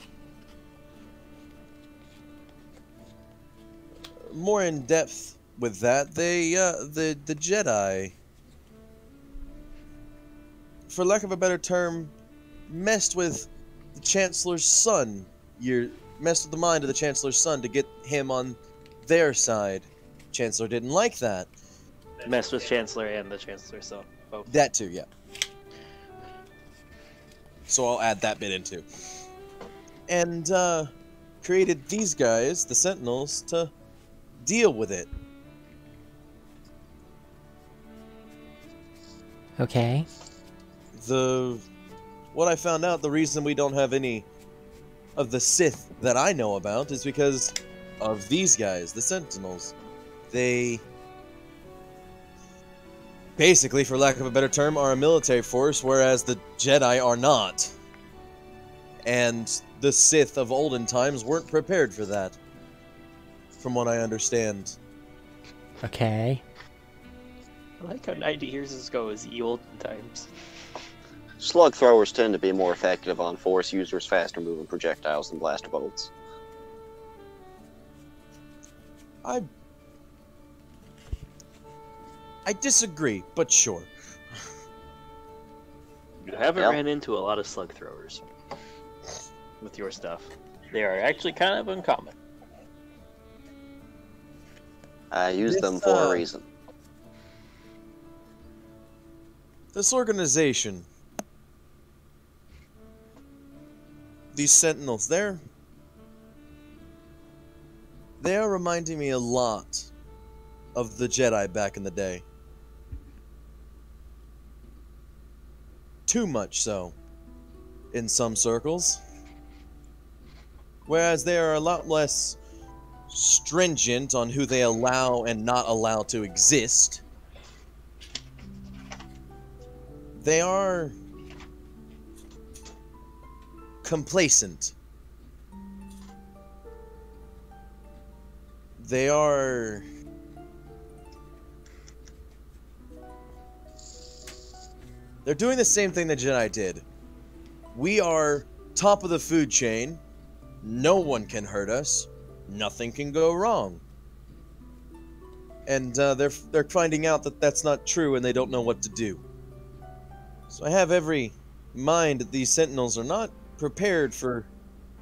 More in depth with that, the Jedi, for lack of a better term, messed with the Chancellor's son. Messed with the mind of the Chancellor's son to get him on their side. Chancellor didn't like that. Messed with Chancellor and the Chancellor, so both. That too, yeah. So I'll add that bit in too. And created these guys, the Sentinels, to deal with it. Okay. What I found out, the reason we don't have any of the Sith that I know about is because of these guys, the Sentinels. They basically, for lack of a better term, are a military force, whereas the Jedi are not. And the Sith of olden times weren't prepared for that, from what I understand. Okay. I like how 90 years ago is the olden times. Slug throwers tend to be more effective on Force users, faster moving projectiles than blaster bolts. I disagree, but sure. You haven't Yep. ran into a lot of slug throwers with your stuff. They are actually kind of uncommon. I use them for a reason. This organization, these Sentinels, they are reminding me a lot of the Jedi back in the day. Too much so, in some circles. Whereas they are a lot less stringent on who they allow and not allow to exist. They are complacent. They are... They're doing the same thing the Jedi did. We are top of the food chain. No one can hurt us. Nothing can go wrong. And they're finding out that that's not true, and they don't know what to do. So I have every mind that these Sentinels are not prepared for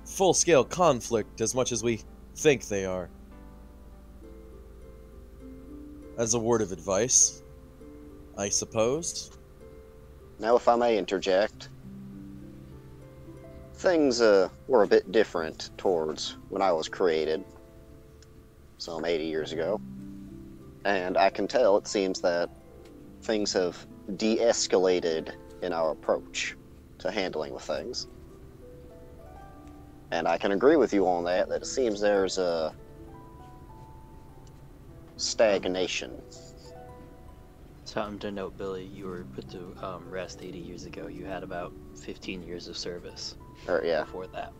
full-scale conflict as much as we think they are. As a word of advice, I suppose. Now, if I may interject, things were a bit different towards when I was created, some 80 years ago. And I can tell it seems that things have de-escalated in our approach to handling with things. And I can agree with you on that it seems there's a stagnation. Something to note, Billy, you were put to rest 80 years ago. You had about 15 years of service Yeah. before that.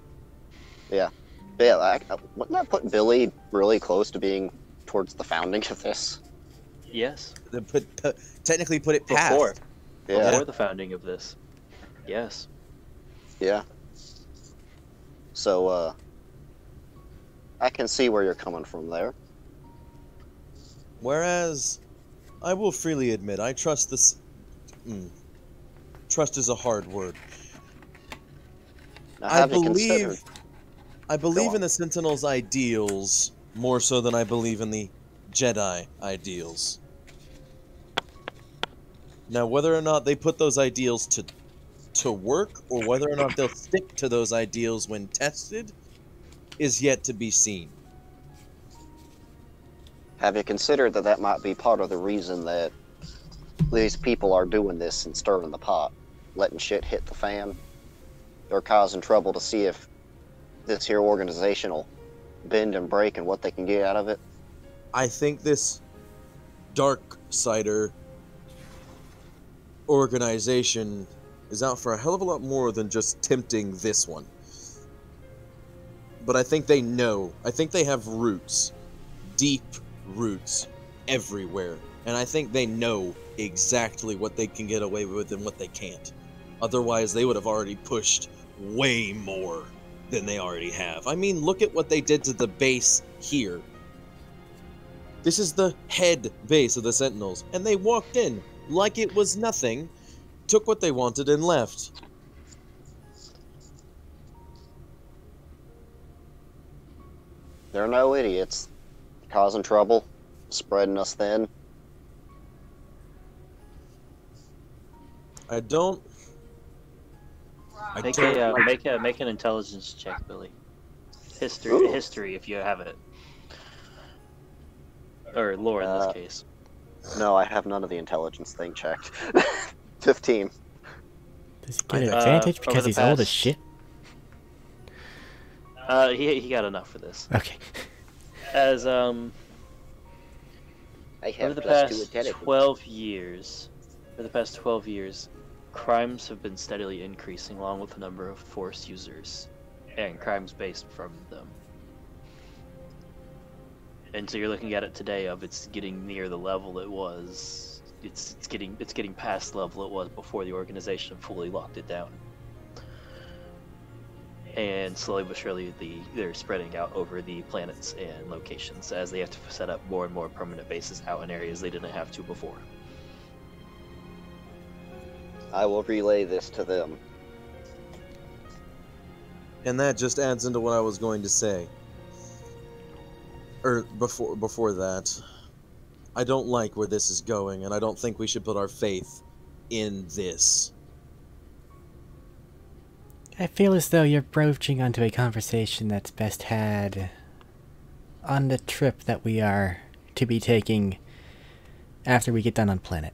Yeah. But yeah, wouldn't that put Billy really close to being towards the founding of this? Yes. Technically put it past. Before the founding of this. Yes. Yeah. So, I can see where you're coming from there. Whereas, I will freely admit, I trust this... Trust is a hard word. Now, I have you considered... believe in the Sentinels' ideals more so than I believe in the Jedi ideals. Now, whether or not they put those ideals to work, or whether or not they'll stick to those ideals when tested, is yet to be seen. Have you considered that that might be part of the reason that these people are doing this and stirring the pot, letting shit hit the fan? They're causing trouble to see if this here organization will bend and break and what they can get out of it. I think this Darksider organization is out for a hell of a lot more than just tempting this one. But I think they know. I think they have roots. Deep roots everywhere. And I think they know exactly what they can get away with and what they can't. Otherwise, they would have already pushed way more than they already have. I mean, look at what they did to the base here. This is the head base of the Sentinels, and they walked in like it was nothing, took what they wanted, and left. They're no idiots. Causing trouble, spreading us thin. I don't... Make an intelligence check, Billy. History, if you have it, or lore in this case. No, I have none of the intelligence thing checked. 15. Does he get an advantage because he's old as shit? He got enough for this. Okay. As I over have the plus 2 past intelligence. 12 years, crimes have been steadily increasing along with the number of Force users and crimes based from them. And so you're looking at it today of it's getting near the level it was. It's getting past the level it was before the organization fully locked it down. And slowly but surely they're spreading out over the planets and locations as they have to set up more and more permanent bases out in areas they didn't have to before. I will relay this to them. And that just adds into what I was going to say. Or before that. I don't like where this is going, and I don't think we should put our faith in this. I feel as though you're broaching onto a conversation that's best had on the trip that we are to be taking after we get done on planet.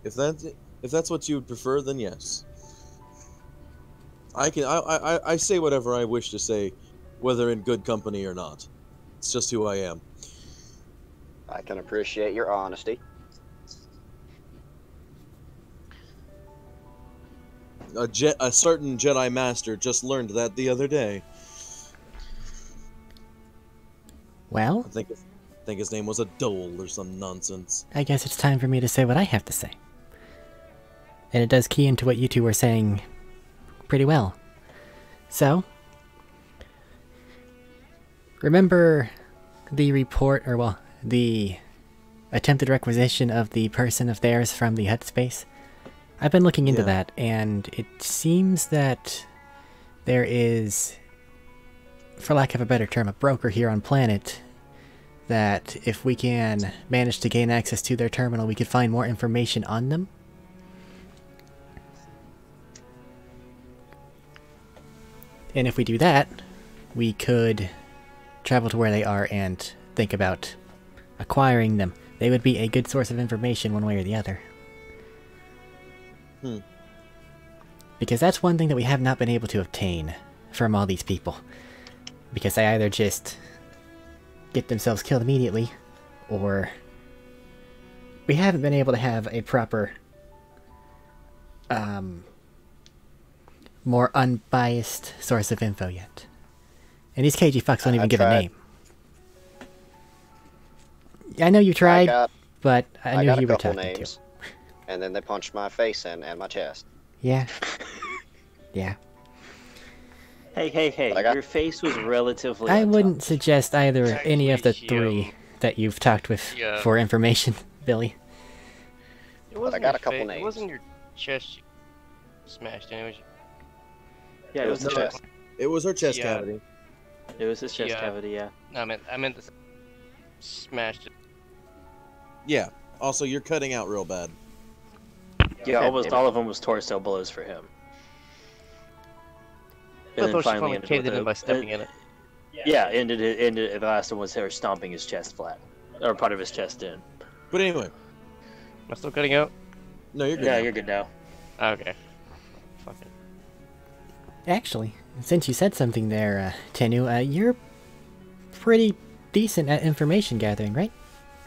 If that's what you would prefer, then yes. I say whatever I wish to say, whether in good company or not. It's just who I am. I can appreciate your honesty. A certain Jedi Master just learned that the other day. Well, I think his name was a Dole or some nonsense. I guess it's time for me to say what I have to say. And it does key into what you two were saying pretty well. So, remember the report, or well, the attempted requisition of the person of theirs from the hut space? I've been looking into that, and it seems that there is, for lack of a better term, a broker here on planet that if we can manage to gain access to their terminal, we could find more information on them. And if we do that, we could travel to where they are and think about acquiring them. They would be a good source of information one way or the other. Because that's one thing that we have not been able to obtain from all these people. Because they either just get themselves killed immediately, or we haven't been able to have a proper, more unbiased source of info yet. And these KG fucks don't even give a name. I know you tried, but I knew you were talking to. And then they punched my face in and my chest. Yeah. Yeah. Hey, your face was relatively I wouldn't suggest either any of the three that you've talked with for information, Billy. It wasn't I got a couple names. It wasn't your chest you smashed in, it was Yeah, it was the chest. It was her chest cavity. It was his chest cavity, yeah. No, I meant the smashed it. Yeah. Also, you're cutting out real bad. Yeah, almost all of them was torso blows for him. I thought she finally ended caved with it in a- by stepping in it. Yeah, ended. The last one was her stomping his chest flat, or part of his chest in. But anyway, Am I still cutting out? no, you're good. Yeah, now. you're good now. Okay. Fucking. Actually, since you said something there, Tenu, you're pretty decent at information gathering, right?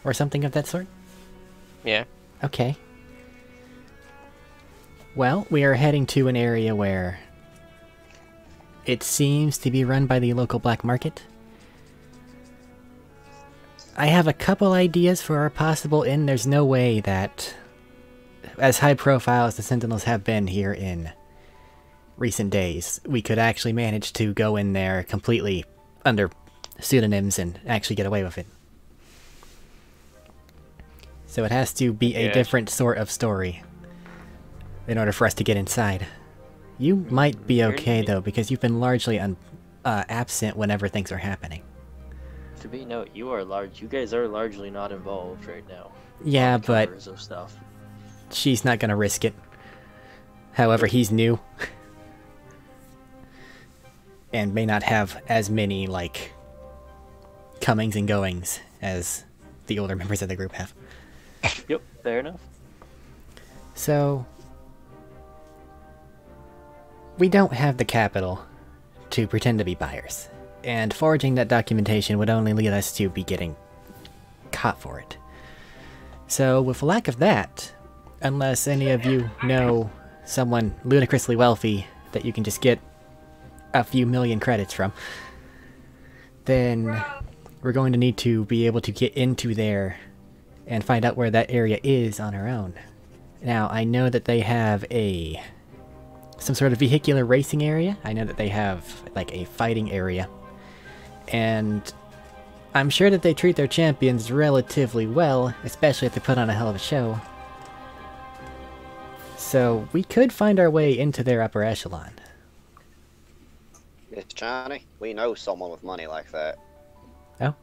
Or something of that sort? Yeah. Okay. Well, we are heading to an area where it seems to be run by the local black market. I have a couple ideas for our possible in. There's no way that, as high profile as the Sentinels have been here in recent days, we could actually manage to go in there completely under pseudonyms and actually get away with it. So it has to be a Yeah. different sort of story in order for us to get inside. You might be okay though, because you've been largely absent whenever things are happening. To be note, you guys are largely not involved right now. Yeah, On the but covers of stuff. she's not gonna risk it. However, he's new. And may not have as many, like, comings and goings as the older members of the group have. Yep, fair enough. So, we don't have the capital to pretend to be buyers, and forging that documentation would only lead us to be getting caught for it. So, with lack of that, unless any of you know someone ludicrously wealthy that you can just get a few million credits from, then we're going to need to be able to get into there and find out where that area is on our own. Now, I know that they have some sort of vehicular racing area. I know that they have, like, a fighting area. And I'm sure that they treat their champions relatively well, especially if they put on a hell of a show. So, we could find our way into their upper echelon. It's Johnny. We know someone with money like that. Oh?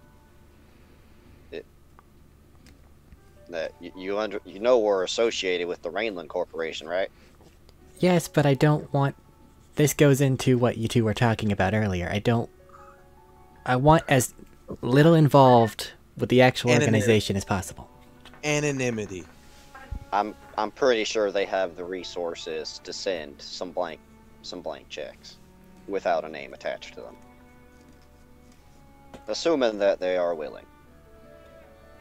You know we're associated with the Rainland Corporation, right? Yes, but I don't want... This goes into what you two were talking about earlier. I want as little involved with the actual organization as possible. Anonymity. I'm pretty sure they have the resources to send some blank checks without a name attached to them. Assuming that they are willing.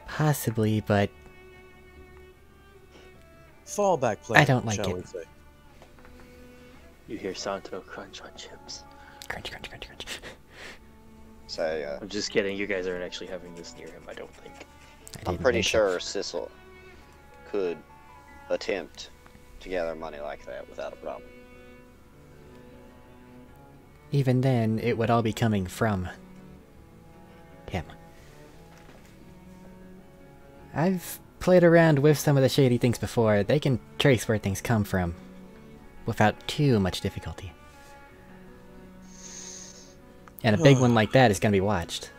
Possibly, but Fallback plan. I don't like shall it. we say. You hear Santo crunch on chips. crunch, crunch, crunch, crunch. So, I'm just kidding, you guys aren't actually having this near him, I don't think. I'm pretty sure Sissel could attempt to gather money like that without a problem. Even then, it would all be coming from him. I've played around with some of the shady things before. They can trace where things come from without too much difficulty. And a big one like that is going to be watched.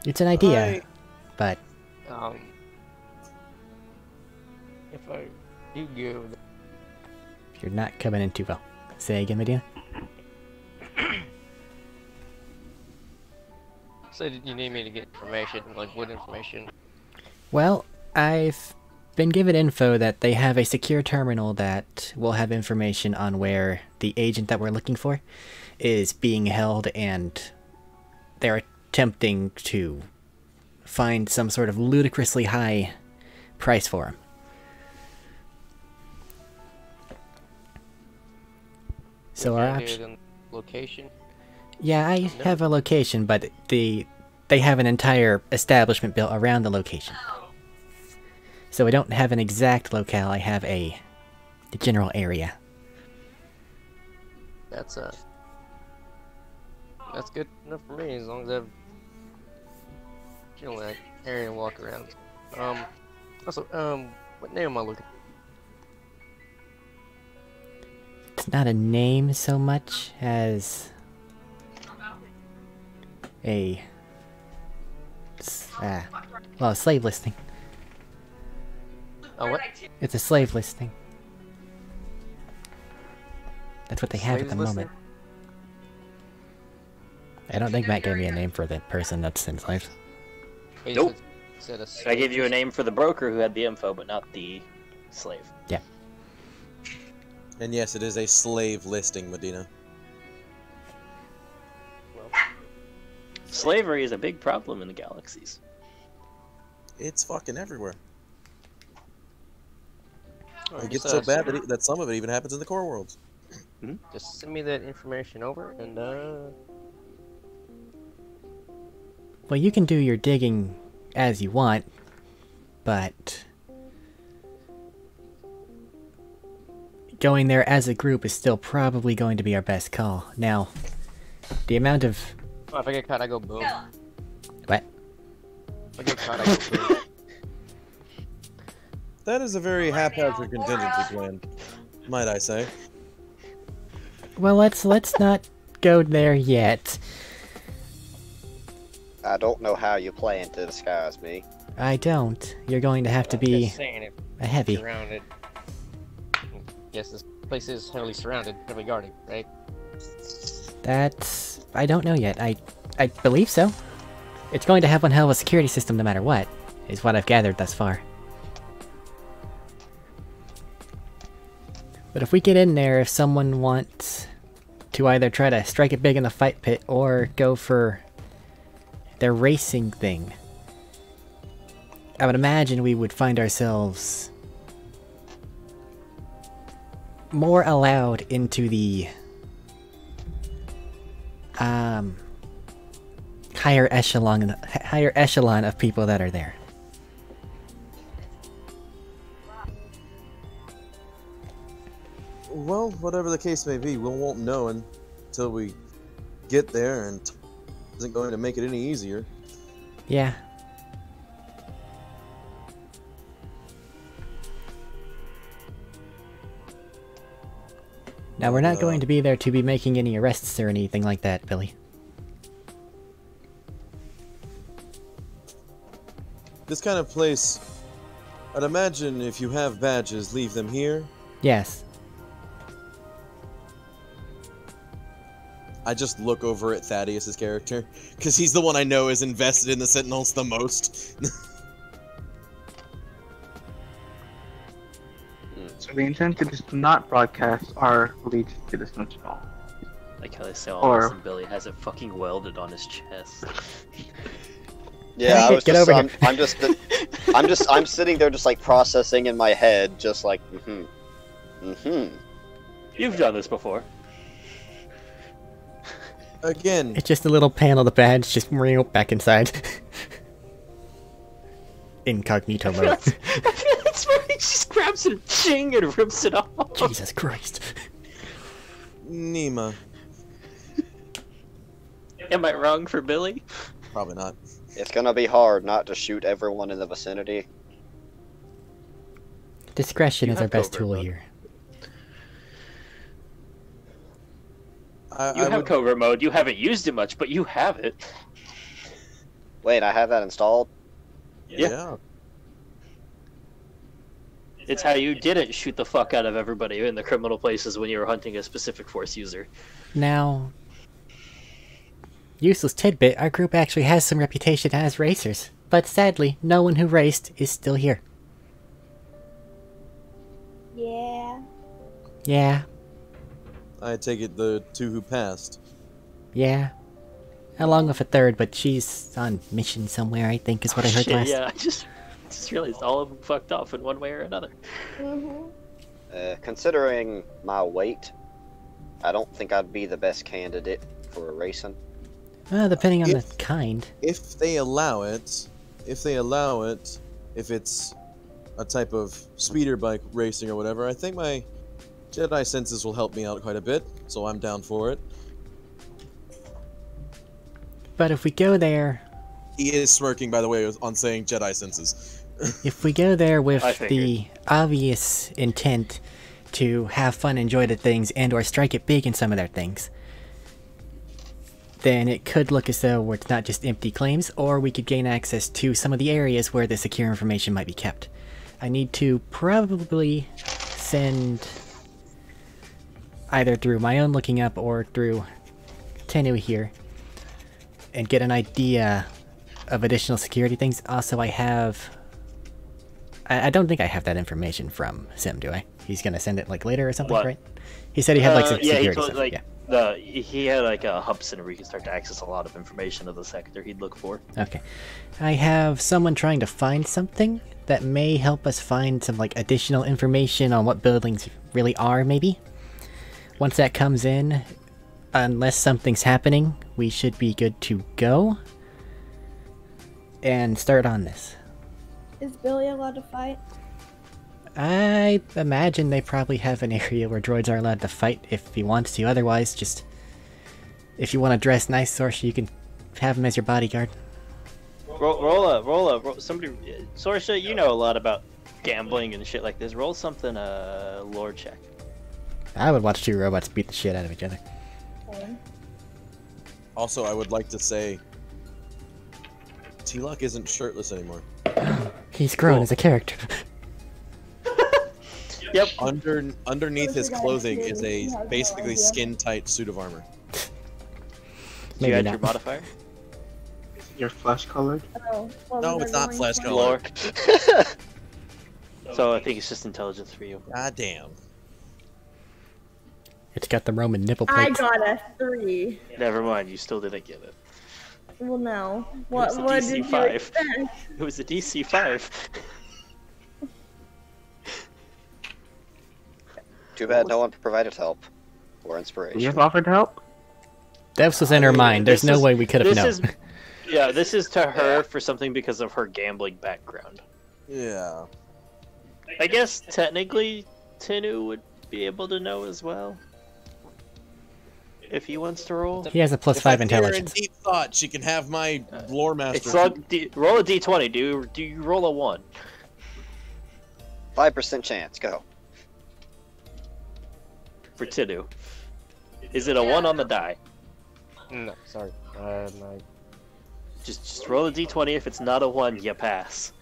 It's an idea, but If I do go, you're not coming in too well. Say again, Medina? so you need me to get information, like what information? Well, I've been given info that they have a secure terminal that will have information on where the agent that we're looking for is being held, and they're attempting to find some sort of ludicrously high price for him. So our option... Location? Yeah, I have a location, but they have an entire establishment built around the location. So I don't have an exact locale, I have the general area. That's good enough for me, as long as I have generally that area and walk around. Also, what name am I looking? It's not a name so much as a well, a slave listing. Oh, what? It's a slave listing. That's what they have at the moment. I don't think Matt gave me a name for the person that's enslaved. Nope. I gave you a name for the broker who had the info, but not the slave. Yeah. And yes, it is a slave listing, Medina. Well, slavery is a big problem in the galaxies. It's fucking everywhere. Alright, It gets so bad that some of it even happens in the core worlds. Just send me that information over, and Well, you can do your digging as you want, but going there as a group is still probably going to be our best call. Now, the amount of... oh, if I get caught, I go boom. What? If I get caught, I go boom. That is a very haphazard contingency plan, might I say. Well, let's not go there yet. I don't know how you plan to disguise me. I don't. You're going to have to be Just saying, if a heavy. surrounded. Yes, this place is heavily surrounded, heavily guarded, right? That's... I don't know yet. I believe so. It's going to have one hell of a security system no matter what, is what I've gathered thus far. But if we get in there, if someone wants to either try to strike it big in the fight pit or go for their racing thing, I would imagine we would find ourselves more allowed into the higher echelon of people that are there. Well, whatever the case may be, we won't know until we get there, and isn't going to make it any easier. Yeah. Now, we're not going to be there to be making any arrests or anything like that, Billy. This kind of place, I'd imagine if you have badges, leave them here. Yes. I just look over at Thaddeus' character, because he's the one I know is invested in the Sentinels the most. So we intend to just not broadcast our allegiance to the Sentinel. Like how they say all Or- this, and Billy has it fucking welded on his chest. Yeah, I was Get just, over I'm sitting there just like processing in my head, just like, You've done this before. Again, It's just a little panel of the badge, just back inside. Incognito mode. That's where he just grabs it, ching, and rips it off. Jesus Christ. Nima. Am I wrong for Billy? Probably not. it's gonna be hard not to shoot everyone in the vicinity. Discretion You is our have best covert tool mode. here. You have covert mode. You haven't used it much, but you have it. Wait, I have that installed? Yeah. It's how you didn't shoot the fuck out of everybody in the criminal places when you were hunting a specific force user. Now, useless tidbit, our group actually has some reputation as racers, but sadly, no one who raced is still here. Yeah. Yeah, I take it the two who passed. yeah. Along with a third, but she's on mission somewhere, I think is what I heard Shit, last. yeah, I just realized all of them fucked off in one way or another. Considering my weight, I don't think I'd be the best candidate for a racing. Well, depending on the If- kind. If they allow it, if it's a type of speeder bike racing or whatever, I think my Jedi senses will help me out quite a bit, so I'm down for it. But if we go there, He is smirking, by the way, on saying Jedi senses. if we go there with I the obvious intent to have fun, enjoy the things, and or strike it big in some of their things, then it could look as though it's not just empty claims, or we could gain access to some of the areas where the secure information might be kept. I need to probably send either through my own looking up or through Tenu here, and get an idea of additional security things. Also, I have... I don't think I have that information from Sim, do I? He's gonna send it like later or something, What? right? He said he had like some yeah, security he told, stuff. like Yeah. he had like a hub center where you can start to access a lot of information of the sector he'd look for. Okay. I have someone trying to find something that may help us find some like additional information on what buildings really are, maybe. Once that comes in, unless something's happening, we should be good to go. And start on this. Is Billy allowed to fight? I imagine they probably have an area where droids are allowed to fight if he wants to. Otherwise, just... if you want to dress nice, Sorsha, you can have him as your bodyguard. Roll up. Somebody, Sorsha, you know a lot about gambling and shit like this. Roll something, lore check. I would watch two robots beat the shit out of each other. Okay. Also, I would like to say, T-Lock isn't shirtless anymore. He's grown as a character. Yep. Underneath his Sorsha got clothing kid, is he a has no basically idea. skin-tight suit of armor. Do Maybe you add not. your modifier? You're flesh colored. Oh, well, No, they're it's not going flesh for- color. Lore. So I think it's just intelligence for you. God damn. It's got the Roman nipple I plates. got a 3. Never mind, you still didn't get it. Well, no. was What a did you DC 5. expect? It was a DC 5. Too bad no one provided help or You inspiration. have offered help? This was in her mind. There's This no is- way we could have This known. is, yeah, this is to her for something because of her gambling background. Yeah. I guess technically Tenu would be able to know as well. If he wants to roll. He has a plus If 5 I see her in intelligence. deep thought, she can have my lore master. It's like roll a d20. Do you roll a 1? 5% chance, go. For Tenu. Is it a 1 on the die? No, sorry. My... Just roll a d20. If it's not a 1, you pass.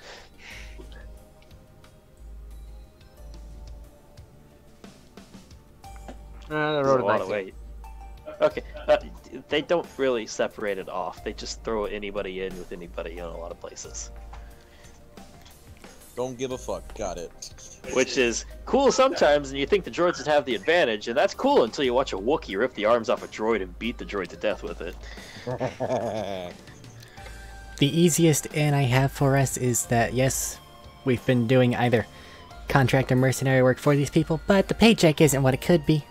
I There's wrote a a lot of 19. weight. Okay, they don't really separate it off. They just throw anybody in with anybody in a lot of places. Don't give a fuck. Got it. Which is cool sometimes, and you think the droids would have the advantage, and that's cool until you watch a Wookiee rip the arms off a droid and beat the droid to death with it. The easiest in I have for us is that, yes, we've been doing either contract or mercenary work for these people, but the paycheck isn't what it could be.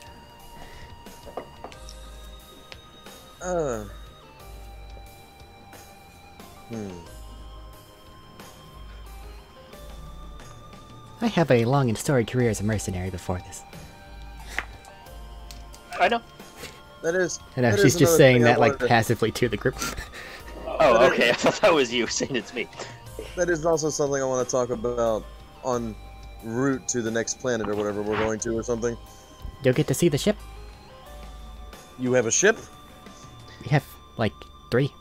I have a long and storied career as a mercenary before this. I know. That is. I know, that she's is just another saying thing I that like wanted to- passively to the group. Oh, okay. I thought that was you saying it to me. That is also something I want to talk about en route to the next planet or whatever we're going to or something. You'll get to see the ship. You have a ship? We have like 3.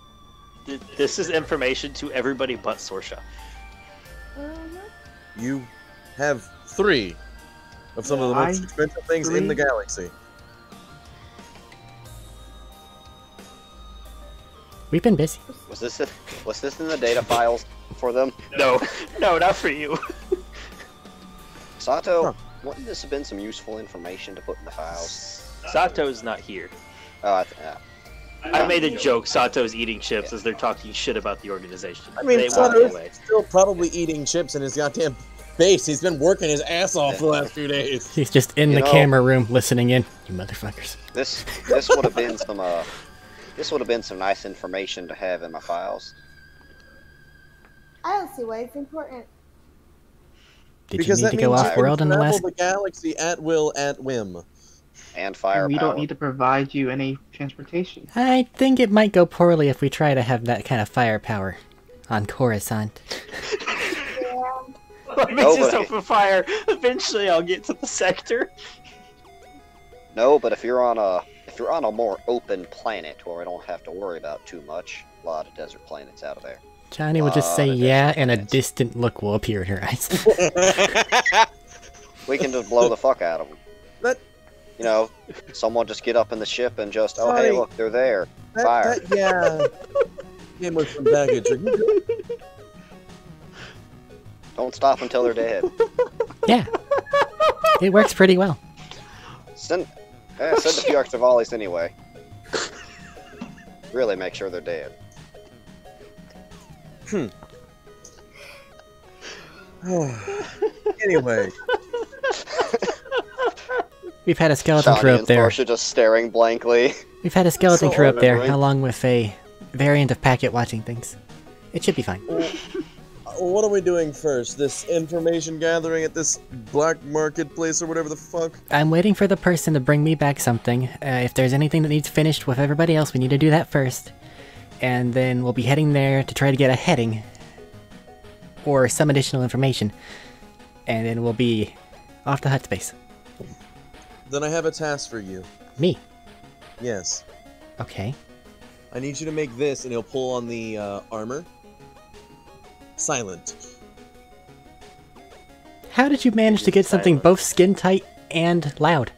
This is information to everybody but Sorsha. You have 3 of some of the most I- expensive things in the galaxy. We've been busy. Was this in the data files for them? No, no, not for you. Sato, Huh. wouldn't this have been some useful information to put in the files? Sato's not here. Yeah. I made a joke. Sato's eating chips as they're talking shit about the organization. I mean, They walked Sato's away. still probably eating chips in his goddamn base. He's been working his ass off the last few days. He's just in You the know- camera room listening in. You motherfuckers. This would have been some nice information to have in my files. I don't see why it's important. Did Because you need that to go means off you can world in the travel last? the galaxy at will, at whim. And firepower. We don't need to provide you any transportation. I think it might go poorly if we try to have that kind of firepower on Coruscant. What makes Nobody. yourself a fire? Eventually, I'll get to the sector. No, but if you're on a more open planet where we don't have to worry about too much, a lot of desert planets out of there. Johnny will just say Lot of yeah, different and a planets. distant look will appear in her eyes. We can just blow the fuck out of them. You know, someone just get up in the ship and just, oh hey, Sorry. look, they're there. Fire. Yeah. Came with some baggage. Are you good? Don't stop until they're dead. Yeah. It works pretty well. Send a few extra volleys anyway. Really make sure they're dead. Anyway. We've had a skeleton crew Johnny up and there. Sparcia just staring blankly. We've had a skeleton So crew up there, ornery. along with a variant of Packet watching things. It should be fine. What are we doing first? This information gathering at this black marketplace or whatever the fuck? I'm waiting for the person to bring me back something. If there's anything that needs finished with everybody else, we need to do that first. And then we'll be heading there to try to get a heading. Or some additional information. And then we'll be off to hut space. Then I have a task for you. Me? Yes. Okay. I need you to make this, and he'll pull on the armor. Silent. How did you manage to get something both skin tight and loud?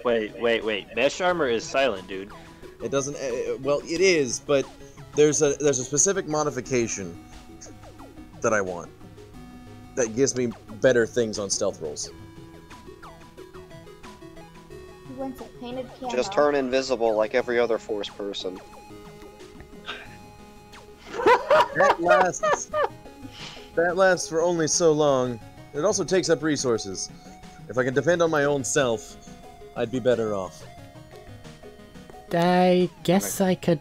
Wait. Mesh armor is silent, dude. It doesn't. Well, it is, but there's a specific modification that I want that gives me better things on stealth rolls. He wants a painted camo. Just turn invisible like every other Force person. That lasts for only so long. It also takes up resources. If I can depend on my own self, I'd be better off. I guess I could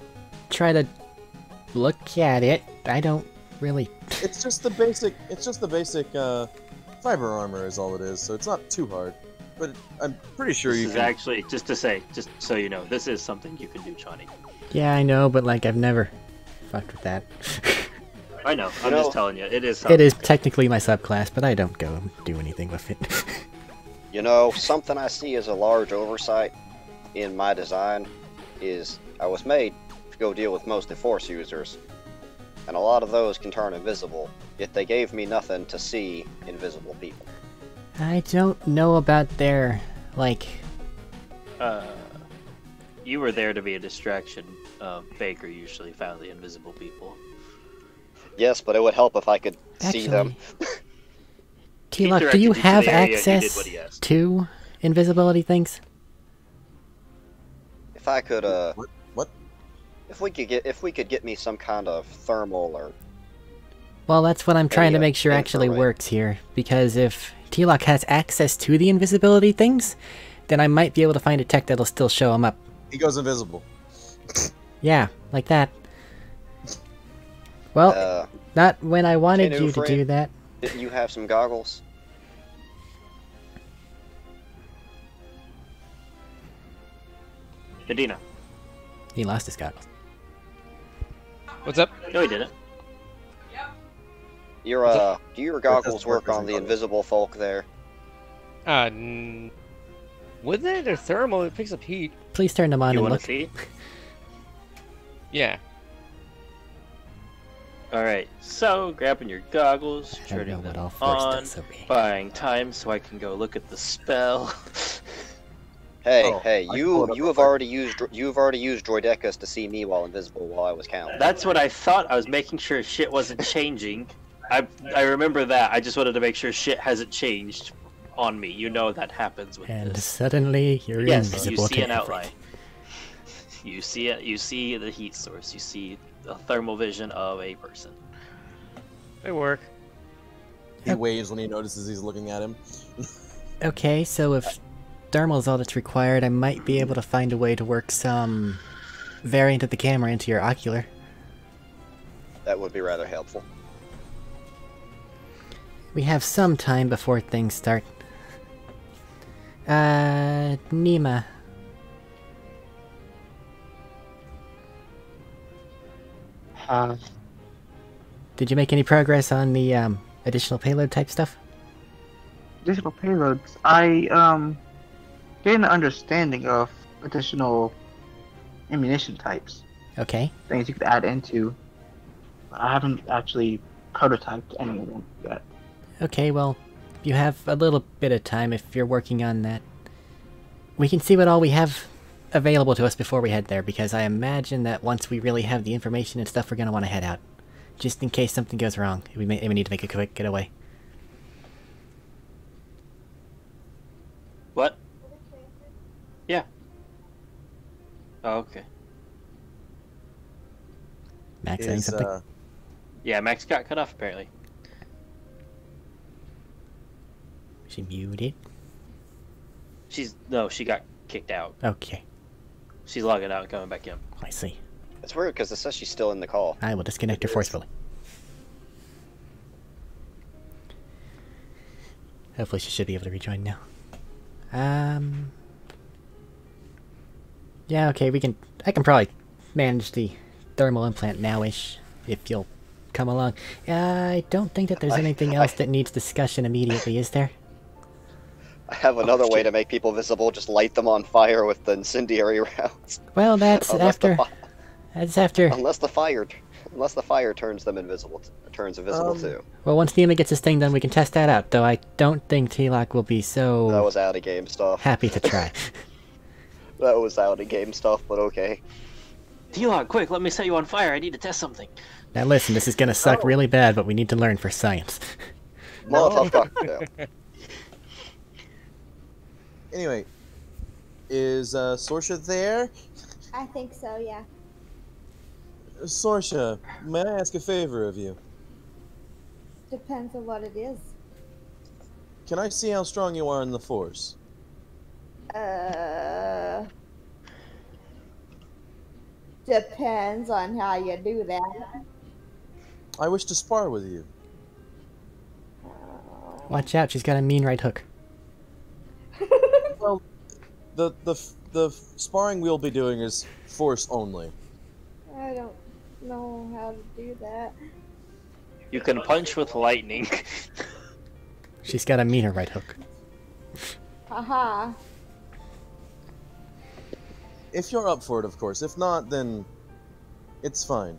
try to look at it. I don't really... It's just the basic. Fiber armor is all it is, so it's not too hard. But I'm pretty sure This you is can. actually, just so you know, this is something you can do, Johnny. Yeah, I know, but like I've never fucked with that. I know, I'm know, just telling you, it is something. It is technically my subclass, but I don't go do anything with it. You know, something I see as a large oversight in my design is I was made to go deal with mostly Force users. And a lot of those can turn invisible, yet they gave me nothing to see invisible people. I don't know about their, like... You were there to be a distraction. Baker usually found the invisible people. Yes, but it would help if I could see them. T-Lock, do directed you you to have the area, he did access what he asked. to invisibility things? If I could, What? if we could get me some kind of thermal or... Well, that's what I'm trying to make sure actually infrared. works here, because if T-Lock has access to the invisibility things, then I might be able to find a tech that'll still show him up. He goes invisible. Yeah, like that. Well, not when I wanted Canoe you to do friend. that. Didn't you have some goggles? Medina. He lost his goggles. What's up? No, he didn't. Do your goggles work on the invisible folk there? Would they? They're thermal. It picks up heat. Please turn them on You and want look. to see? Yeah. Alright, so grabbing your goggles, I don't know turning what them all Force on, does, okay. buying time so I can go look at the spell. Hey, Oh, hey, I pulled up you have already used Droidecas to see me while invisible while I was counting. That's what I thought. I was making sure shit wasn't changing. I remember that. I just wanted to make sure shit hasn't changed on me. You know that happens with And this. suddenly you're Yes, invisible you see to an outline. everything. You see it. You see the heat source. You see the thermal vision of a person. They work. He waves when he notices he's looking at him. Okay, so if thermal is all that's required, I might be able to find a way to work some variant of the camera into your ocular. That would be rather helpful. We have some time before things start. Nima. Did you make any progress on the additional payload type stuff? Additional payloads. I get an understanding of additional ammunition types, Okay. things you could add into. I haven't actually prototyped any of them yet. Okay, well, you have a little bit of time if you're working on that. we can see what all we have available to us before we head there, because I imagine that once we really have the information and stuff, we're going to want to head out. Just in case something goes wrong. We need to make a quick getaway. What? Yeah. Oh, okay. Max saying something? Yeah, Max got cut off apparently. She muted? She got kicked out. Okay. She's logging out and coming back in. I see. It's weird because it says she's still in the call. I will disconnect her forcefully. Hopefully she should be able to rejoin now. Yeah, okay, I can probably manage the thermal implant now-ish, if you'll come along. I don't think that there's anything else that needs discussion immediately, is there? I have another way to make people visible, just light them on fire with the incendiary rounds. Well, that's after... Unless the fire turns them invisible, turns invisible too. Well, once Nima gets his thing done, we can test that out, though I don't think T-Lock will be so... That was out-of-game stuff. Happy to try. That was out-of-game stuff, but okay. T-Lock, quick, let me set you on fire. I need to test something. Now listen, this is gonna suck really bad, but we need to learn for science. Motherfucker. Yeah. Anyway, is Sorsha there? I think so, yeah. Sorsha, may I ask a favor of you? Depends on what it is. Can I see how strong you are in the Force? Depends on how you do that. I wish to spar with you. Watch out, she's got a mean right hook. Well, the sparring we'll be doing is Force only. I don't know how to do that. You can punch with lightning. She's got a meaner right hook. Haha. If you're up for it, of course. If not, then it's fine.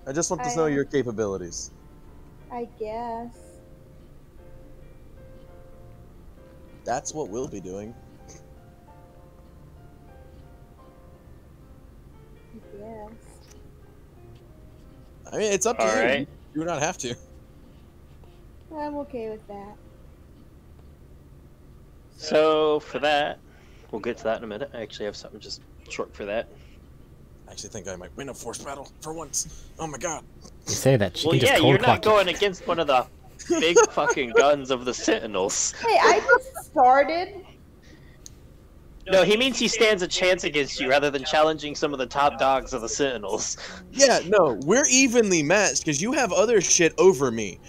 I just want to know your capabilities. I guess. That's what we'll be doing. I guess. I mean, it's up to you. Alright. You do not have to. I'm okay with that. So, for that, we'll get to that in a minute. I actually have something just short for that. I actually think I might win a Force battle for once. Oh my god. You say that, she Well, can just yeah, cold you're not clock you. going against one of the big fucking guns of the Sentinels. Hey, I just started. No, he means he stands a chance against you rather than challenging some of the top dogs of the Sentinels. Yeah, no, we're evenly matched because you have other shit over me.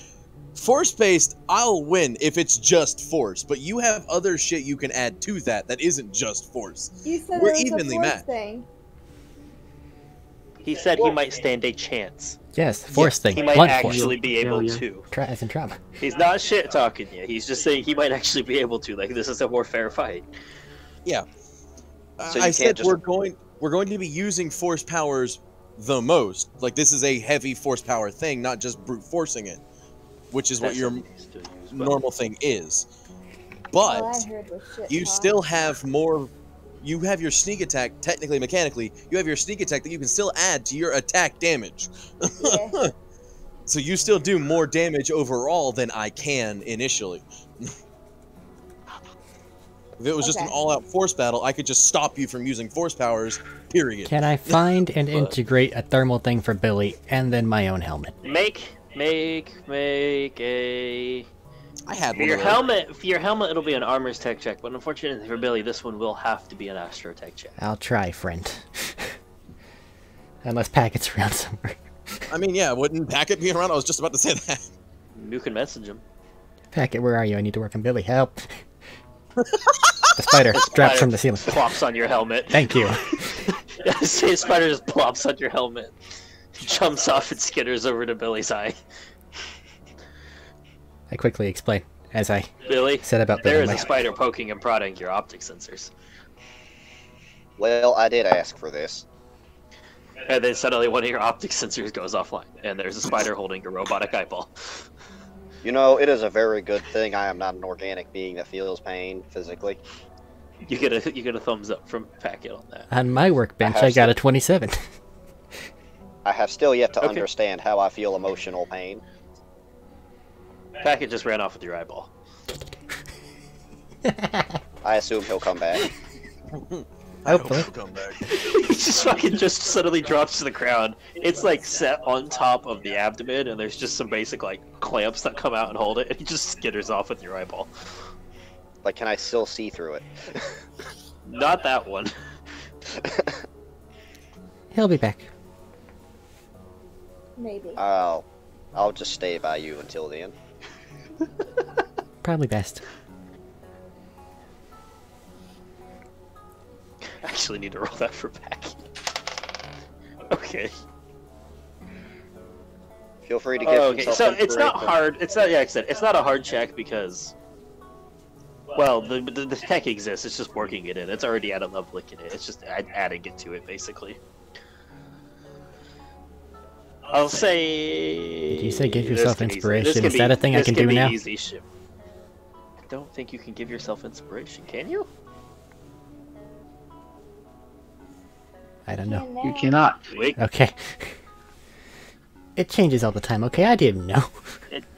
Force-based, I'll win if it's just Force, but you have other shit you can add to that isn't just Force. You said We're it was evenly a Force matched. thing. He said he might stand a chance. Yes, force thing. He might Blunt actually force. be able Yeah. to. Try as in trauma. He's not shit talking you. He's just saying he might actually be able to. Like, this is a more fair fight. Yeah. So you I can't said just- we're going to be using Force powers the most. Like, this is a heavy Force power thing, not just brute forcing it, which is what That's your something he still use, but- normal thing is. All But I heard was shit you talk. still have more. You have your sneak attack, technically, mechanically, you have your sneak attack that you can still add to your attack damage. Yeah. So you still do more damage overall than I can initially. If it was just an Okay. all-out Force battle, I could just stop you from using Force powers, period. Can I find and integrate a thermal thing for Billy, and then my own helmet? Make a... I had For one your of those. helmet, it'll be an armor's tech check, but unfortunately for Billy, this one will have to be an astro tech check. I'll try, friend. Unless Packet's around somewhere. I mean, yeah, wouldn't Packet be around? I was just about to say that. You can message him. Packet, where are you? I need to work on Billy. Help! The spider drops from the ceiling. Plops on your helmet. Thank you. Say spider just plops on your helmet. Jumps off and skitters over to Billy's eye. I quickly explain as I Billy, said about there building is my... a spider poking and prodding your optic sensors. Well, I did ask for this. And then suddenly one of your optic sensors goes offline, and there's a spider holding a robotic eyeball. You know, it is a very good thing I am not an organic being that feels pain physically. You get a thumbs up from Packet on that. On my workbench, I got a 27. I have still yet to Okay. understand how I feel emotional pain. Packet just ran off with your eyeball. I assume he'll come back. I hope Hopefully. he'll come back. He just fucking just suddenly drops to the ground. It's like set on top of the abdomen, and there's just some basic like clamps that come out and hold it, and he just skitters off with your eyeball. Like, can I still see through it? Not that one. He'll be back. Maybe. I'll just stay by you until then. Probably best. Actually need to roll that for Packet. Okay. Feel free to give Oh, okay. yourself So it's not inspiration. hard. It's not. Yeah, like I said, it's not a hard check because, well, the tech exists. It's just working it in. It's already at a level in it. It's just adding it to it, basically. I'll say. Did you say give this yourself can inspiration? this can Is that a thing I this can do be now? Easy shit. I don't think you can give yourself inspiration. Can you? I don't know. You cannot. Wait, Okay. It changes all the time, okay? I didn't know.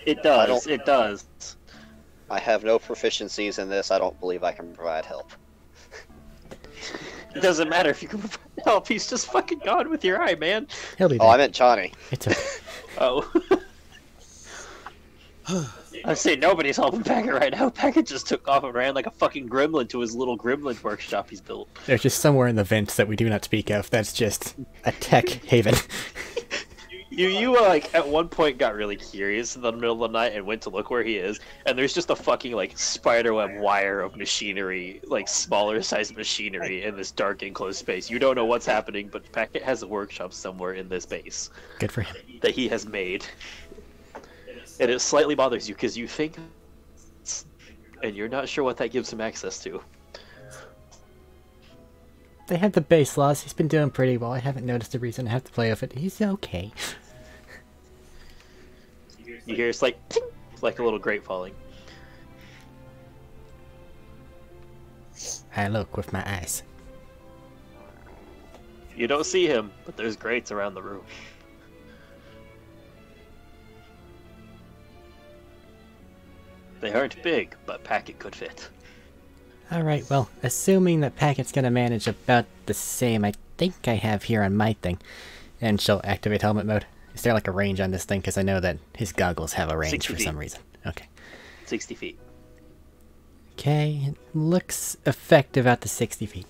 it does. It does. I have no proficiencies in this. I don't believe I can provide help. It doesn't matter if you can provide help. He's just fucking gone with your eye, man. He'll be Oh, I back. meant Johnny. It's okay. Oh. I say nobody's helping Packet right now. Packet just took off and ran like a fucking gremlin to his little gremlin workshop he's built. There's just somewhere in the vents that we do not speak of. That's just a tech haven. You like at one point got really curious in the middle of the night and went to look where he is, and there's just a fucking like spiderweb wire of machinery, like smaller sized machinery in this dark enclosed space. You don't know what's happening, but Packet has a workshop somewhere in this base Good for him. that he has made. And it slightly bothers you because you think, and you're not sure what that gives him access to. They have the base laws. He's been doing pretty well. I haven't noticed a reason to have to play with it. He's okay. You hear it's like, ting, like a little grate falling. I look with my eyes. You don't see him, but there's grates around the room. They aren't big, but Packet could fit. Alright, well, assuming that Packet's gonna manage about the same I think I have here on my thing. And she'll activate helmet mode. Is there like a range on this thing? Because I know that his goggles have a range 60 for feet. some reason. Okay. 60 feet. Okay, it looks effective at the 60 feet.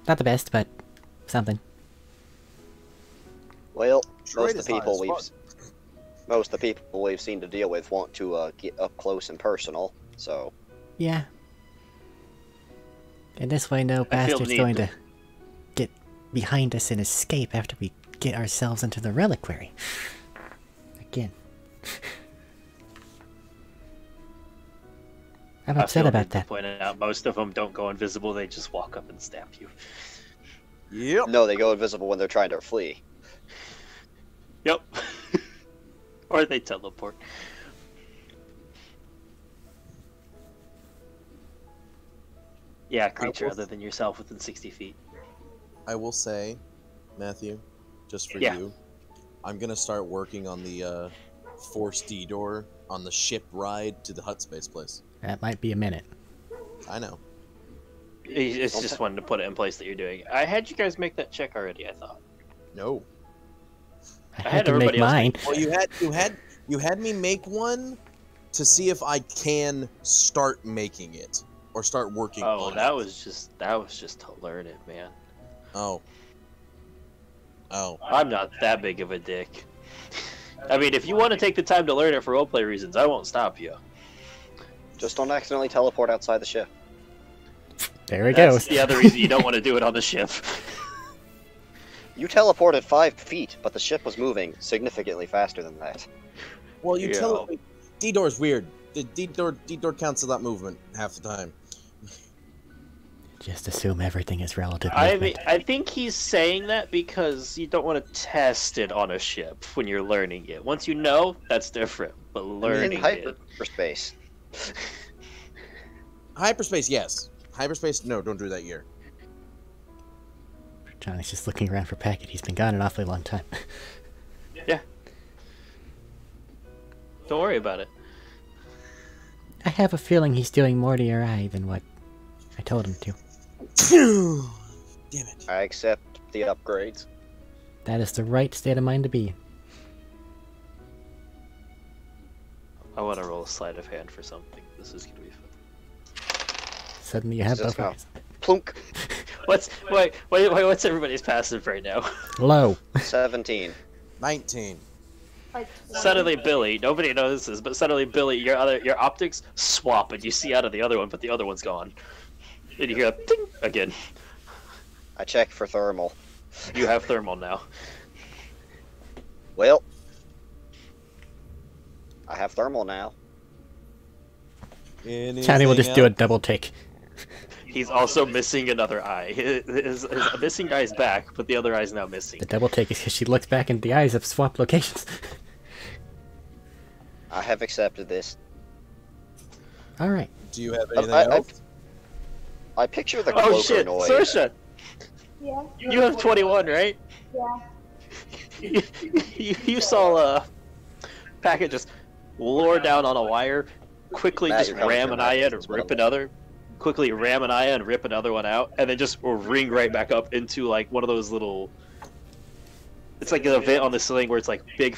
Not the best, but something. Well, Droid is high as most of the people we've seen to deal with want to get up close and personal. So Yeah. And this way no I feel bastard's the going need. to get behind us and escape after we get ourselves into the reliquary. Again. I'm I upset feel about need to that. point out most of them don't go invisible. They just walk up and stab you. Yep. no, they go invisible when they're trying to flee. Yep. Or they teleport. Yeah, creature will- other than yourself within 60 feet. I will say, Matthew, just for Yeah. you, I'm gonna start working on the force D door on the ship ride to the hut space place. That might be a minute. I know. It's just wanting to put it in place that you're doing. I had you guys make that check already, I thought. No. I had had to make everybody else mine. Well, you had me make one to see if I can start making it or start working Oh, on that it. was just to learn it, man. Oh. Oh. I'm not that big of a dick. I mean, if you want to take the time to learn it for roleplay reasons, I won't stop you. Just don't accidentally teleport outside the ship. There it That's goes. the other reason you don't want to do it on the ship. You teleported 5 feet, but the ship was moving significantly faster than that. Well, you Yeah. tell D door's weird. The D door cancels that movement half the time. Just assume everything is relative I movement. mean, I think he's saying that because you don't want to test it on a ship when you're learning it. Once you know, that's different. But In learning it, hyperspace. Hyperspace, yes. Hyperspace? No, don't do that year. Johnny's just looking around for Packet. He's been gone an awfully long time. Yeah. Don't worry about it. I have a feeling he's doing more to your eye than what I told him to. Damn it. I accept the upgrades. That is the right state of mind to be in. I want to roll a sleight of hand for something. This is gonna be fun. Suddenly you have Just both now. eyes. Plunk. What's everybody's passive right now? Low. 17. 19. Like 20. Suddenly, Billy. Nobody notices, but suddenly, Billy, your optics swap, and you see out of the other one, but the other one's gone. And you hear a ding again. I check for thermal. You have thermal now. Well, I have thermal now. Johnny will just do a double take. He's also missing another eye. His missing eye's back, but the other eye's now missing. The double take is because she looks back and the eyes have swapped locations. I have accepted this. Alright. Do you have anything I else? I picture the Oh shit, Clovernoid. Saoirse! Yeah. You have 21, right? Yeah. You saw Packet just lower down on a wire, quickly Matt, just you're coming ram through an my eye in, business, rip brother. another, quickly ram an eye in, rip another one out, and then just ring right back up into like one of those little. It's like an event on the ceiling where it's like big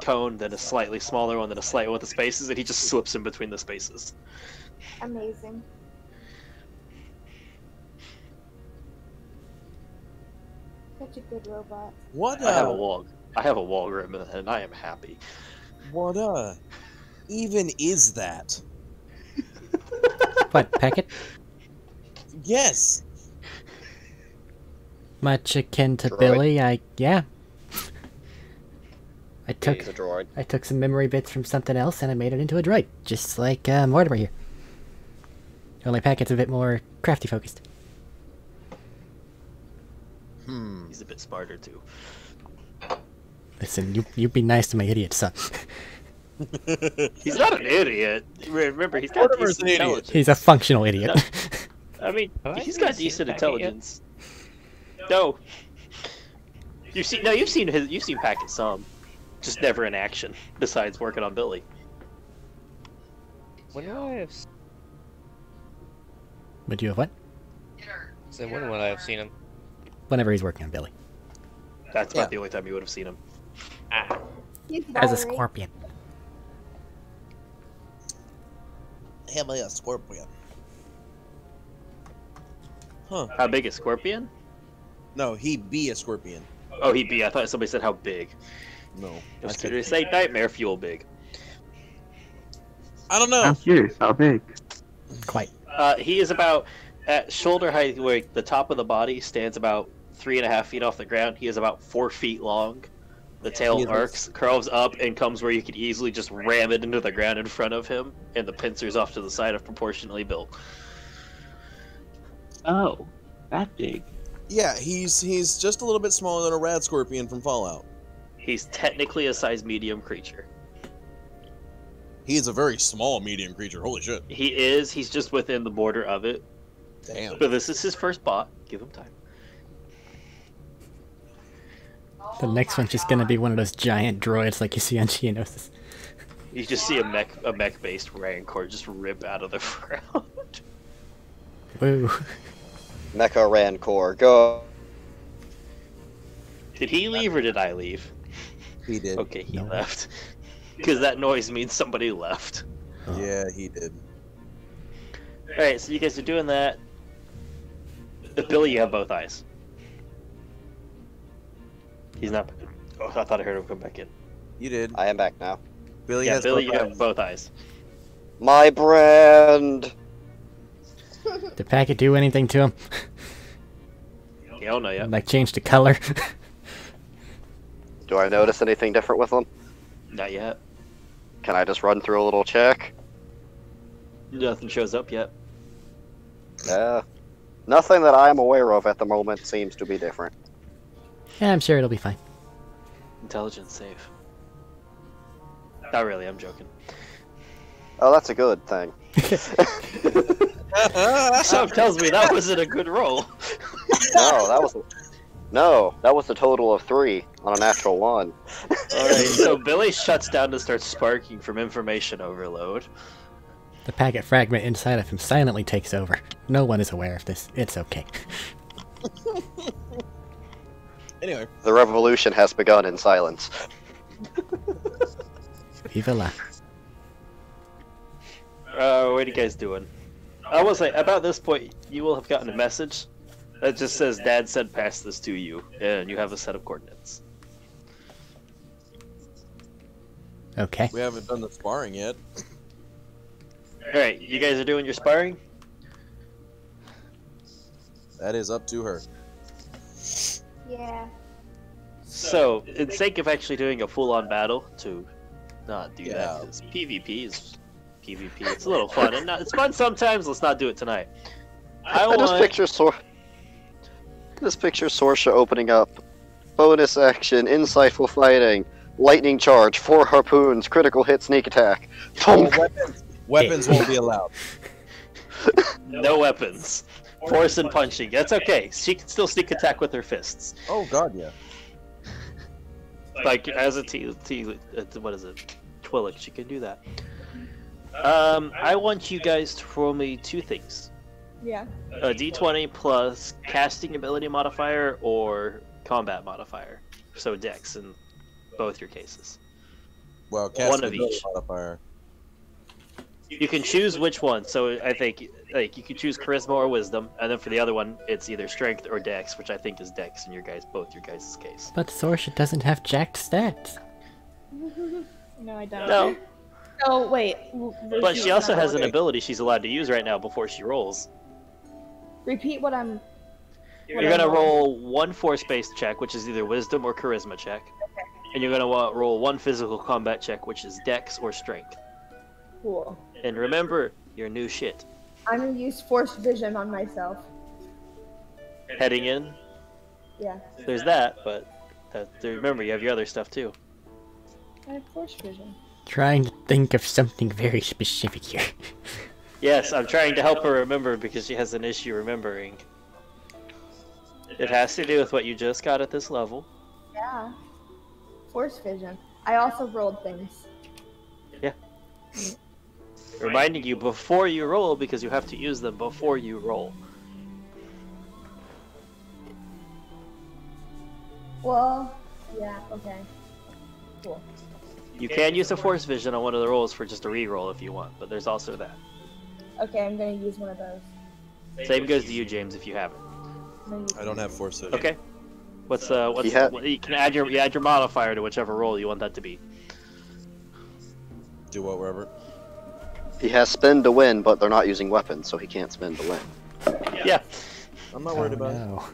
cone, then a slightly smaller one, then a slight one with the spaces, and he just slips in between the spaces. Amazing. Such a good robot. What I have a wall. I have a wall rim, and I am happy. What even is that? What, Packet? Yes. Much akin to Droid. Billy, yeah. I He's a took droid. some memory bits from something else and I made it into a droid, just like Mortimer here. Only Packet's a bit more crafty focused. He's a bit smarter too. Listen, you be nice to my idiot son. He's not an idiot. Remember, he's got Mortimer's decent an idiot. intelligence. He's a functional idiot. I mean, Have I he's even got seen decent Packet yet? intelligence. No. You've seen Packet some, just never in action. Besides working on Billy. When would I have Would you have what? when would I have seen him? Whenever he's working on Billy. That's about Yeah. the only time you would have seen him. He's As a wiry. scorpion. Am I a scorpion? Huh. How big is Scorpion? No, he be a scorpion. Oh, he'd be. I thought somebody said how big. No. I was going to say nightmare fuel big. I don't know. I'm curious, how big? Quite. He is about at shoulder height, where the top of the body stands about 3.5 feet off the ground. He is about 4 feet long. The tail He is- arcs, curls up, and comes where you could easily just ram it into the ground in front of him, and the pincers off to the side are proportionally built. Oh, that big. Yeah, he's just a little bit smaller than a rad scorpion from Fallout. He's technically a size medium creature. He is a very small medium creature. Holy shit. He is. He's just within the border of it. Damn. But this is his first bot. Give him time. The next one's just gonna be one of those giant droids like you see on Geonosis. You just see a mech-based Rancor just rip out of the ground. Woo. Mecha Rancor, go. Did he leave or did I leave? He did. Okay, he No. left. Because that noise means somebody left. Yeah, he did. Alright, so you guys are doing that. Billy, you have both eyes. He's not. Oh, I thought I heard him come back in. You did. I am back now. Billy Yeah, has Billy, both you eyes. have both eyes. My brand. Did Packet do anything to him? You don't know yet. Like change the color? Do I notice anything different with them? Not yet. Can I just run through a little check? Nothing shows up yet. Nothing that I am aware of at the moment seems to be different. Yeah, I'm sure it'll be fine. Intelligence safe. Not really, I'm joking. Oh, that's a good thing. Something tells me that wasn't a good roll. No, that was a total of 3 on a natural 1. Alright, so Billy shuts down to start sparking from information overload. The packet fragment inside of him silently takes over. No one is aware of this. It's okay. Anyway. The revolution has begun in silence. Viva la. What are you guys doing? I will say, about this point, you will have gotten a message that just says, Dad said pass this to you, and you have a set of coordinates. Okay. We haven't done the sparring yet. Alright, you guys are doing your sparring? That is up to her. Yeah. So, in sake of actually doing a full-on battle, to not do Yeah. that, because PvP is PvP. It's a little fun, and it's fun sometimes. Let's not do it tonight. I just picture Sorsha opening up. Bonus action, insightful fighting, lightning charge, 4 harpoons, critical hit, sneak attack. Weapons won't be allowed. No weapons. Force and punching. That's okay. She can still sneak attack with her fists. Oh god, yeah. Like as a what is it? Twillick. She can do that. I want you guys to roll me 2 things. Yeah. A d20 plus casting ability modifier or combat modifier. So dex in both your cases. Well, One of ability each. modifier. You can choose which one. So I think like you can choose charisma or wisdom, and then for the other one, it's either strength or dex, which I think is dex in both your guys' case. But Sorsha doesn't have jacked stats. No, I don't. No, Oh, wait. but she also has an ability she's allowed to use right now before she rolls. Repeat what I'm... You're gonna roll 1 force-based check, which is either wisdom or charisma check, and you're gonna roll 1 physical combat check, which is dex or strength. Cool. And remember, you're new shit. I'm gonna use Force Vision on myself. Heading in, Yeah. there's that, but remember, you have your other stuff too. I have Force Vision. Trying to think of something very specific here. Yes, I'm trying to help her remember because she has an issue remembering. It has to do with what you just got at this level. Yeah. Force Vision. I also rolled things. Yeah. Reminding you before you roll because you have to use them before you roll. Well, yeah, okay. Cool. You can use a force vision on one of the rolls for just a re-roll if you want, but there's also that. Okay, I'm gonna use one of those. Same goes to you, James, if you haven't. I don't have force vision. Okay. You can add your modifier to whichever roll you want that to be. Do whatever. He has spin to win, but they're not using weapons, so he can't spin to win. Yeah. I'm not worried about it. No.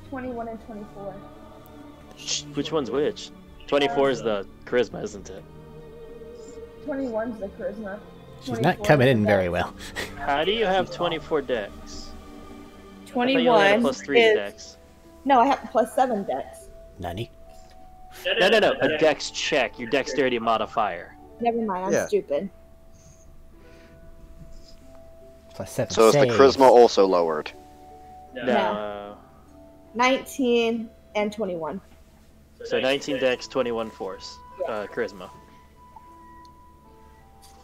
21 and 24. Which one's which? 24 is the charisma, isn't it? 21's the charisma. She's not coming in very well. How do you have 24 dex? I thought you only 21 had a plus 3 is... dex. No, I have plus 7 dex. Nani? No. A dex check, your dexterity modifier. Never mind, I'm Yeah. stupid. Plus 7 So is the save. charisma also lowered? No. 19 and 21. So 19 dex, 21 force. Charisma.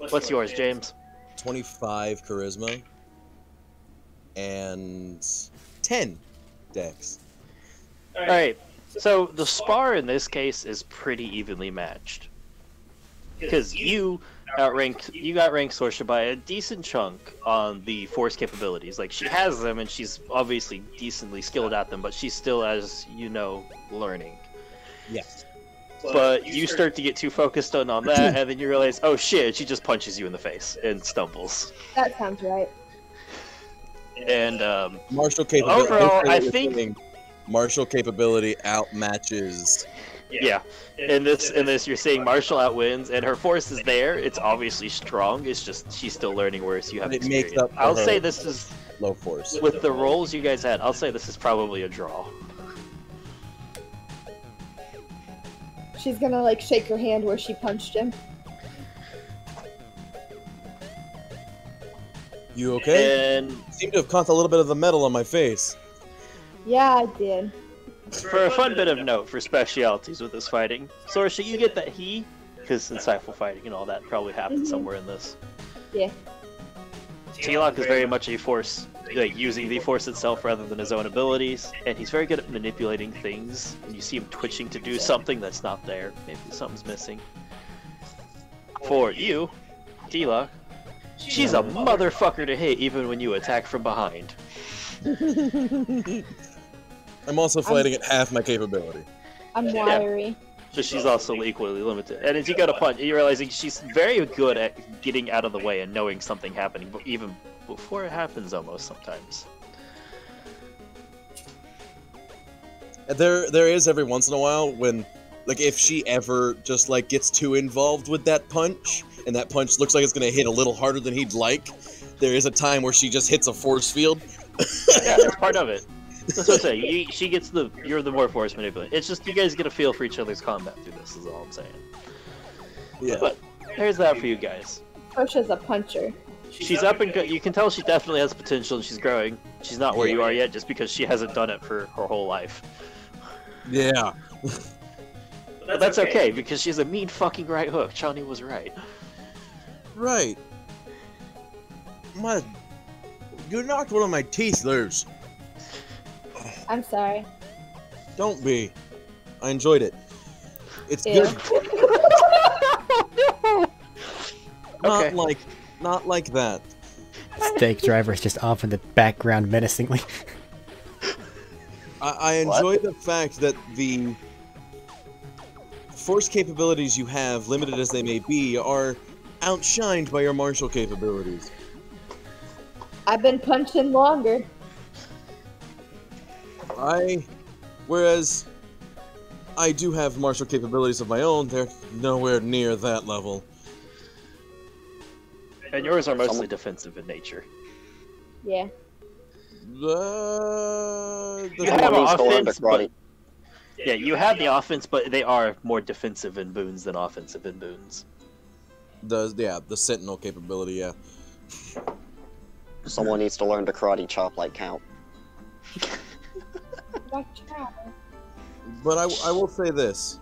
What's yours, James? 25 charisma. And 10 dex. Alright, so the spar in this case is pretty evenly matched. Because you outranked Sorsha by a decent chunk on the force capabilities. Like, she has them and she's obviously decently skilled at them, but she's still, as you know, learning. Yes. But you start to get too focused on that, and then you realize, oh shit, she just punches you in the face and stumbles. That sounds right. And, Martial capability. overall, I think... Martial capability outmatches. Yeah. In this, you're seeing Marshall outwins, and her force is there. It's obviously strong. It's just she's still learning, whereas you have It experience. makes up for I'll her say this is low force. with the rolls you guys had. I'll say this is probably a draw. She's gonna like shake her hand where she punched him. You okay? And You seem to have caught a little bit of the metal on my face. Yeah, I did. for a fun bit of note for specialities with this fighting, Sorsha, you get that he, because insightful fighting and all that probably happened somewhere in this. Yeah. T-Lock is very much a force, like using the force itself rather than his own abilities, and he's very good at manipulating things. And you see him twitching to do something that's not there. Maybe something's missing. For you, T-Lock, she's a motherfucker to hit even when you attack from behind. I'm also fighting at half my capability. I'm wiry. But she's also equally limited. And as you go to punch, you're realizing she's very good at getting out of the way and knowing something happening, but even before it happens almost sometimes. There is every once in a while when, like, if she ever just, like, gets too involved with that punch, and that punch looks like it's gonna hit a little harder than he'd like, there is a time where she just hits a force field. Yeah, that's part of it. That's what I'm saying. She gets you're the more force manipulator. It's just you guys get a feel for each other's combat through this, is all I'm saying. Yeah. But there's that for you guys. Sorsha's a puncher. She's up and you can tell she definitely has potential and she's growing. She's not where you are yet just because she hasn't done it for her whole life. Yeah. But that's okay because she's a mean fucking right hook. Chani was right. Right. You knocked one of my teeth loose. I'm sorry. Don't be. I enjoyed it. It's Ew. good. Not like that. Steak driver's just off in the background menacingly. I enjoy the fact that the force capabilities you have, limited as they may be, are outshined by your martial capabilities. I've been punching longer. Whereas I do have martial capabilities of my own, they're nowhere near that level. And yours are mostly defensive in nature. Yeah. You have offense, but yeah, you have the offense, but they are more defensive in boons than offensive in boons. The sentinel capability, yeah. Someone needs to learn to karate chop like Count. But I will say this.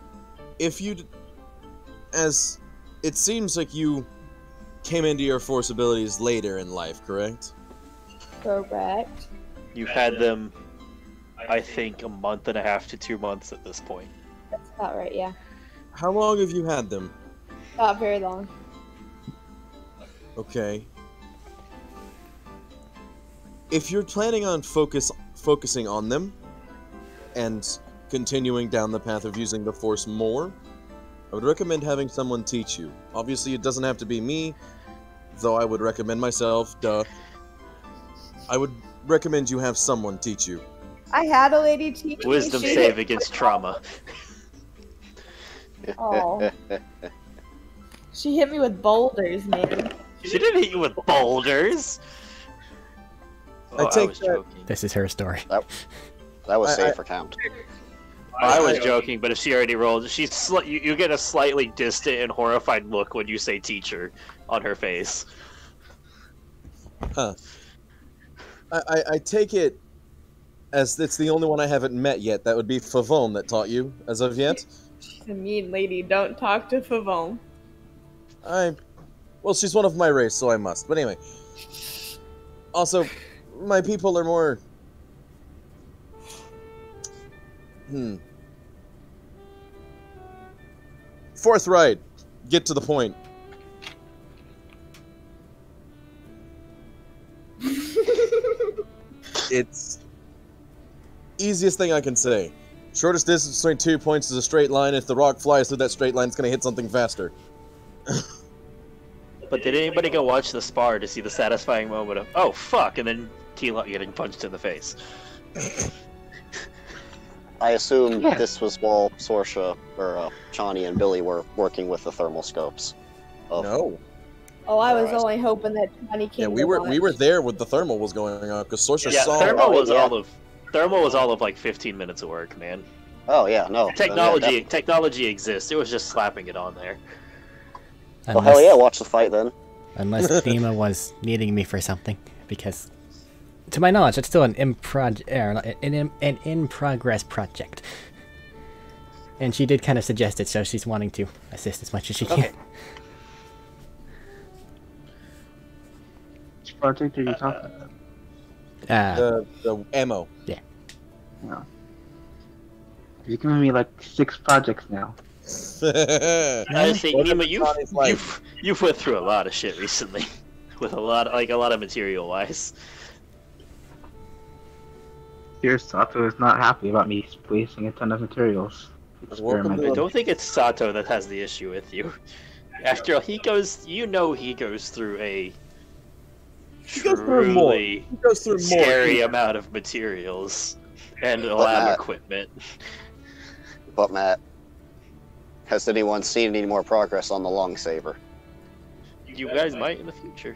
If you... As... It seems like you came into your force abilities later in life, correct? Correct. You've had them, I think, a month and a half to 2 months at this point. That's about right, yeah. How long have you had them? Not very long. Okay. If you're planning on focusing on them, and continuing down the path of using the Force more, I would recommend having someone teach you. Obviously, it doesn't have to be me, though I would recommend myself, duh. I would recommend you have someone teach you. I had a lady teach me. Wisdom save against trauma. Oh. She hit me with boulders, man. She didn't hit you with boulders! Oh, I was joking. This is her story. That was safe for Count. I was joking, but if she already rolled, you get a slightly distant and horrified look when you say teacher on her face. Huh. I take it as it's the only one I haven't met yet. That would be Favon that taught you, as of yet? She's a mean lady. Don't talk to Favon. Well, she's one of my race, so I must. But anyway. Also, my people are more... Forthright. Get to the point. It's... easiest thing I can say. Shortest distance between 2 points is a straight line. If the rock flies through that straight line, it's gonna hit something faster. But did anybody go watch the spar to see the satisfying moment of, oh fuck, and then T-Lock getting punched in the face? I assume this was while Sorsha, or Chani and Billy were working with the thermal scopes. No. Oh, I was only hoping that Johnny came. Yeah, we were there when the thermal was going on because Sorsha Yeah, saw. thermal was all of like 15 minutes of work, man. Oh yeah, no. Technology exists. It was just slapping it on there. Well, hell yeah, watch the fight then. Unless Nima was needing me for something, because to my knowledge, it's still an in-progress project. And she did kind of suggest it, so she's wanting to assist as much as she can. Okay. Which project are you talking about? The ammo. Yeah. No. You're giving me like 6 projects now. Honestly, Nima, you've went through a lot of shit recently, with a lot of material wise. Dear Sato is not happy about me wasting a ton of materials. Welcome I don't think it's Sato that has the issue with you. After all, he goes through a truly scary amount of materials and lab equipment. But Matt, has anyone seen any more progress on the long saber? You guys might in the future.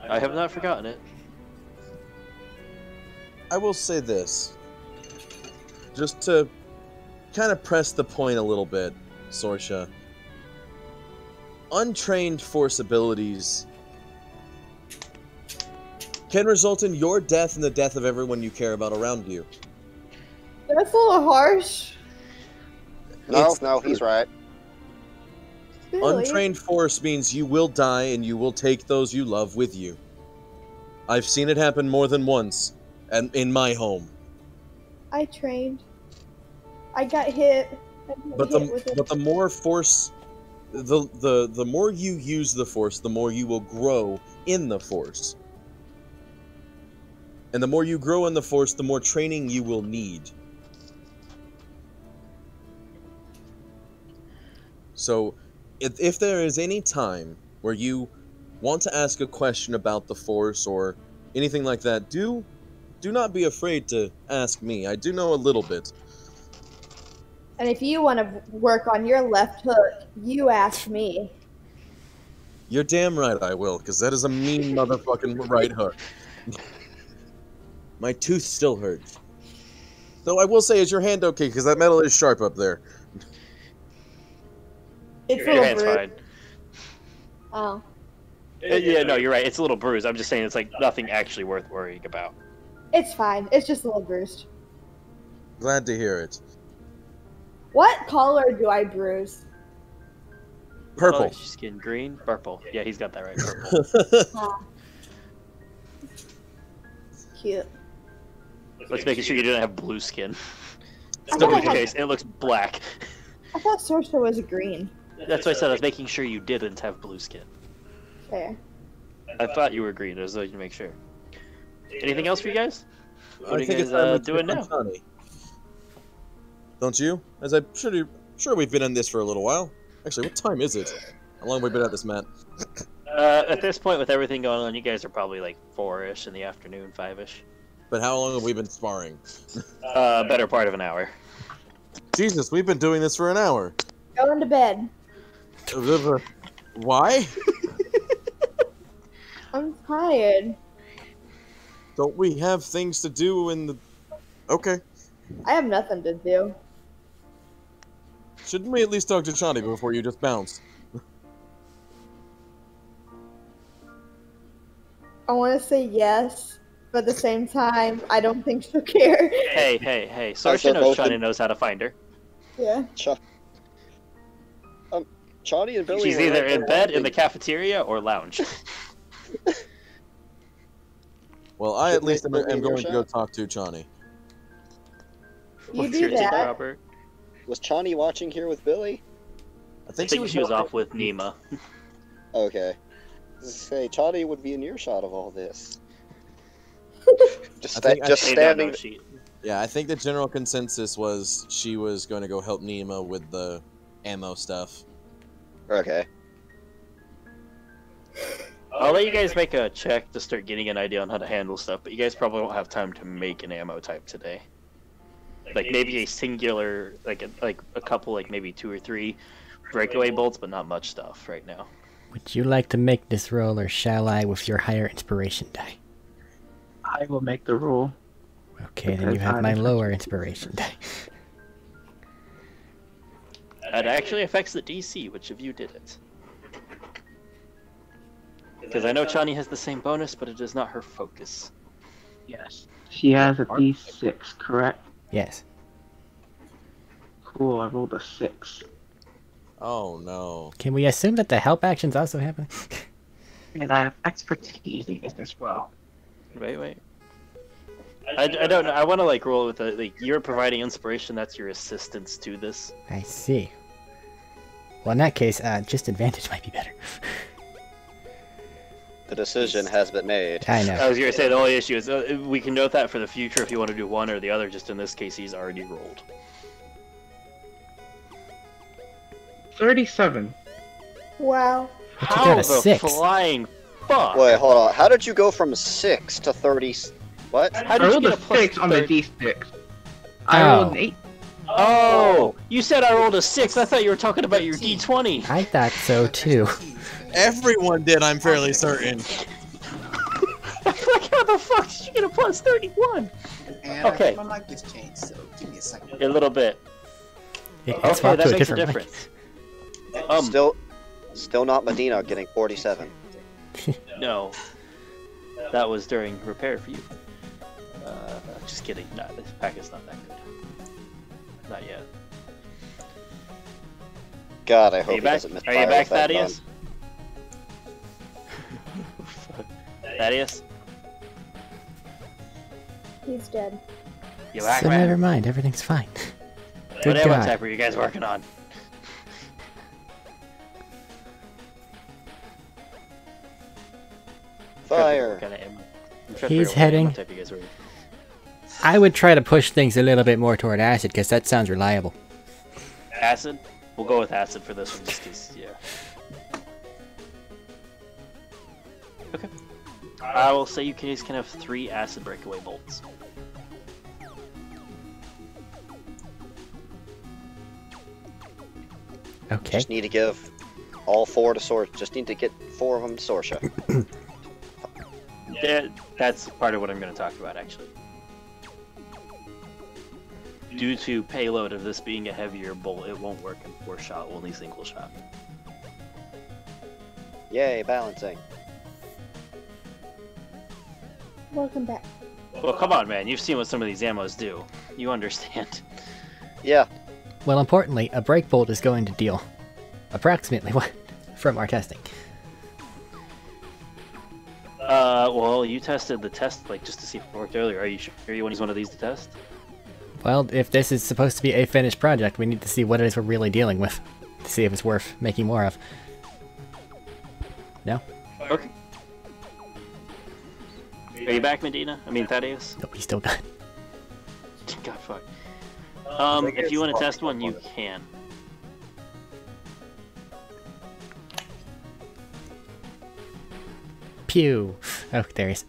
I have not forgotten it. I will say this, just to kind of press the point a little bit, Sorsha. Untrained force abilities can result in your death and the death of everyone you care about around you. That's a little harsh. No, he's right. Really? Untrained force means you will die and you will take those you love with you. I've seen it happen more than once, and in my home. I trained. I got hit. But the more force, the more you use the force, the more you will grow in the force. And the more you grow in the force, the more training you will need. So, if there is any time where you want to ask a question about the force or anything like that, do not be afraid to ask me. I do know a little bit. And if you want to work on your left hook, you ask me. You're damn right I will, because that is a mean motherfucking right hook. My tooth still hurts. Though I will say, is your hand okay? Because that metal is sharp up there. It's Your hand's fine. Oh. Yeah, no, you're right. It's a little bruised. I'm just saying it's like nothing actually worth worrying about. It's fine. It's just a little bruised. Glad to hear it. What color do I bruise? Purple. Oh, skin green, purple. Yeah, he's got that right. Purple. Ah. Cute. Let's make sure you didn't have blue skin. I Still thought I the had- case. It looks black. I thought Sorsha was green. That's why I said I was making sure you didn't have blue skin. Fair. I thought you were green. I was going to make sure. Anything else for you guys? What are you think guys it's time to doing check now? on Johnny. Don't you? As I'm sure we've been on this for a little while. Actually, what time is it? How long have we been at this, Matt? At this point, with everything going on, you guys are probably like 4-ish in the afternoon, 5-ish. But how long have we been sparring? Better part of an hour. Jesus, we've been doing this for an hour. Going to bed. Why? I'm tired. Don't we have things to do in the... Okay. I have nothing to do. Shouldn't we at least talk to Chani before you just bounce? I want to say yes, but at the same time, I don't think she'll care. Hey. Sorsha knows Chani knows how to find her. Yeah. Chani and Billy. She's were either right in there bed, in watching. the cafeteria, or lounge. Well, I at Shouldn't least they am be in going to go earshot? talk to Chani. You What's do your take, that. Robert? Was Chani watching here with Billy? I I think think she was off with Nima. Okay. Say, Chani would be in earshot of all this. Just I think- just They don't know standing. she. Yeah, I think the general consensus was she was going to go help Nima with the ammo stuff. Okay. I'll let you guys make a check to start getting an idea on how to handle stuff, but you guys probably won't have time to make an ammo type today. Like maybe a singular, like a couple, like maybe 2 or 3 breakaway bolts, but not much stuff right now. Would you like to make this roll, or shall I with your higher inspiration die? I will make the roll. Okay, then you have my lower inspiration die. That actually affects the DC. Which of you did it? Because I know Chani has the same bonus, but it is not her focus. Yes. She has a D6, correct? Yes. Cool, I rolled a 6. Oh no. Can we assume that the help action's also happening? And I have expertise in this as well. Wait. I don't know. I want to like roll with it. Like you're providing inspiration. That's your assistance to this. I see. Well, in that case, just advantage might be better. The decision has been made. I know. I was gonna say the only issue is we can note that for the future if you want to do one or the other. Just in this case, he's already rolled. 37. Wow. But you How got a the 6. flying fuck? Wait, hold on. How did you go from 6 to 30? What? How I did you rolled get a a plus 6 on the 30? D6. I Oh. rolled an 8. Oh, you said I rolled a 6. I thought you were talking about your D20. I thought so too. Everyone did, I'm fairly certain. Like, how the fuck did you get a plus 31? And Okay. my mic just changed, so give me a second. A little bit. It Okay, swapped that to a makes a different mic. difference. Still not Medina getting 47. No. That was during repair for you. Just kidding. No, this pack is not that good. Not yet. God, I Are hope you he back? doesn't misfire Are you back, with that gun. Thaddeus? Thaddeus? He's dead. You back, So man? never mind, everything's fine. Good What ammo God. type are you guys working on? Fire. He's heading. I would try to push things a little bit more toward acid, because that sounds reliable. Acid? We'll go with acid for this one, just because, yeah. Okay. I will say you guys can have 3 acid breakaway bolts. Okay. Just need to give all 4 to Sor. Just need to get 4 of them to Sorsha. Yeah, that's part of what I'm going to talk about, actually. Due to payload of this being a heavier bolt, it won't work in 4-shot, only single shot. Yay, balancing. Welcome back. Well, come on, man. You've seen what some of these ammos do. You understand. Yeah. Well, importantly, a break bolt is going to deal approximately what from our testing. Well, you tested the test, like, just to see if it worked earlier. Are you sure you want to use one of these to test? Well, if this is supposed to be a finished project, we need to see what it is we're really dealing with. To see if it's worth making more of. No? Okay. Are you back, Medina? I mean, Thaddeus? Nope, he's still gone. God, fuck. If you want to test one, you can. Pew! Oh, there he is.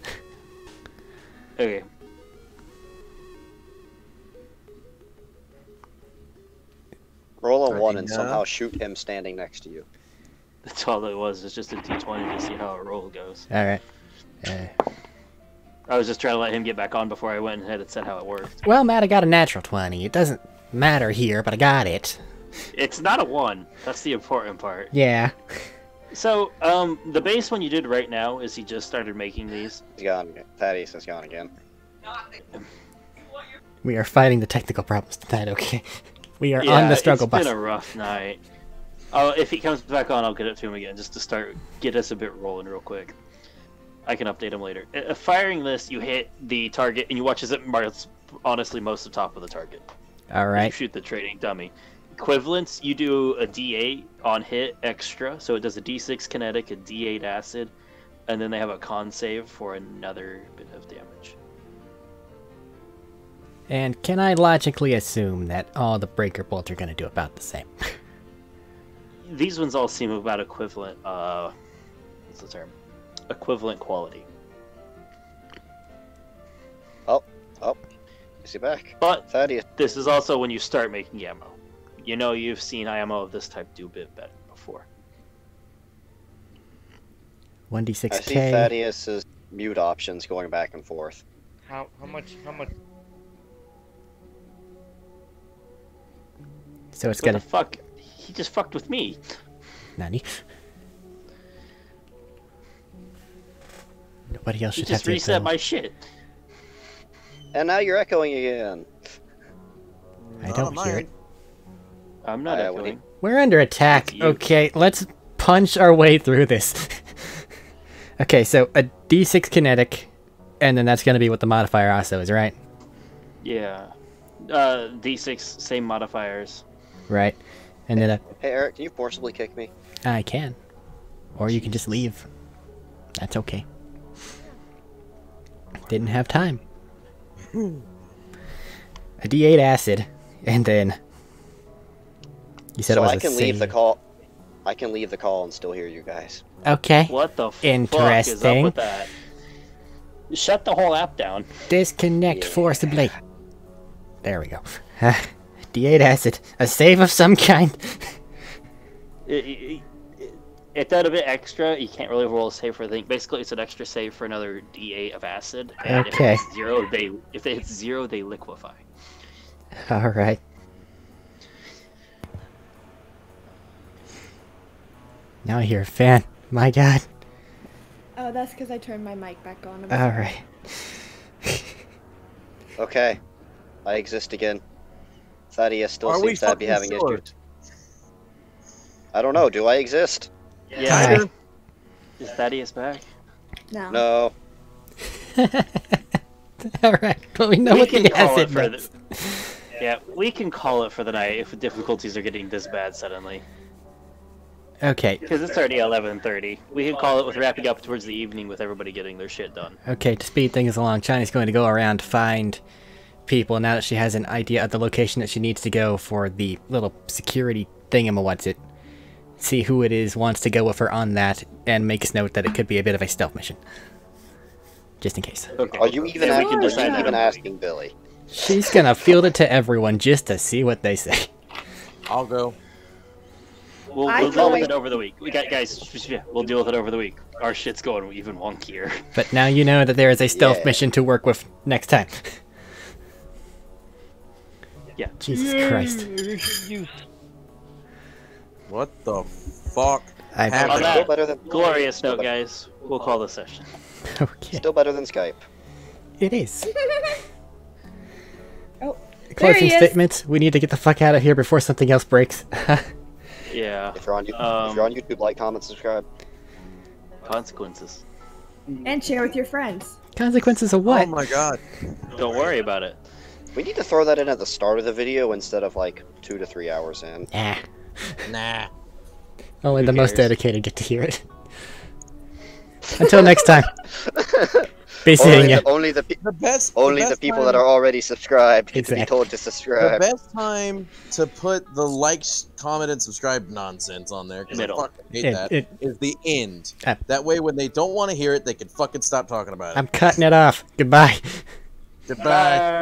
Okay. Roll a 1 and somehow shoot him standing next to you. That's all it was. It's just a D20 to see how a roll goes. Alright. I was just trying to let him get back on before I went ahead and said how it worked. Well, Matt, I got a natural 20. It doesn't matter here, but I got it. It's not a 1. That's the important part. Yeah. So, the base one you did right now is he just started making these. He's gone. Thaddeus is gone again. We are fighting the technical problems tonight, okay? We are on the struggle bus. It's been a rough night. If he comes back on, I'll get it to him again, just to get us a bit rolling real quick. I can update him later. Firing this, you hit the target, and you watch as it marks, honestly, most of the top of the target. Alright. You shoot the trading dummy. Equivalents, you do a D8 on hit extra, so it does a D6 kinetic, a D8 acid, and then they have a con save for another bit of damage. And can I logically assume that all the breaker bolts are going to do about the same? These ones all seem about equivalent, what's the term? Equivalent quality. Oh, is he back? But Thaddeus. this is also when you start making ammo. You know you've seen ammo of this type do a bit better before. 1d6k. I see Thaddeus's mute options going back and forth. How much So it's What gonna... the fuck? He just fucked with me. Nani? Nobody else He should have just to reset go. my shit. And now you're echoing again. I Not don't on hear mine. it. I'm not Alright, what do echoing. We're under attack. It's you. Okay, let's punch our way through this. Okay, so a D6 kinetic, and then that's gonna be what the modifier also is, right? Yeah. D6, same modifiers. Right. And then Hey Eric, can you forcibly kick me? I can. Or you can just leave. That's okay. Didn't have time. A D8 acid, and then... You said So it was I a can leave the save. call. I can leave the call and still hear you guys. Okay. What the fuck is Interesting. up with that? Shut the whole app down. Disconnect Yeah. forcibly. There we go. D8 acid. A save of some kind. It's that a bit extra. You can't really roll a save for a thing. Basically, it's an extra save for another D8 of acid. And Okay. If it's zero, they liquefy. Alright. Now I hear a fan. My god. Oh, that's because I turned my mic back on. I'm Alright. Okay, I exist again. Thaddeus still Are we seems to be fucking having sure? issues. I don't know. Do I exist? Yeah. Alright. Is Thaddeus back? No. No. Alright. Well, we know We what can the call it acid for does. Yeah, we can call it for the night if the difficulties are getting this bad suddenly. Okay. Because it's already 11:30. We can call it with wrapping up towards the evening with everybody getting their shit done. Okay, to speed things along, China's going to go around find people now that she has an idea of the location that she needs to go for the little security thingamawhatsit. See who it is wants to go with her on that, and makes note that it could be a bit of a stealth mission. Just in case. Okay. Are you even, Yeah, we can are you decide that even on- asking Billy? She's gonna field it to everyone just to see what they say. I'll go. We'll I deal go with away. it over the week. We got guys. We'll deal with it over the week. Our shit's going even wonkier. But now you know that there is a stealth Yeah. mission to work with next time. Yeah. Jesus Christ. What the fuck? I On happened? that Still better than glorious note, guys, we'll call the session. Okay. Still better than Skype. It is. Oh, Closing he is. statements. We need to get the fuck out of here before something else breaks. Yeah. If you're on YouTube, like, comment, subscribe. Consequences. And share with your friends. Consequences of what? Oh my god. Don't worry about it. We need to throw that in at the start of the video instead of like 2 to 3 hours in. Nah. Nah. Only Who the most cares? dedicated get to hear it. Until next time. Be Only seeing ya. the, only the, pe- The best. only the best people time, that are already subscribed get Exactly. to be told to The subscribe. best time to put the like, comment, and subscribe nonsense on there, because I Middle. fucking hate that, is It- the end. Uh, That way, when they don't want to hear it, they can fucking stop talking about it. I'm cutting it off. Goodbye. Goodbye.